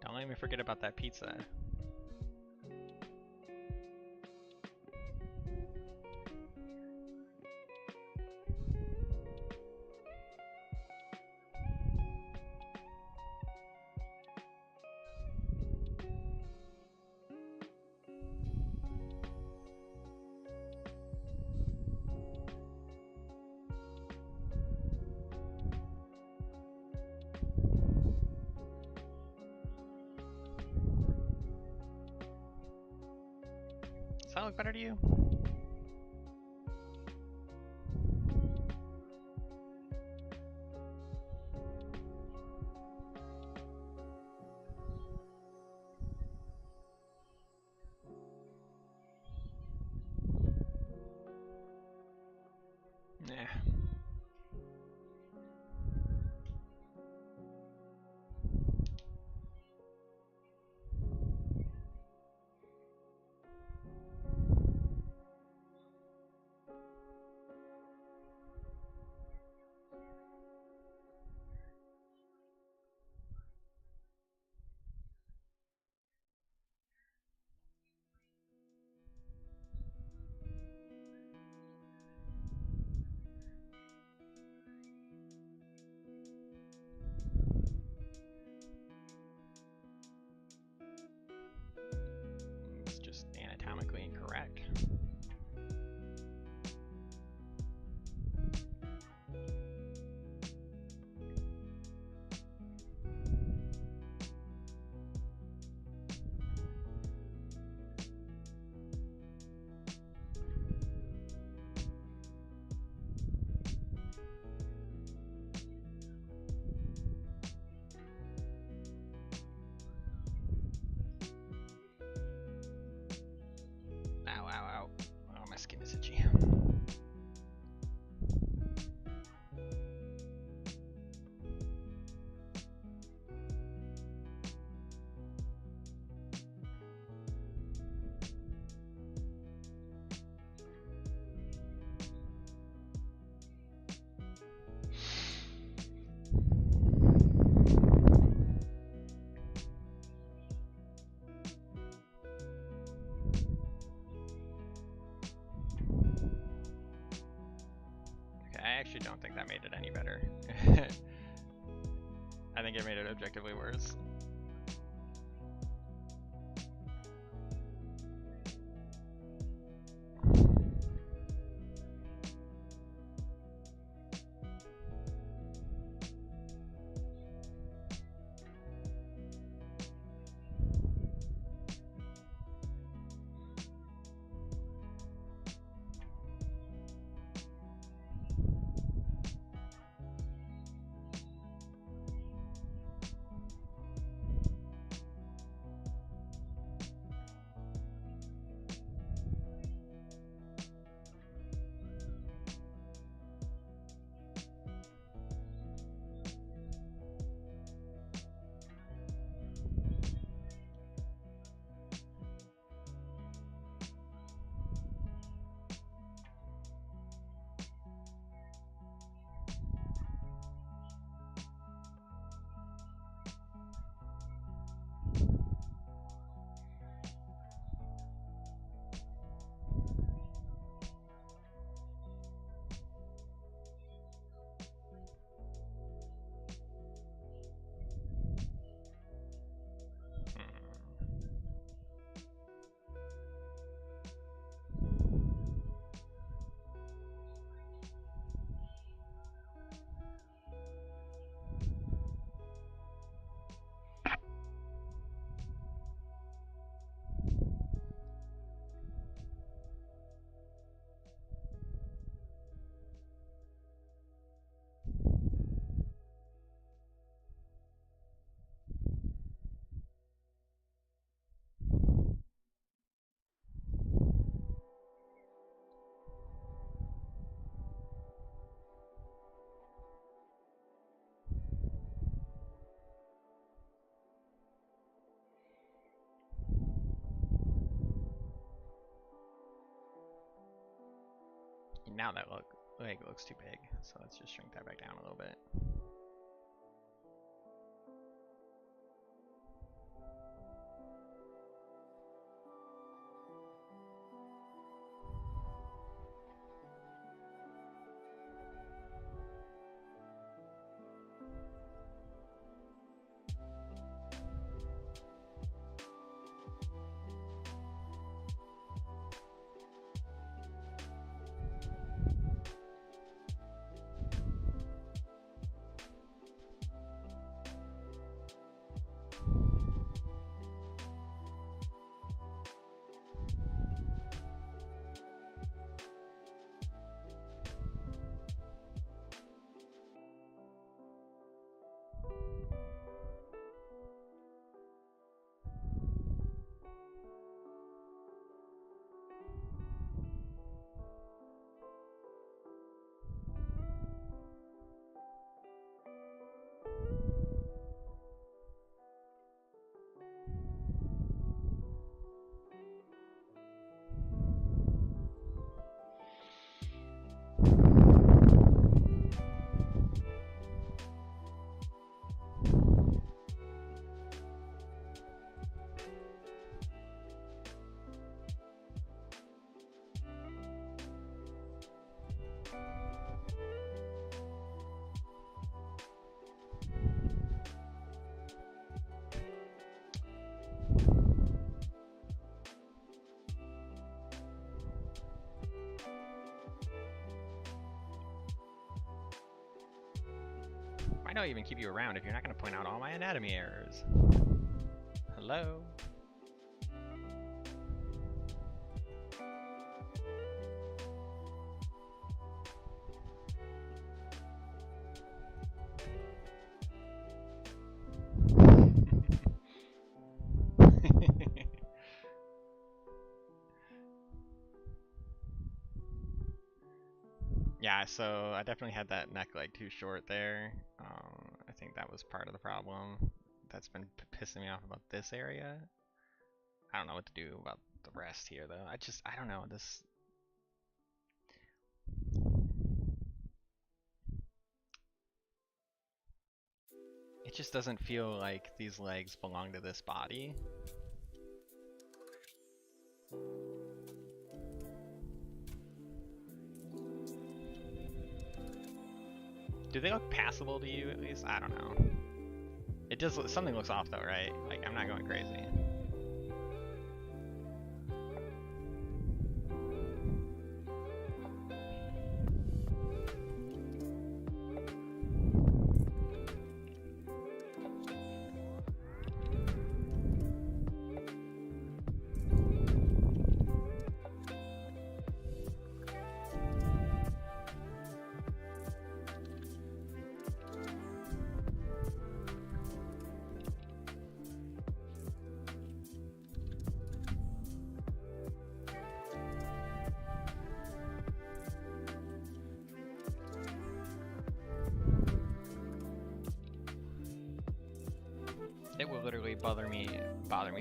Don't let me forget about that pizza. that look better to you? Nah. It's just anatomically incorrect. Ow, ow, ow. Oh, my skin is itchy. I actually don't think that made it any better. I think it made it objectively worse. Now that leg looks too big, so let's just shrink that back down a little bit. Might not even keep you around if you're not going to point out all my anatomy errors. Hello? Yeah, so I definitely had that neck leg too short there. I think that was part of the problem. That's been pissing me off about this area. I don't know what to do about the rest here though. I don't know, this... It just doesn't feel like these legs belong to this body. Do they look passable to you at least? I don't know. It does, something looks off though, right? Like, I'm not going crazy. It will literally bother me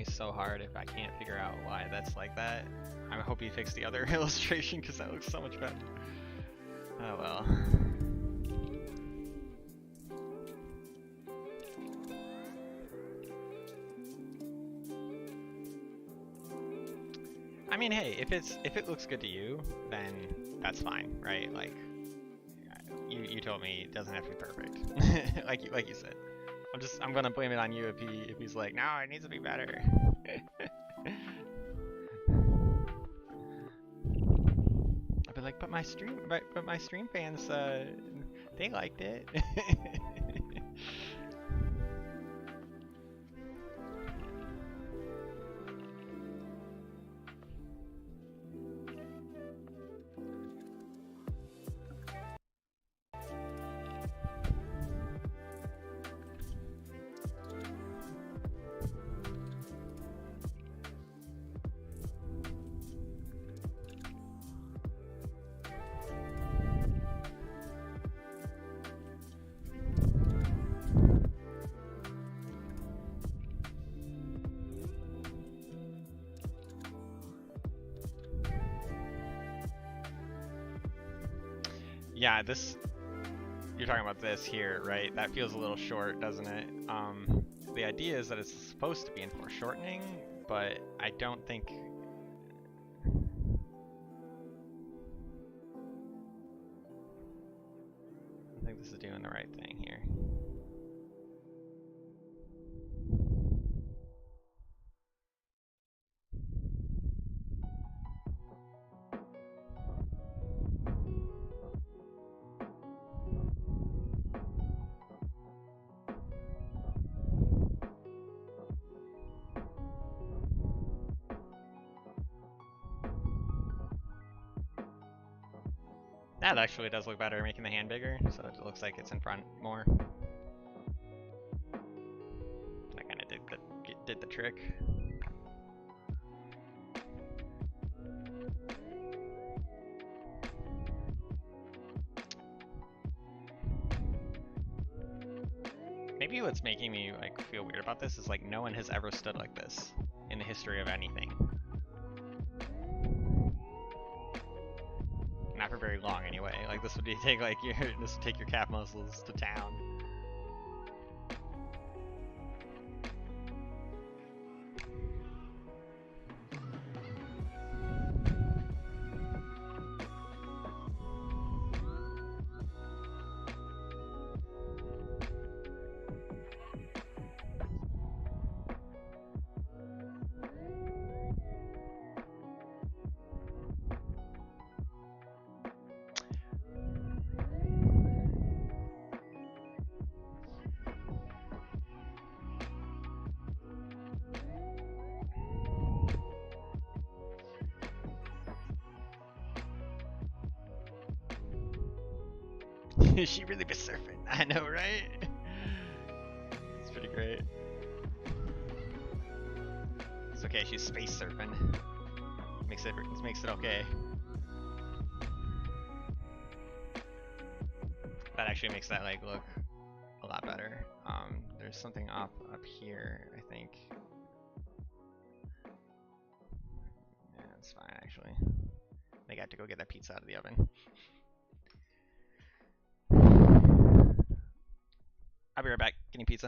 so hard if I can't figure out why that's like that. I hope he fixed the other illustration because that looks so much better. Oh well. I mean, hey, if it looks good to you, then that's fine, right? Like, you told me it doesn't have to be perfect, like you said. I'm gonna blame it on you if he's like, no, it needs to be better. I'd be like, but my stream fans, they liked it. Yeah, you're talking about this here, right? That feels a little short, doesn't it? The idea is that it's supposed to be in foreshortening, but I don't think... I think this is doing the right thing here. That actually does look better, making the hand bigger, so it looks like it's in front more. That kind of did the trick. Maybe what's making me like feel weird about this is like no one has ever stood like this in the history of anything. Not for very long anyway. Like this would take your calf muscles to town. She really be surfing. I know, right? It's pretty great. It's okay. She's space surfing. Makes it okay. That actually makes that like look a lot better. There's something up here, I think. Yeah, it's fine actually. They got to go get that pizza out of the oven. I'll be right back getting pizza.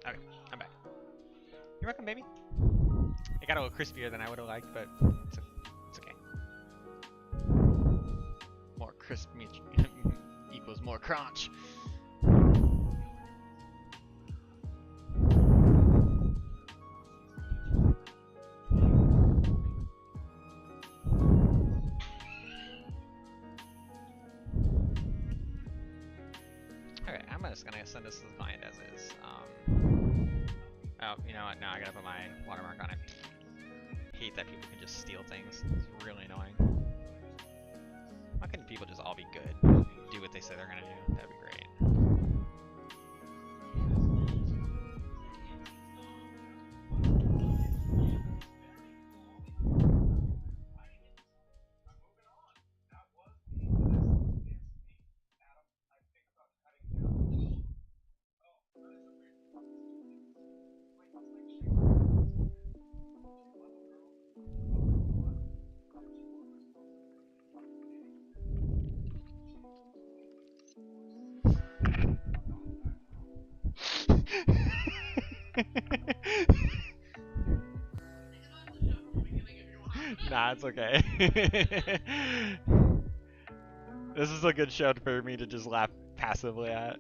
Okay, I'm back. You're welcome, baby. It got a little crispier than I would have liked, but it's okay. More crisp meat equals more crunch. Okay, I'm just gonna send this to the client as is. Oh, you know what? No, I gotta put my watermark on it. Hate that people can just steal things. It's really annoying. Why couldn't people just all be good? Do what they say they're gonna do? That'd be great. Nah, it's okay. This is a good show for me to just laugh passively at.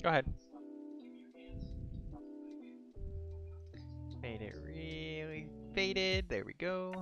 Go ahead. Made it really faded. There we go.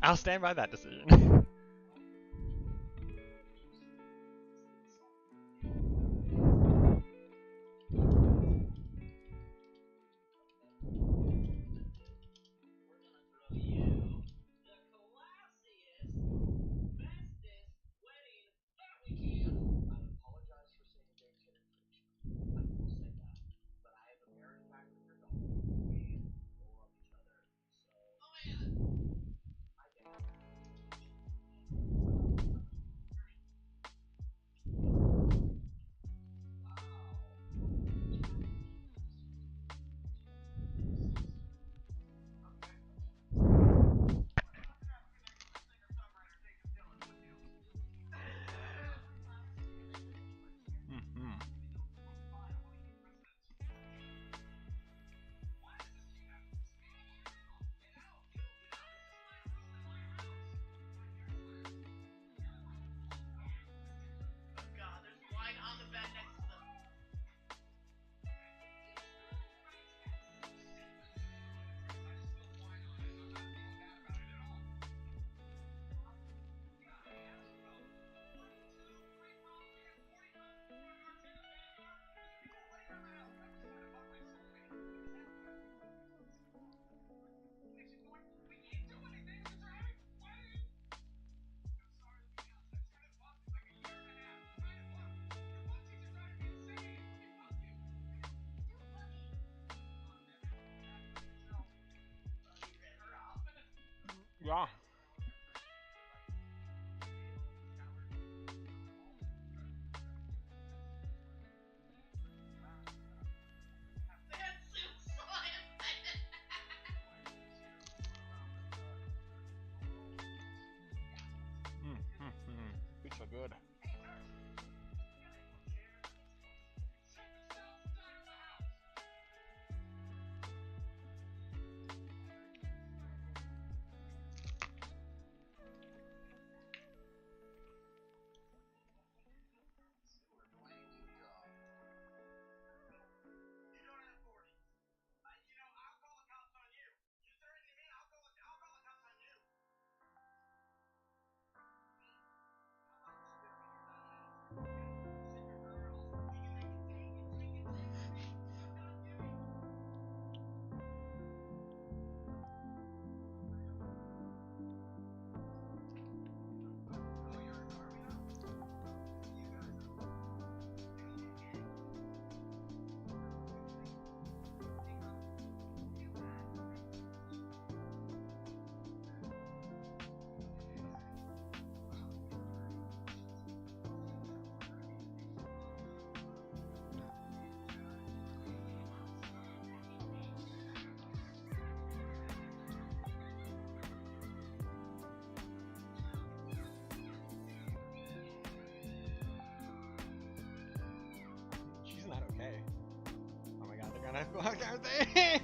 I'll stand by that decision. Mhm. Yeah. It's so good. She's not okay. Oh my god, they're gonna fuck, aren't they?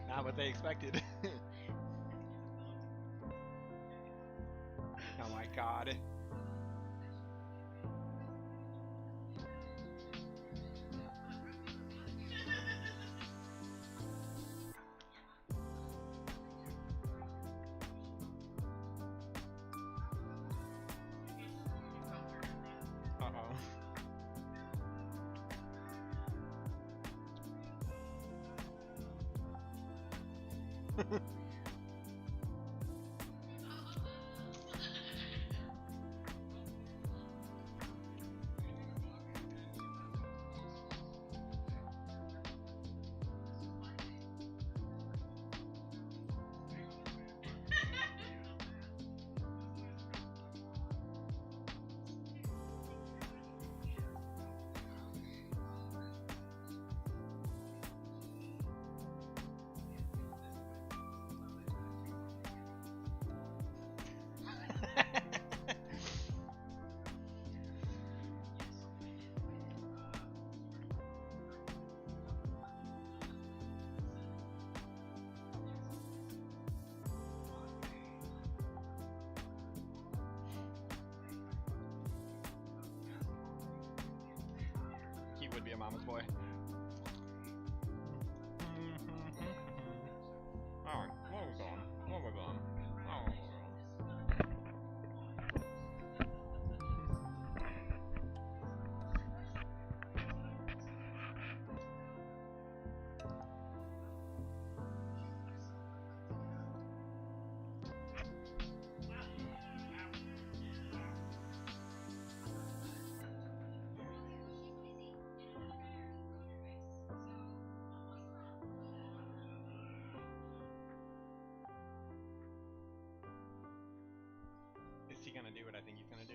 Not what they expected. Oh my god. Uh-oh. be a mama's boy. Alright, where are we going? Where are we going? Oh. Is he gonna do what I think he's gonna do?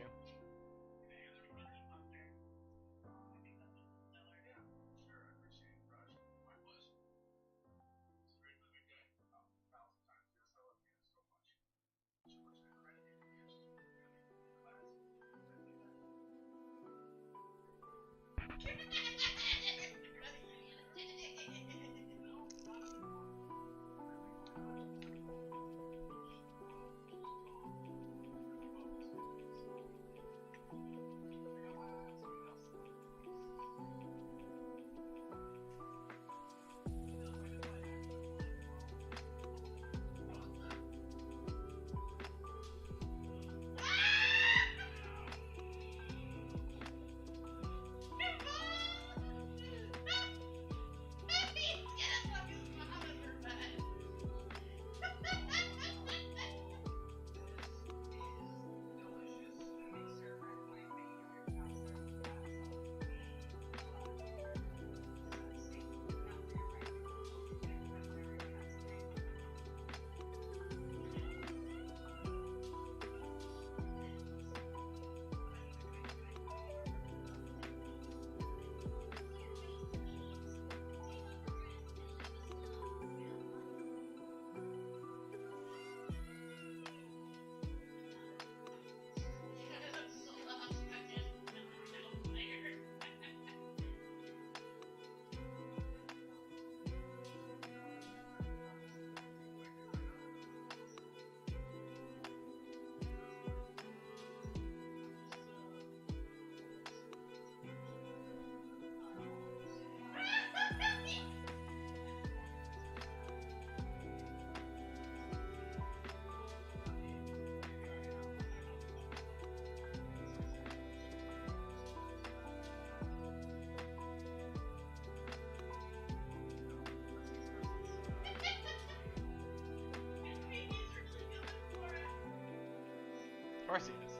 Of course he is.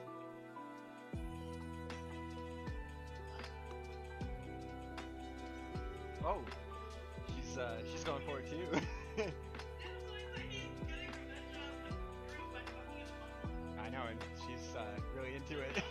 Oh, she's going for it too. I know, and she's really into it.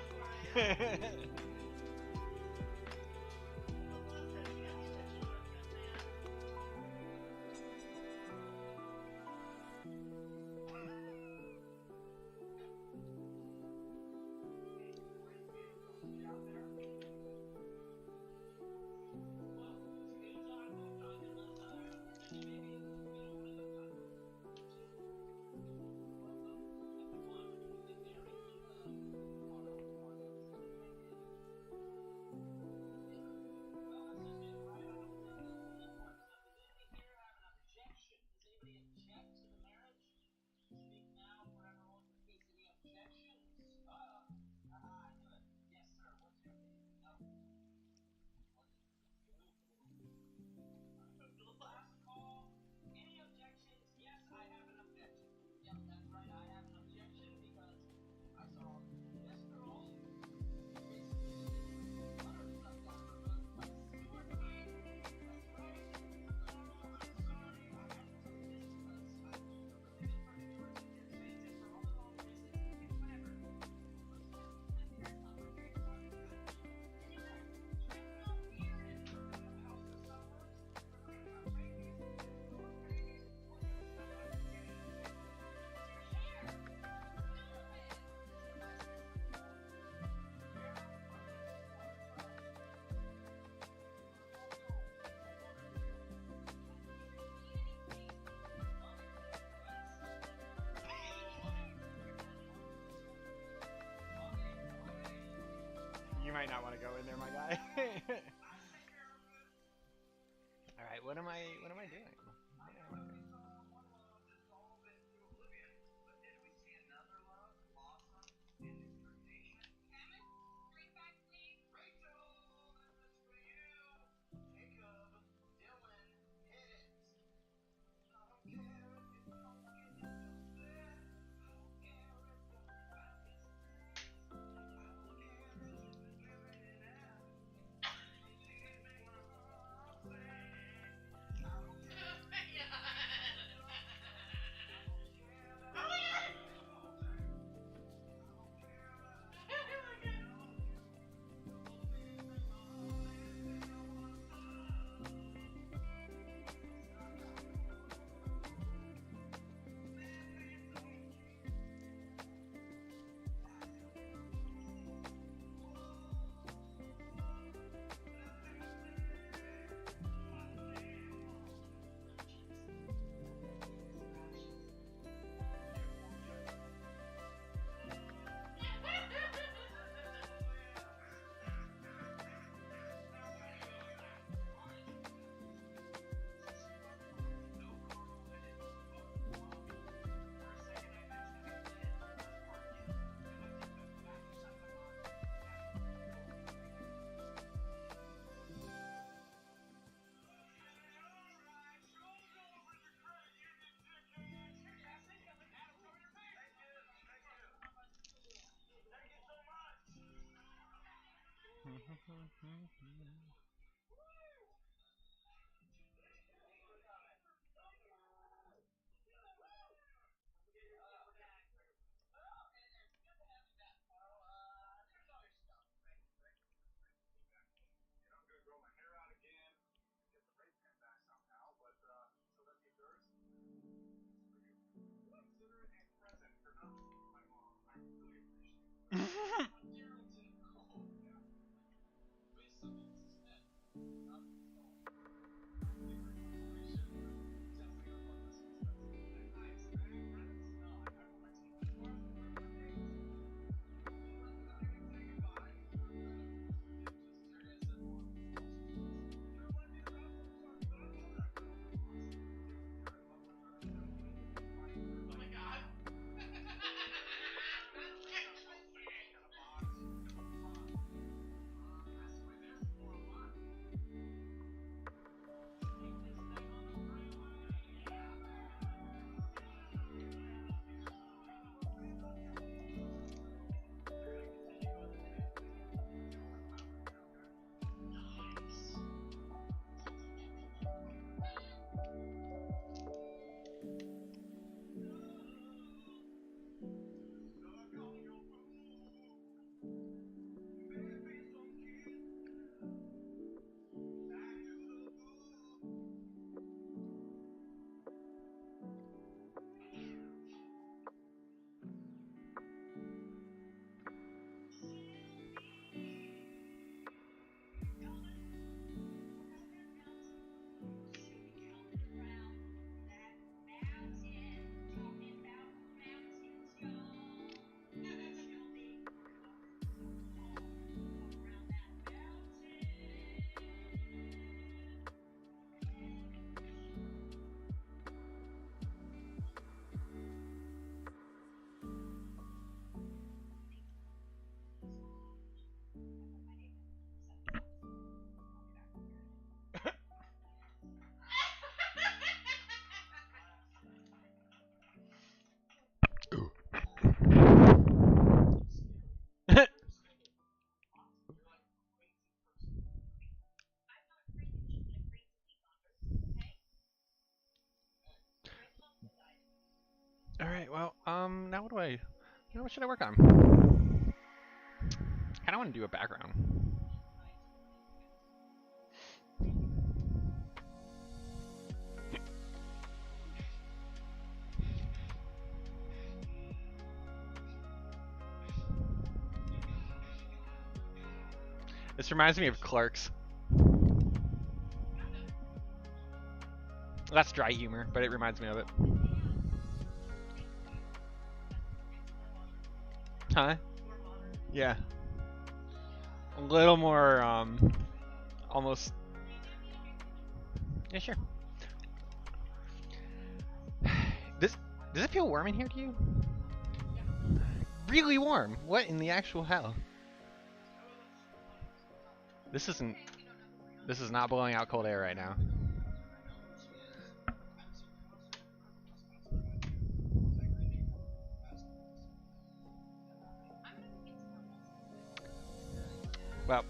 You might not want to go in there, my guy. What am I doing? What am I doing? All right. Well, now what do I? Now what should I work on? Kind of want to do a background. This reminds me of Clerks. That's dry humor, but it reminds me of it. Huh? Yeah. A little more, almost Yeah, sure. Does it feel warm in here to you? Really warm. What in the actual hell? This is not blowing out cold air right now. Well,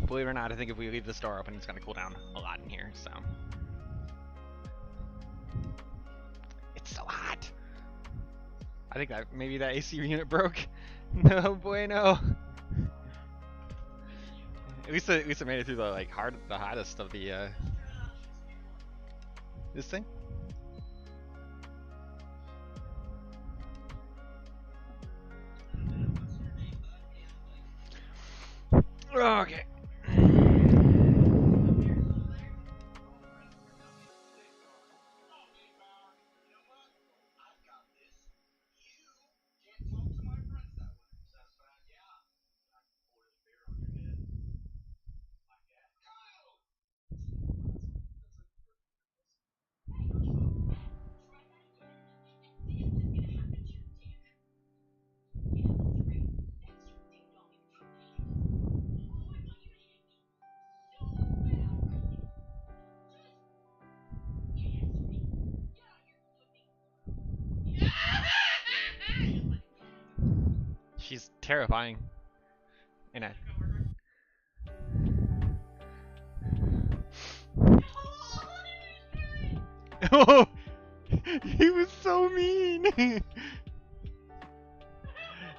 believe it or not, I think if we leave this door open, it's going to cool down a lot in here, so. It's so hot! I think that maybe that AC unit broke. No bueno. At least it made it through the the hottest of the this thing. Okay. She's terrifying. In a Oh, he was so mean.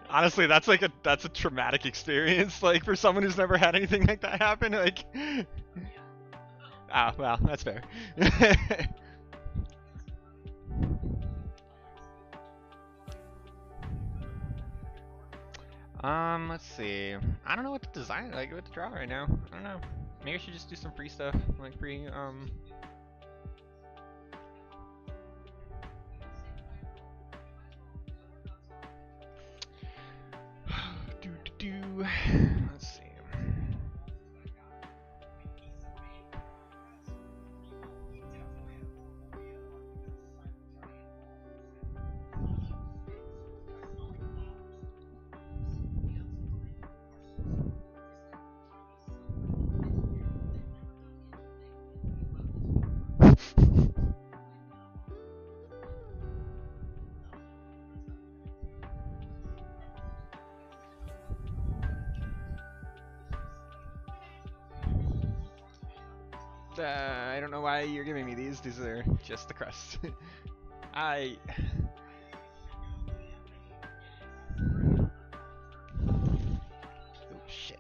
Honestly, that's a traumatic experience. Like for someone who's never had anything like that happen. Like, ah, well, that's fair. Let's see. I don't know what to design, like what to draw right now. I don't know. Maybe I should just do some free stuff, like free. Let's see. I don't know why you're giving me these. These are just the crust. I. Oh shit.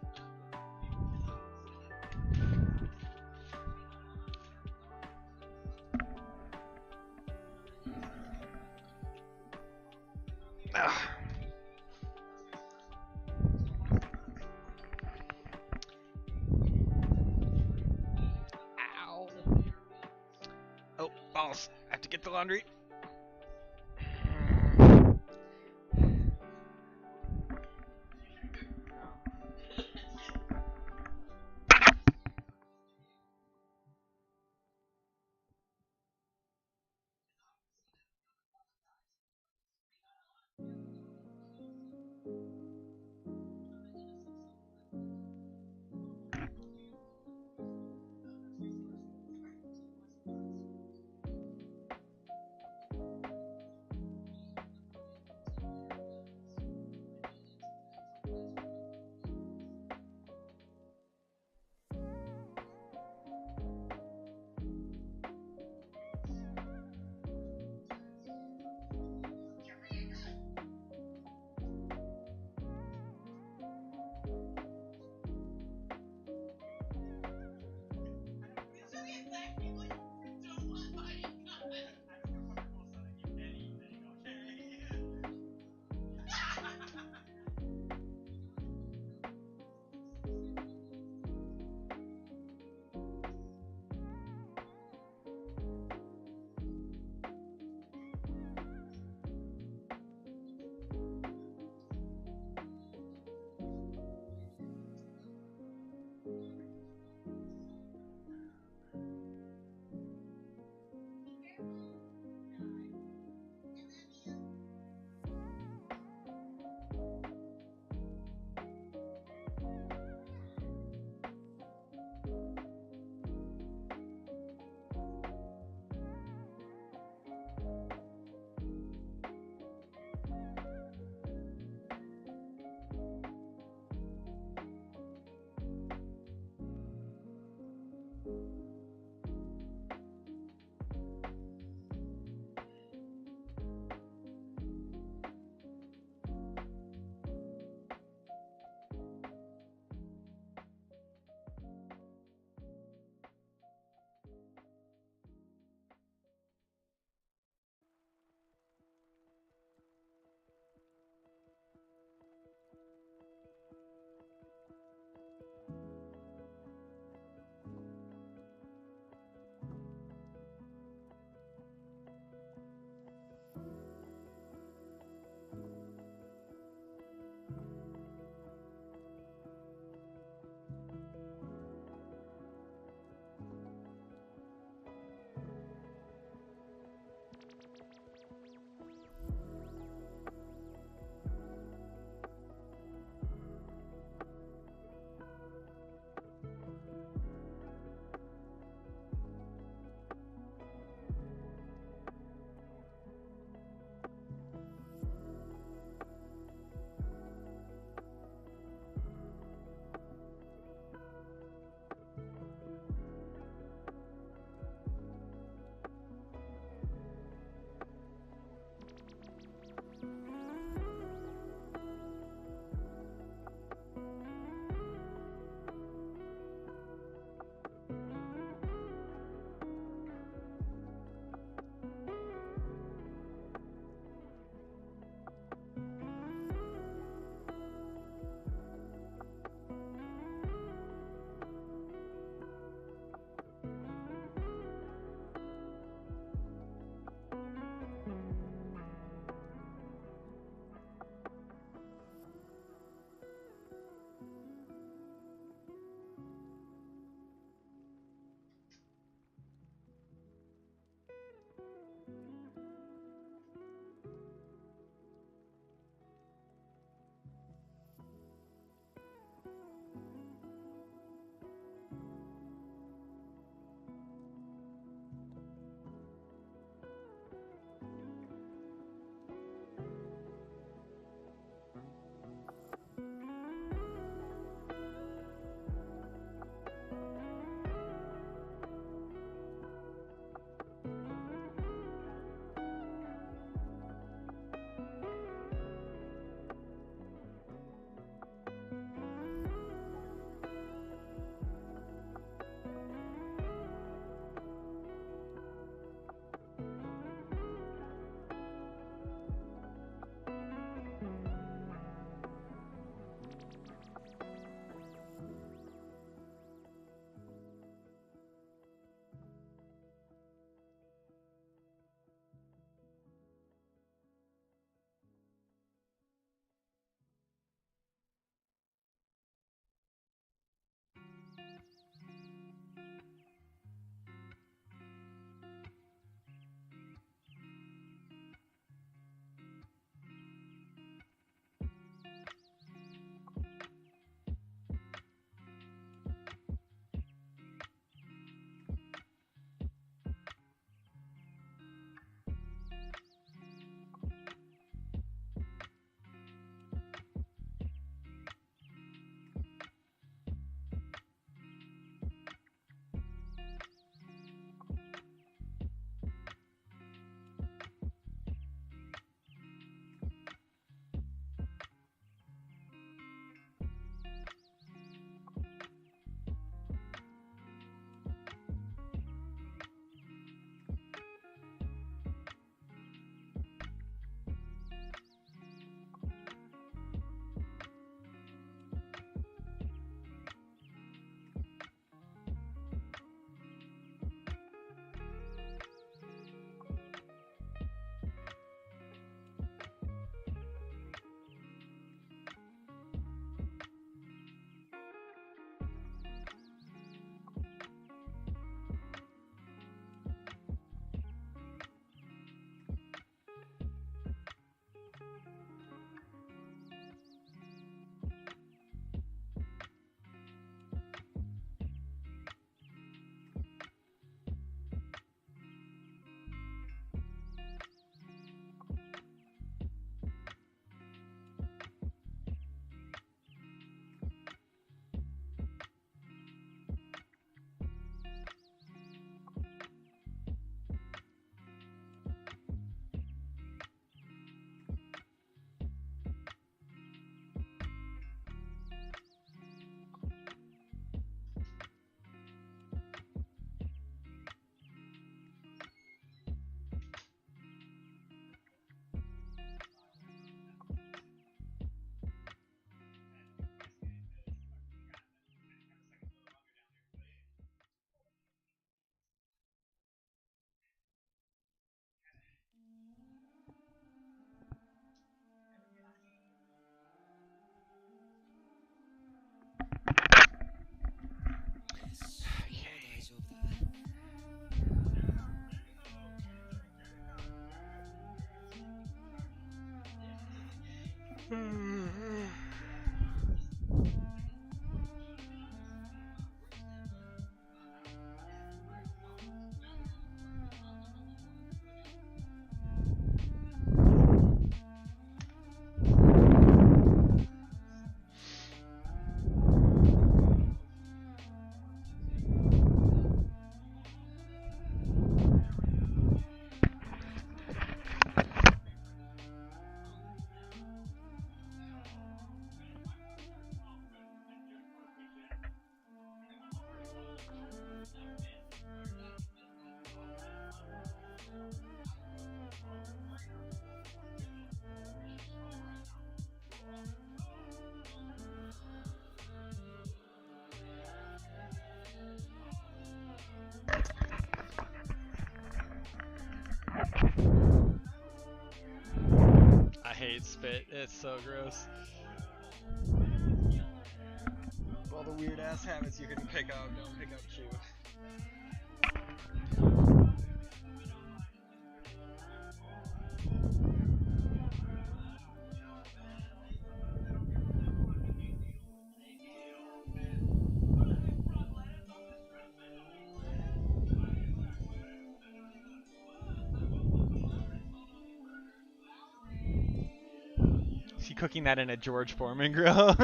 Ugh. Ow. Oh, balls. I have to get the laundry. I hate spit. It's so gross. All the weird ass habits you can pick up, don't pick up chew. Is he cooking that in a George Foreman grill?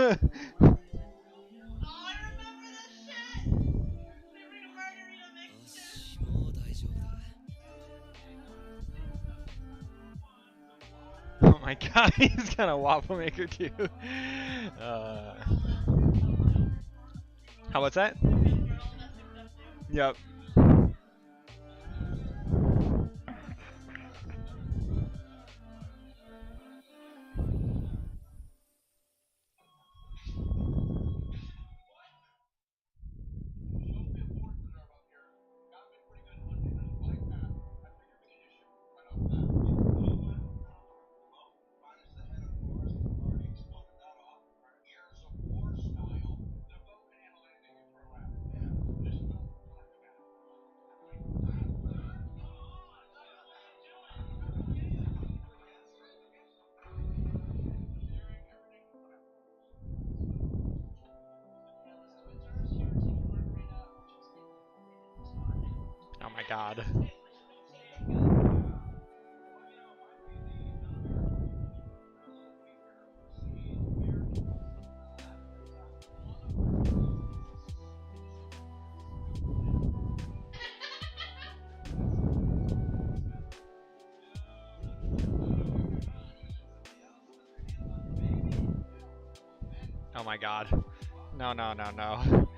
Oh my god, he's got a waffle maker too. How about that? Yep. Oh my god. Oh my god. No, no, no, no.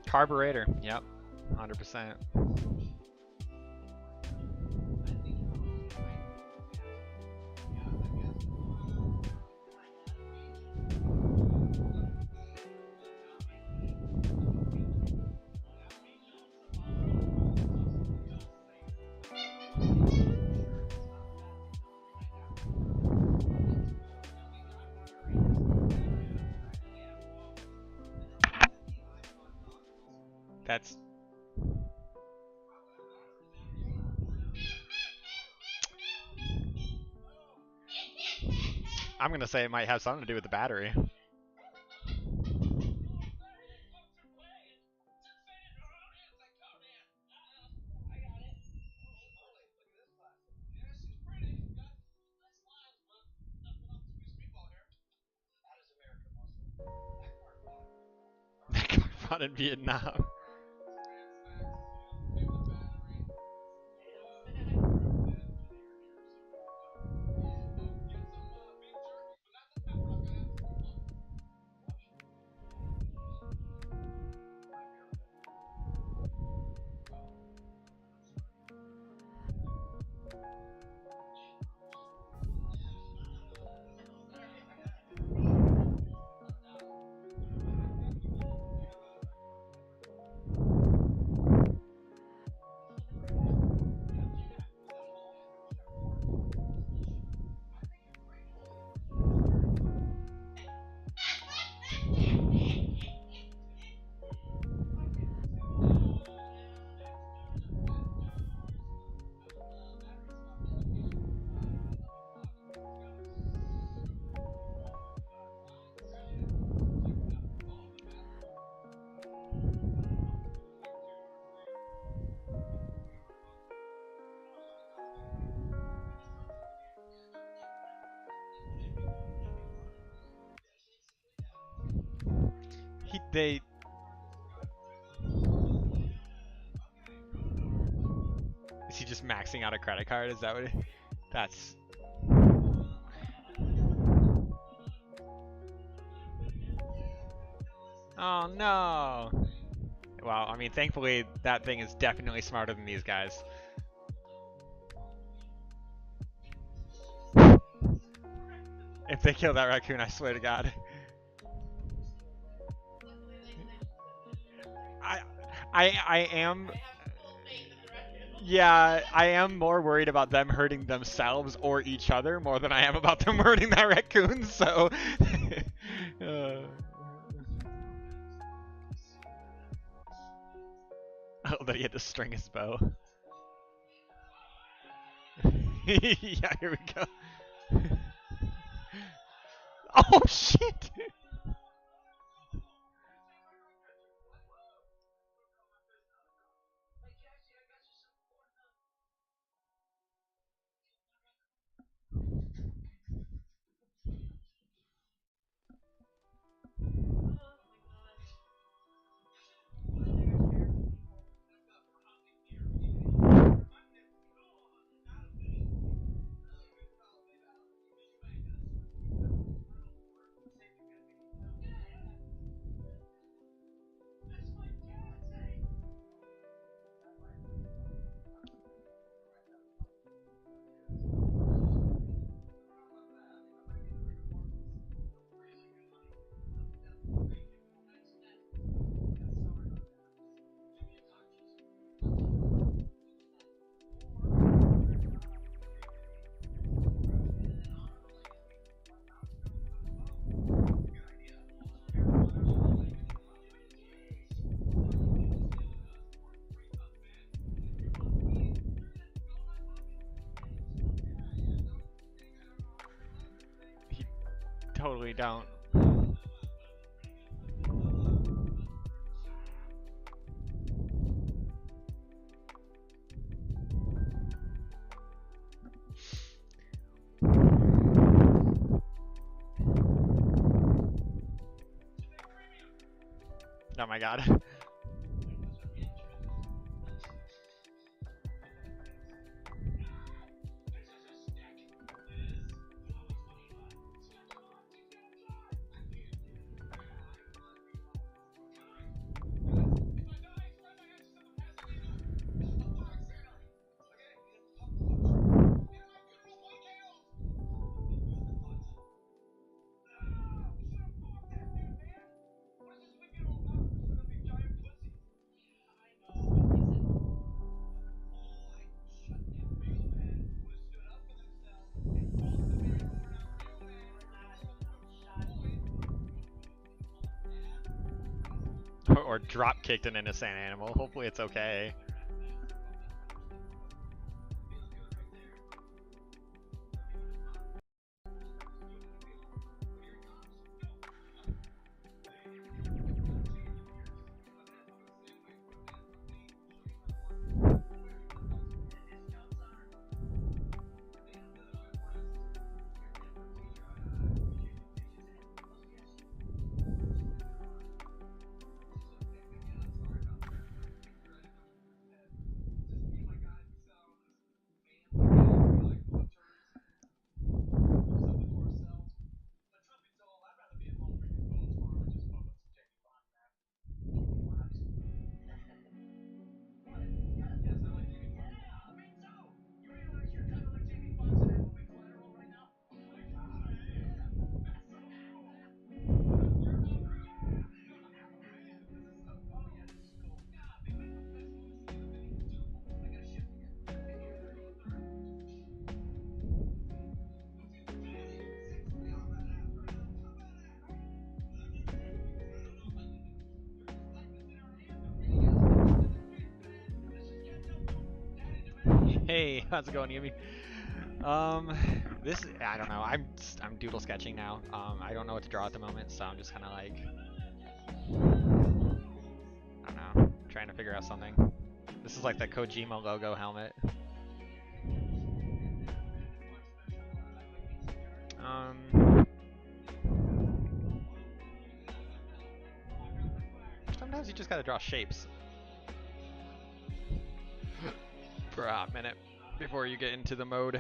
Carburetor. Yep. 100%. That's I'm gonna say it might have something to do with the battery. fought in Vietnam. They is he just maxing out a credit card? Is that what? That's. Oh no. Well, I mean, thankfully that thing is definitely smarter than these guys. If they kill that raccoon, I swear to God. I am. Yeah, I am more worried about them hurting themselves or each other more than I am about them hurting that raccoon, so... Oh, that he had to string his bow. Yeah, here we go. Oh, shit! Totally don't. Oh my God. Or drop kicked an innocent animal. Hopefully it's okay. Hey, how's it going, Yumi? This I don't know. I'm doodle sketching now. I don't know what to draw at the moment, so I'm just kind of like I don't know, trying to figure out something. This is like the Kojima logo helmet. Sometimes you just gotta draw shapes for a minute before you get into the mode.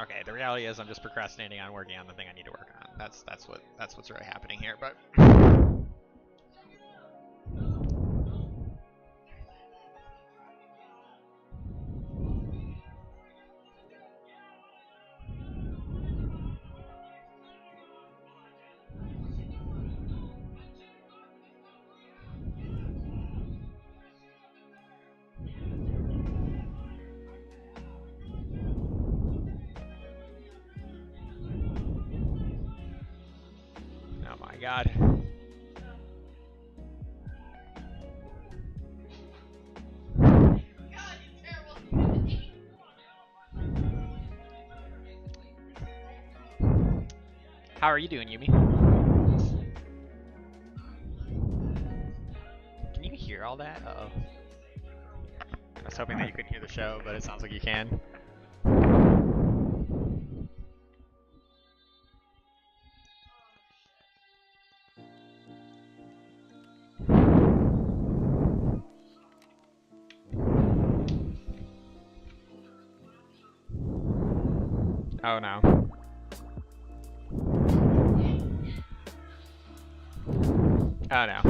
Okay, the reality is I'm just procrastinating on working on the thing I need to work on. That's what's really happening here, but oh my god. How are you doing, Yumi? Can you hear all that? Uh-oh. I was hoping that you couldn't hear the show, but it sounds like you can. Oh no. Oh no.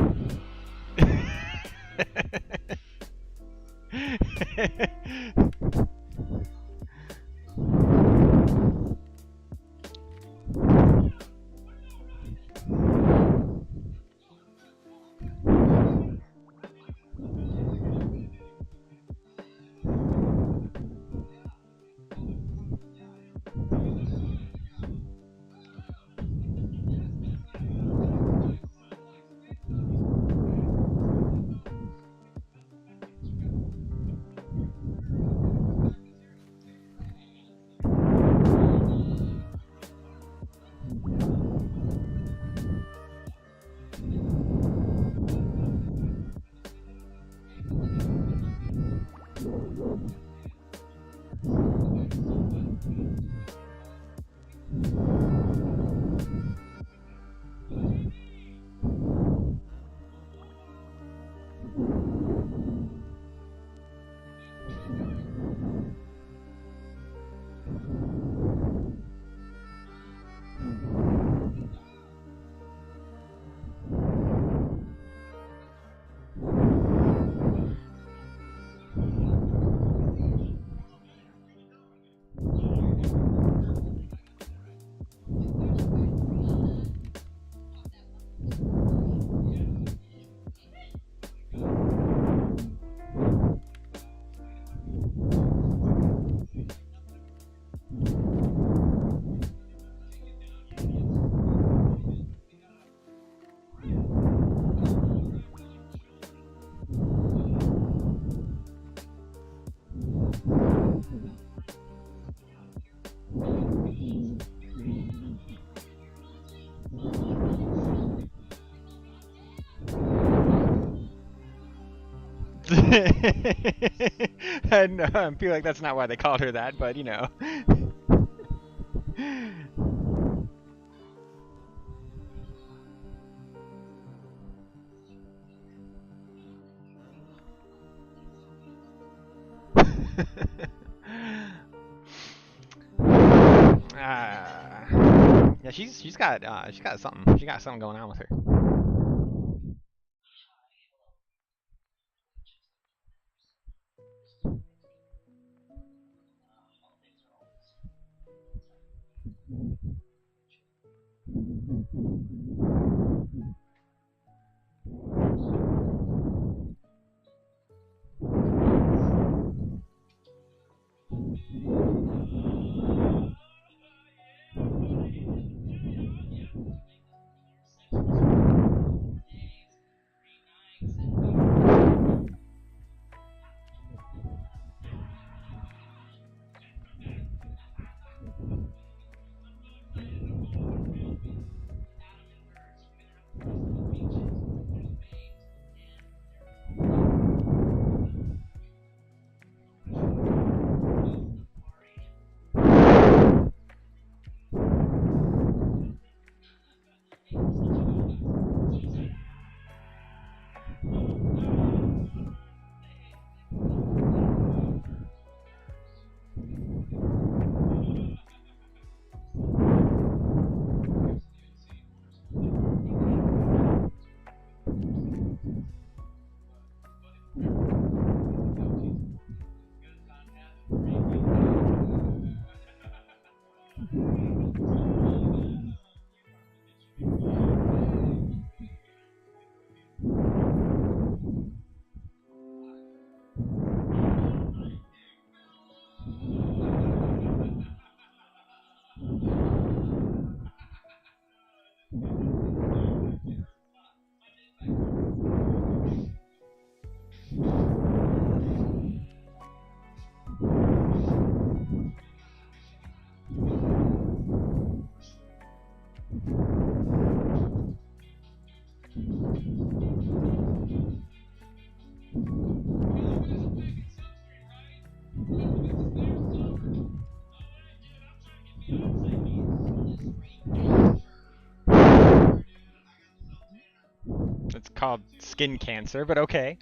I feel like that's not why they called her that, but you know. Yeah, she's got something. She got something going on with her. It's called skin cancer, but okay.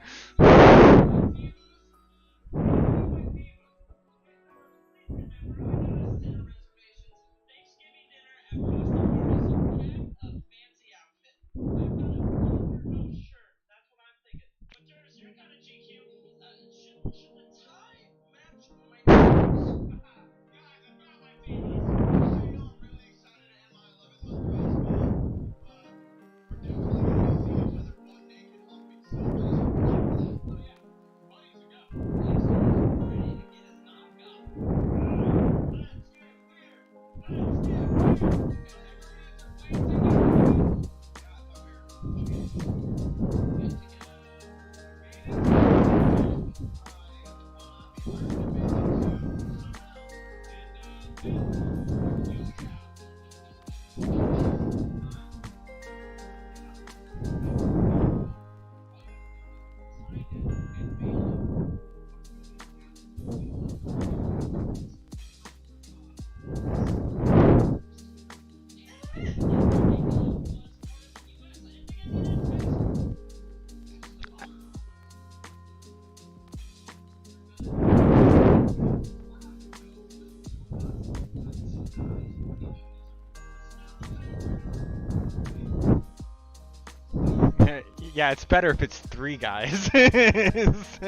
Yeah, it's better if it's 3 guys. It's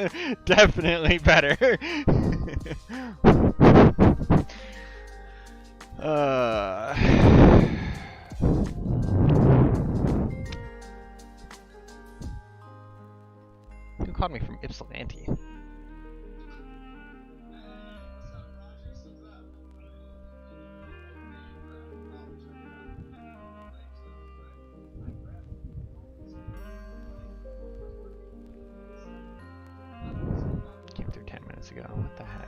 definitely better. Who called me from Ypsilanti? Came through 10 minutes ago. What the heck?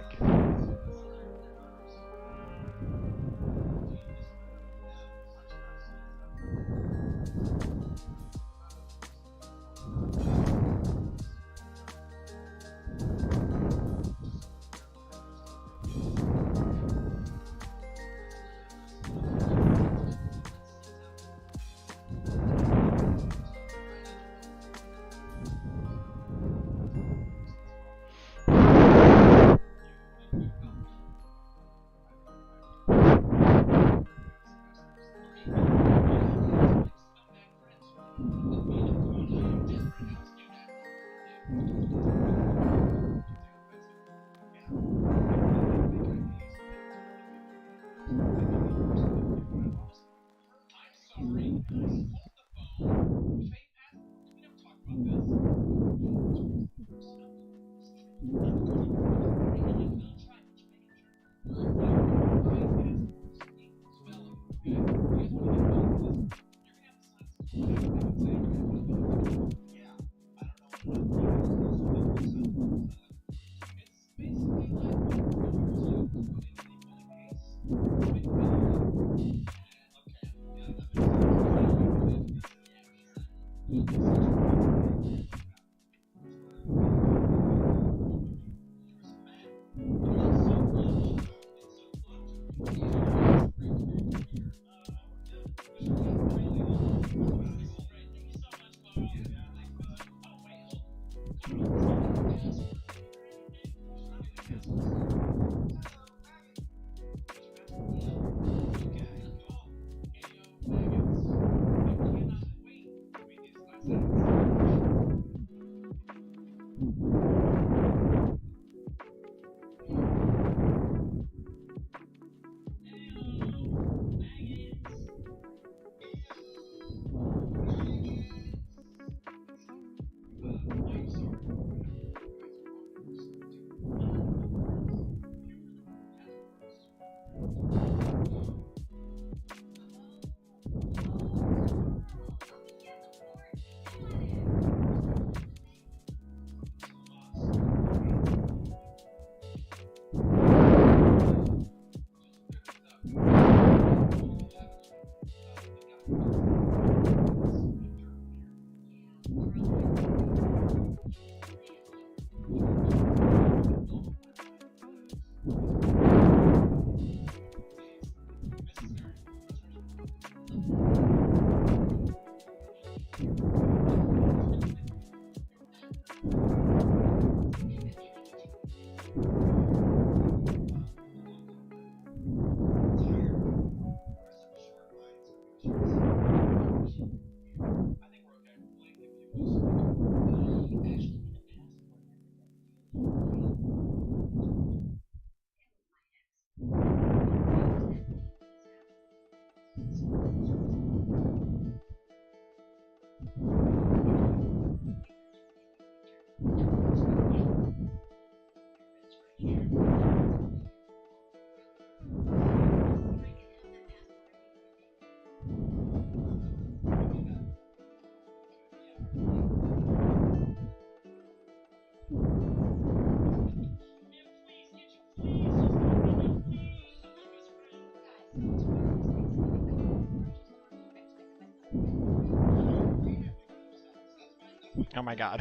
Oh my god.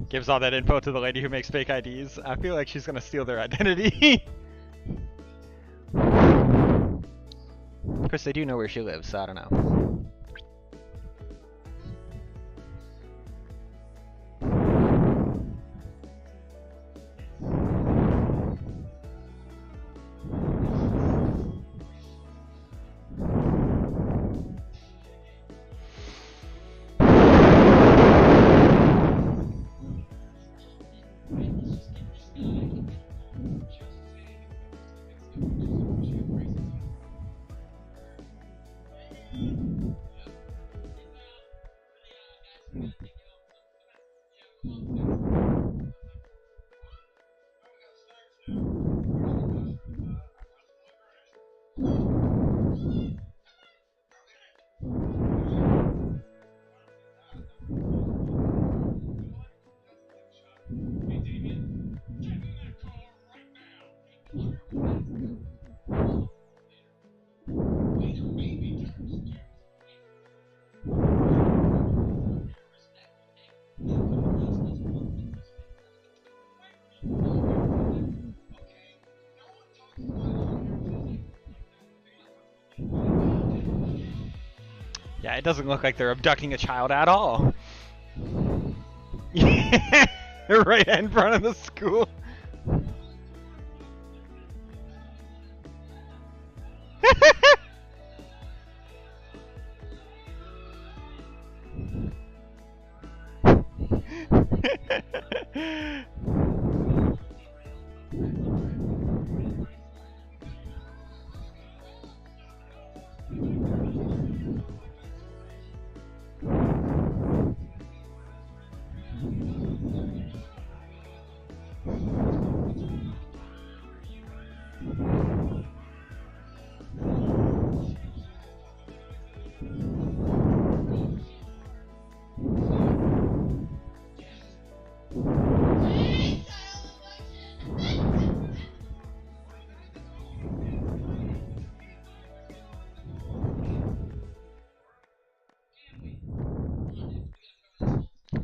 Gives all that info to the lady who makes fake IDs. I feel like she's gonna steal their identity. Of course, they do know where she lives, so I don't know. Yeah, it doesn't look like they're abducting a child at all. Right in front of the school.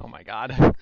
Oh my god.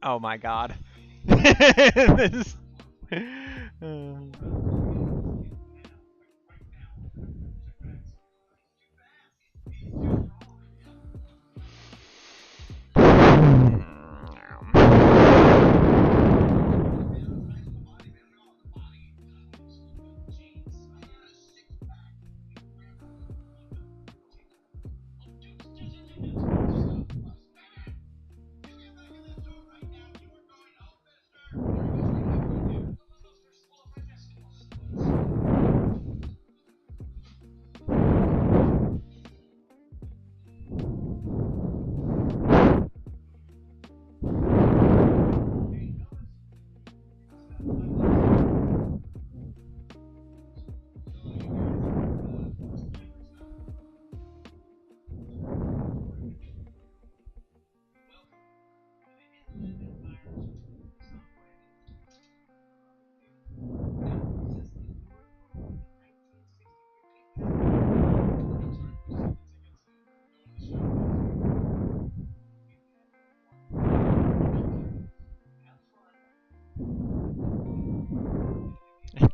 Oh my god. This,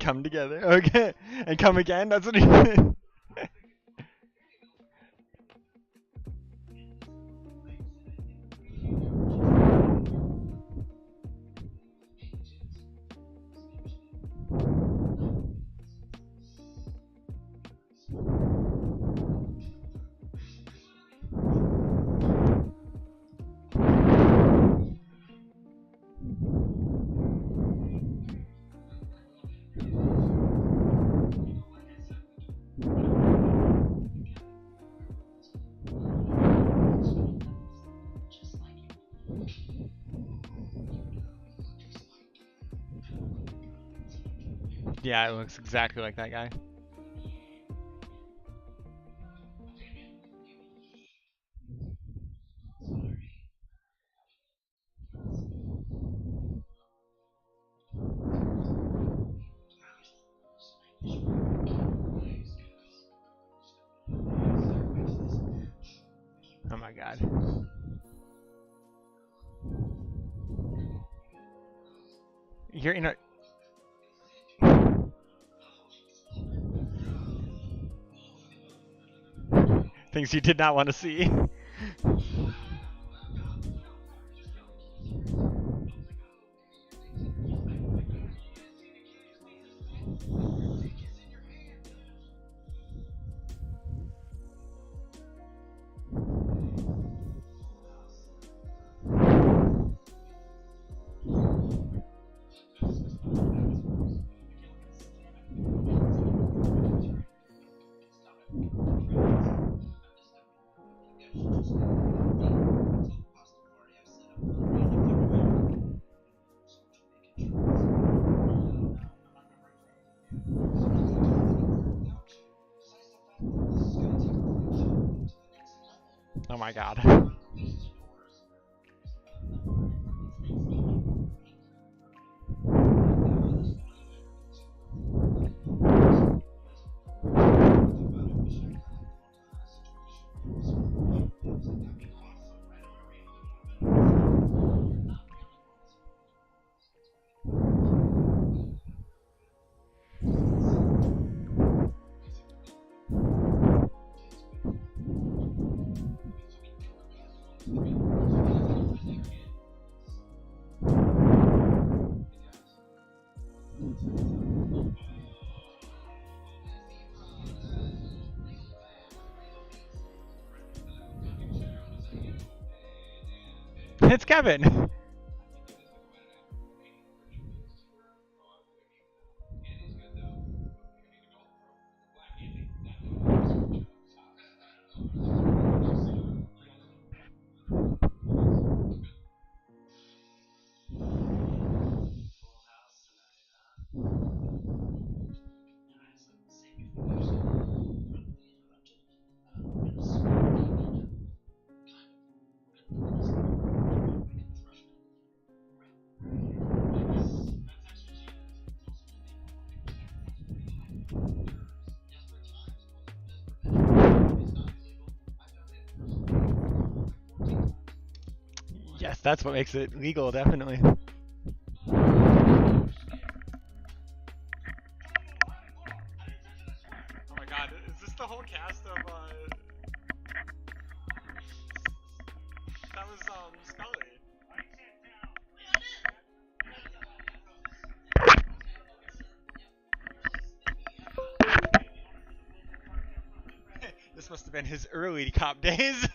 come together. Okay. And come again. That's what he. Yeah, it looks exactly like that guy. Oh my god. You're in a. Things you did not want to see. Oh my god. It's Kevin. Yes, that's what makes it legal, definitely. Oh my god, is this the whole cast of, That was, Scully. This must have been his early cop days.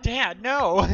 Dad, no!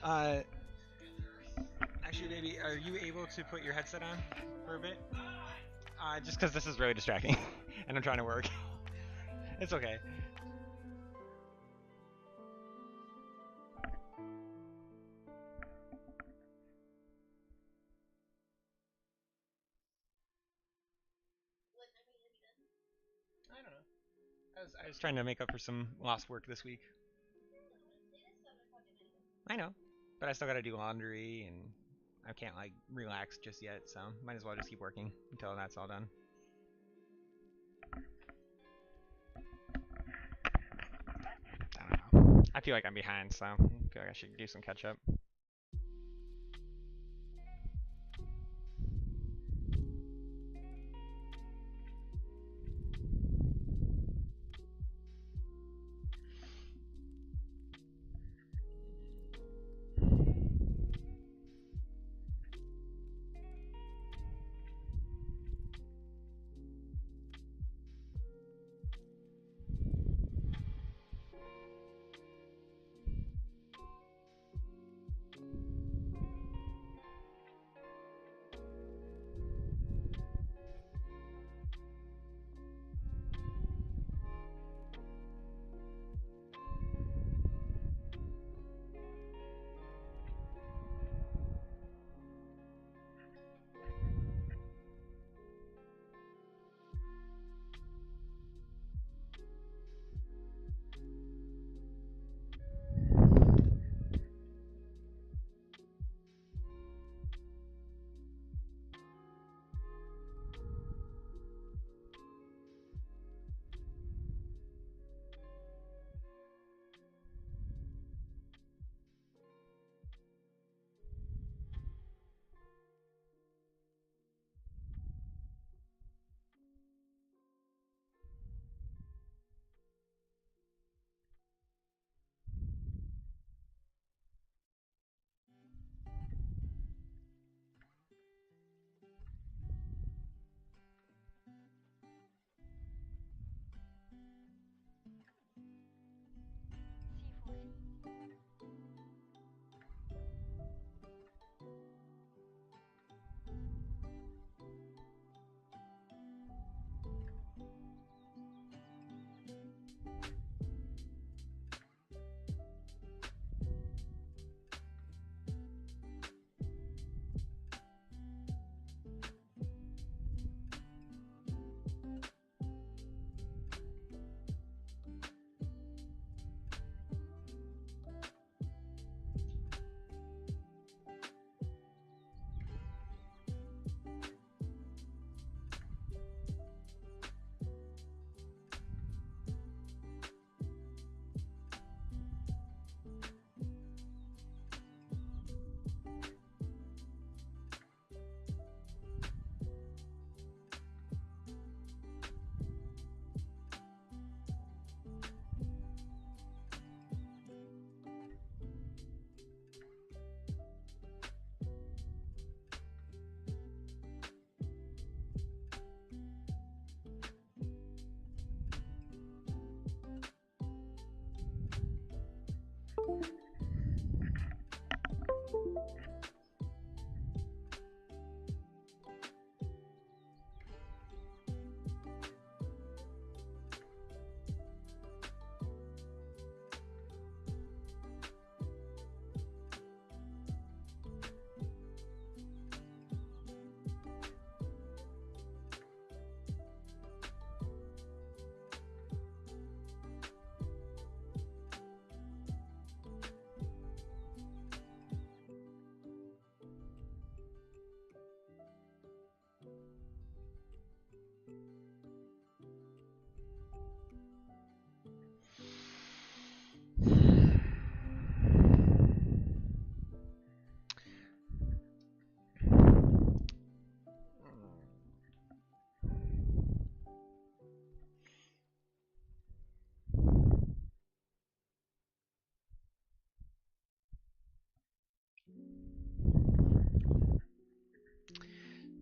Uh, Actually, baby, are you able to put your headset on for a bit? Just because this is really distracting, and I'm trying to work. It's okay. I don't know. I was trying to make up for some lost work this week. I know, but I still gotta do laundry, and I can't like relax just yet, so might as well just keep working until that's all done. I don't know. I feel like I'm behind, so I feel like I should do some catch up.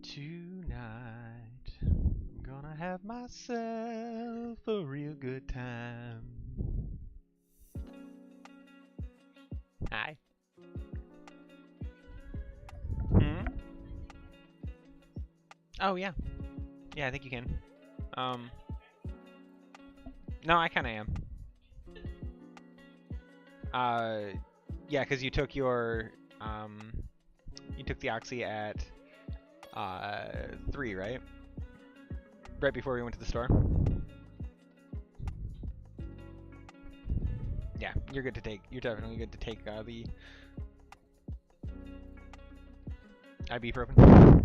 Tonight, I'm gonna have myself a real good time. Hi. Hmm? Oh yeah. Yeah, I think you can. No, I kind of am. Yeah, because you took your you took the oxy at 3, right? Right before we went to the store. Yeah, you're good to take. You're definitely good to take the ibuprofen.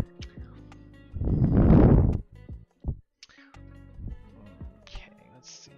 Okay, let's see.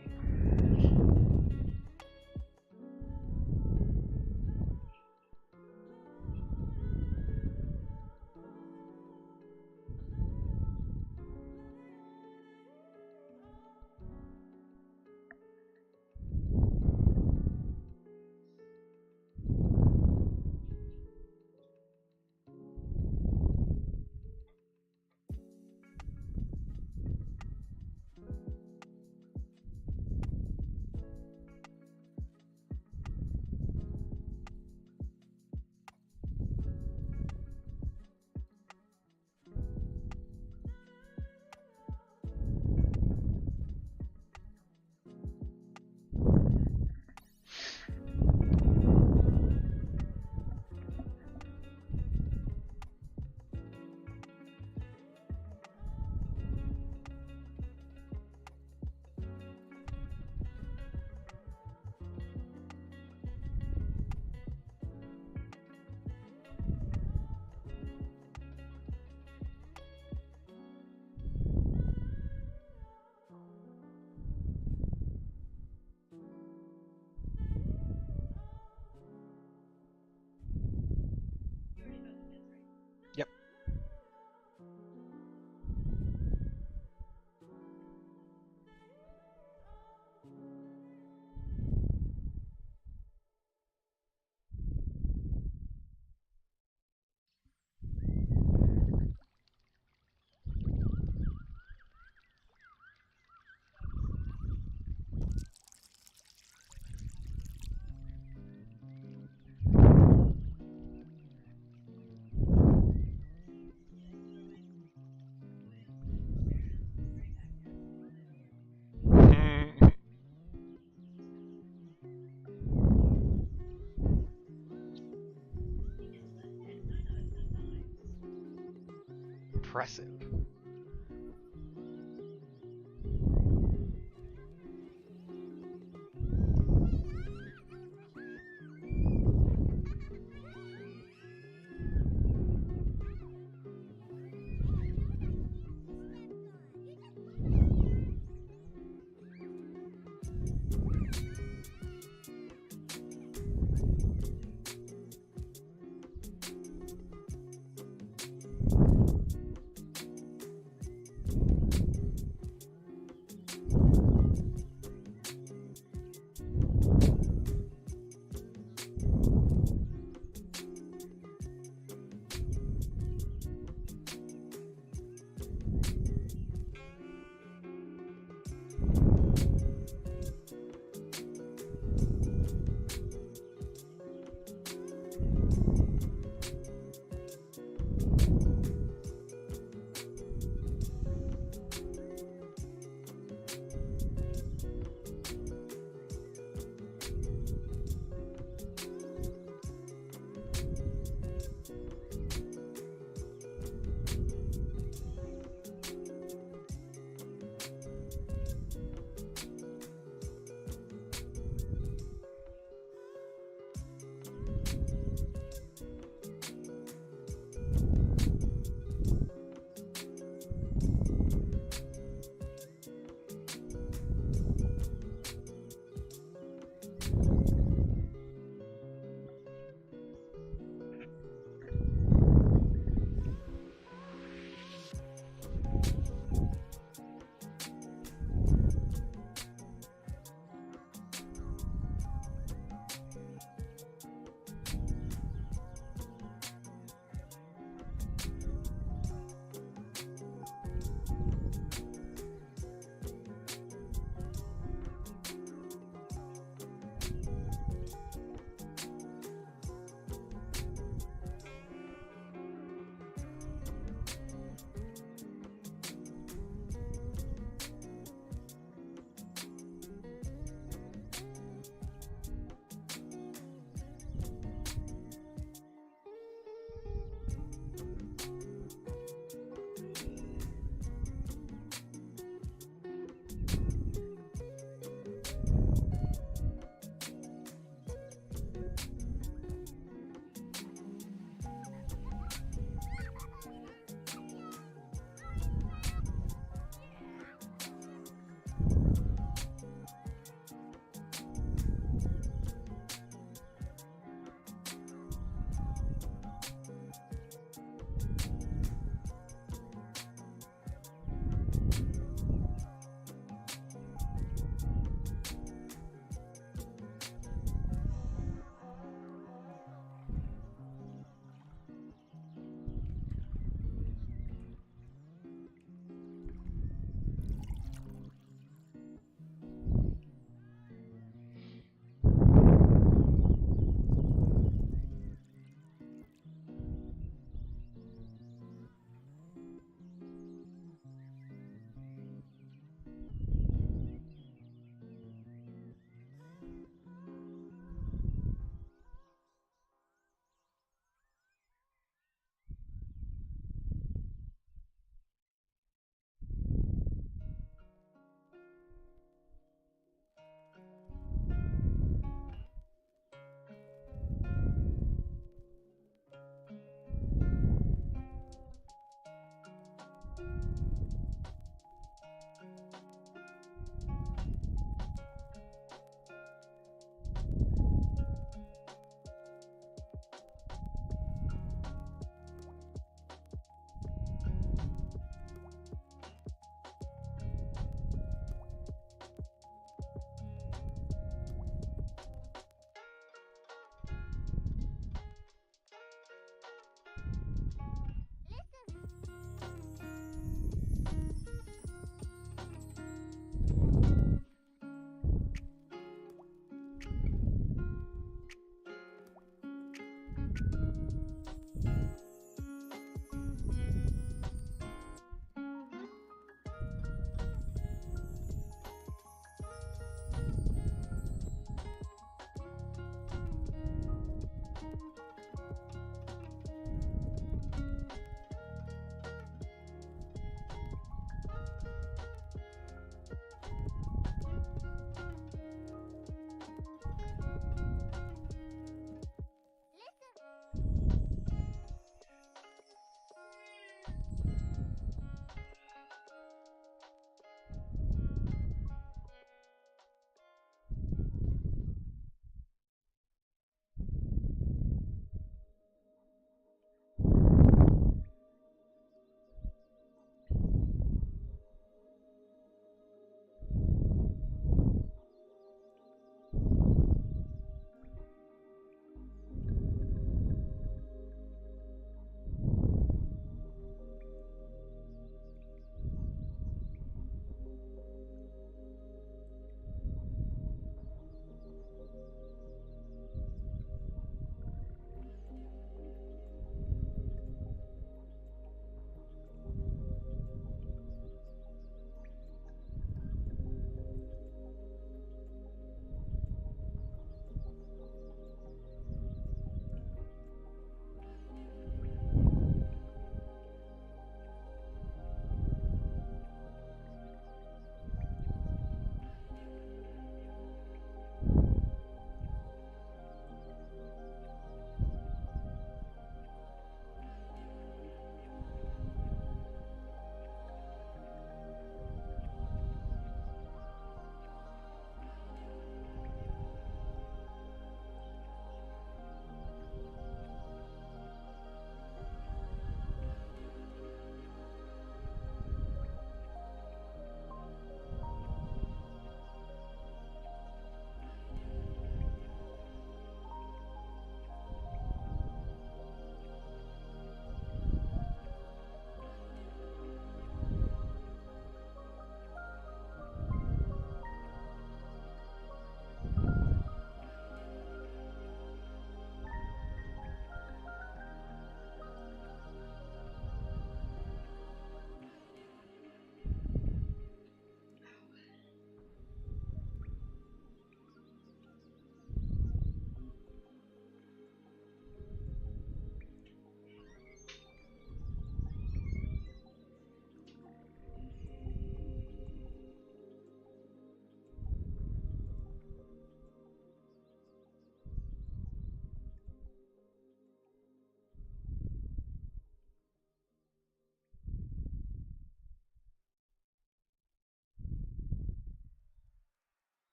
Yep. Impressive.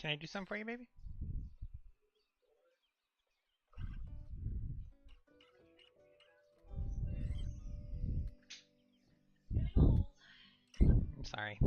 Can I do something for you, baby? I'm sorry.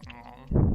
Aw.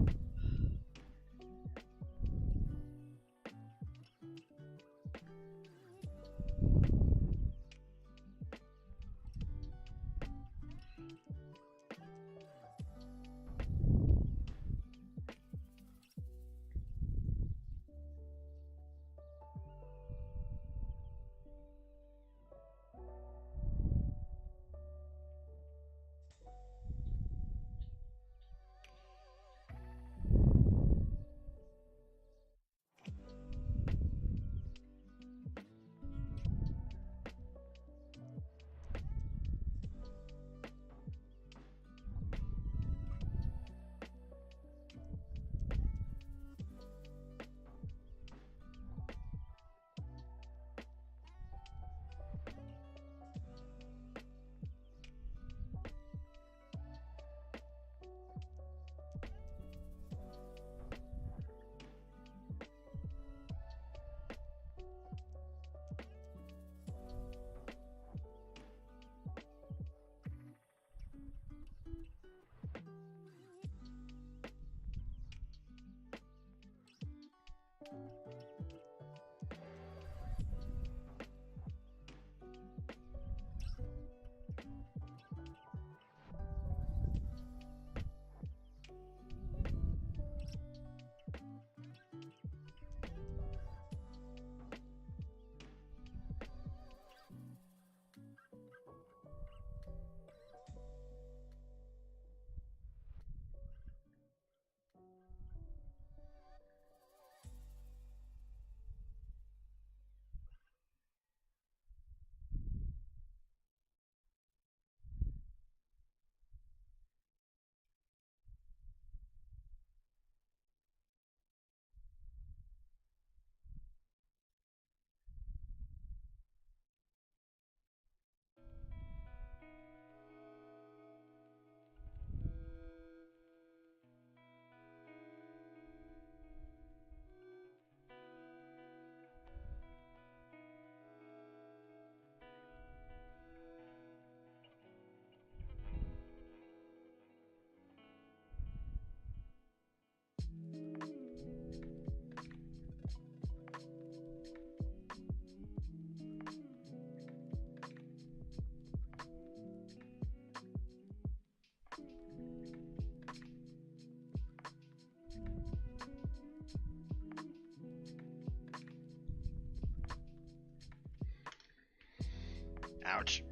Ouch.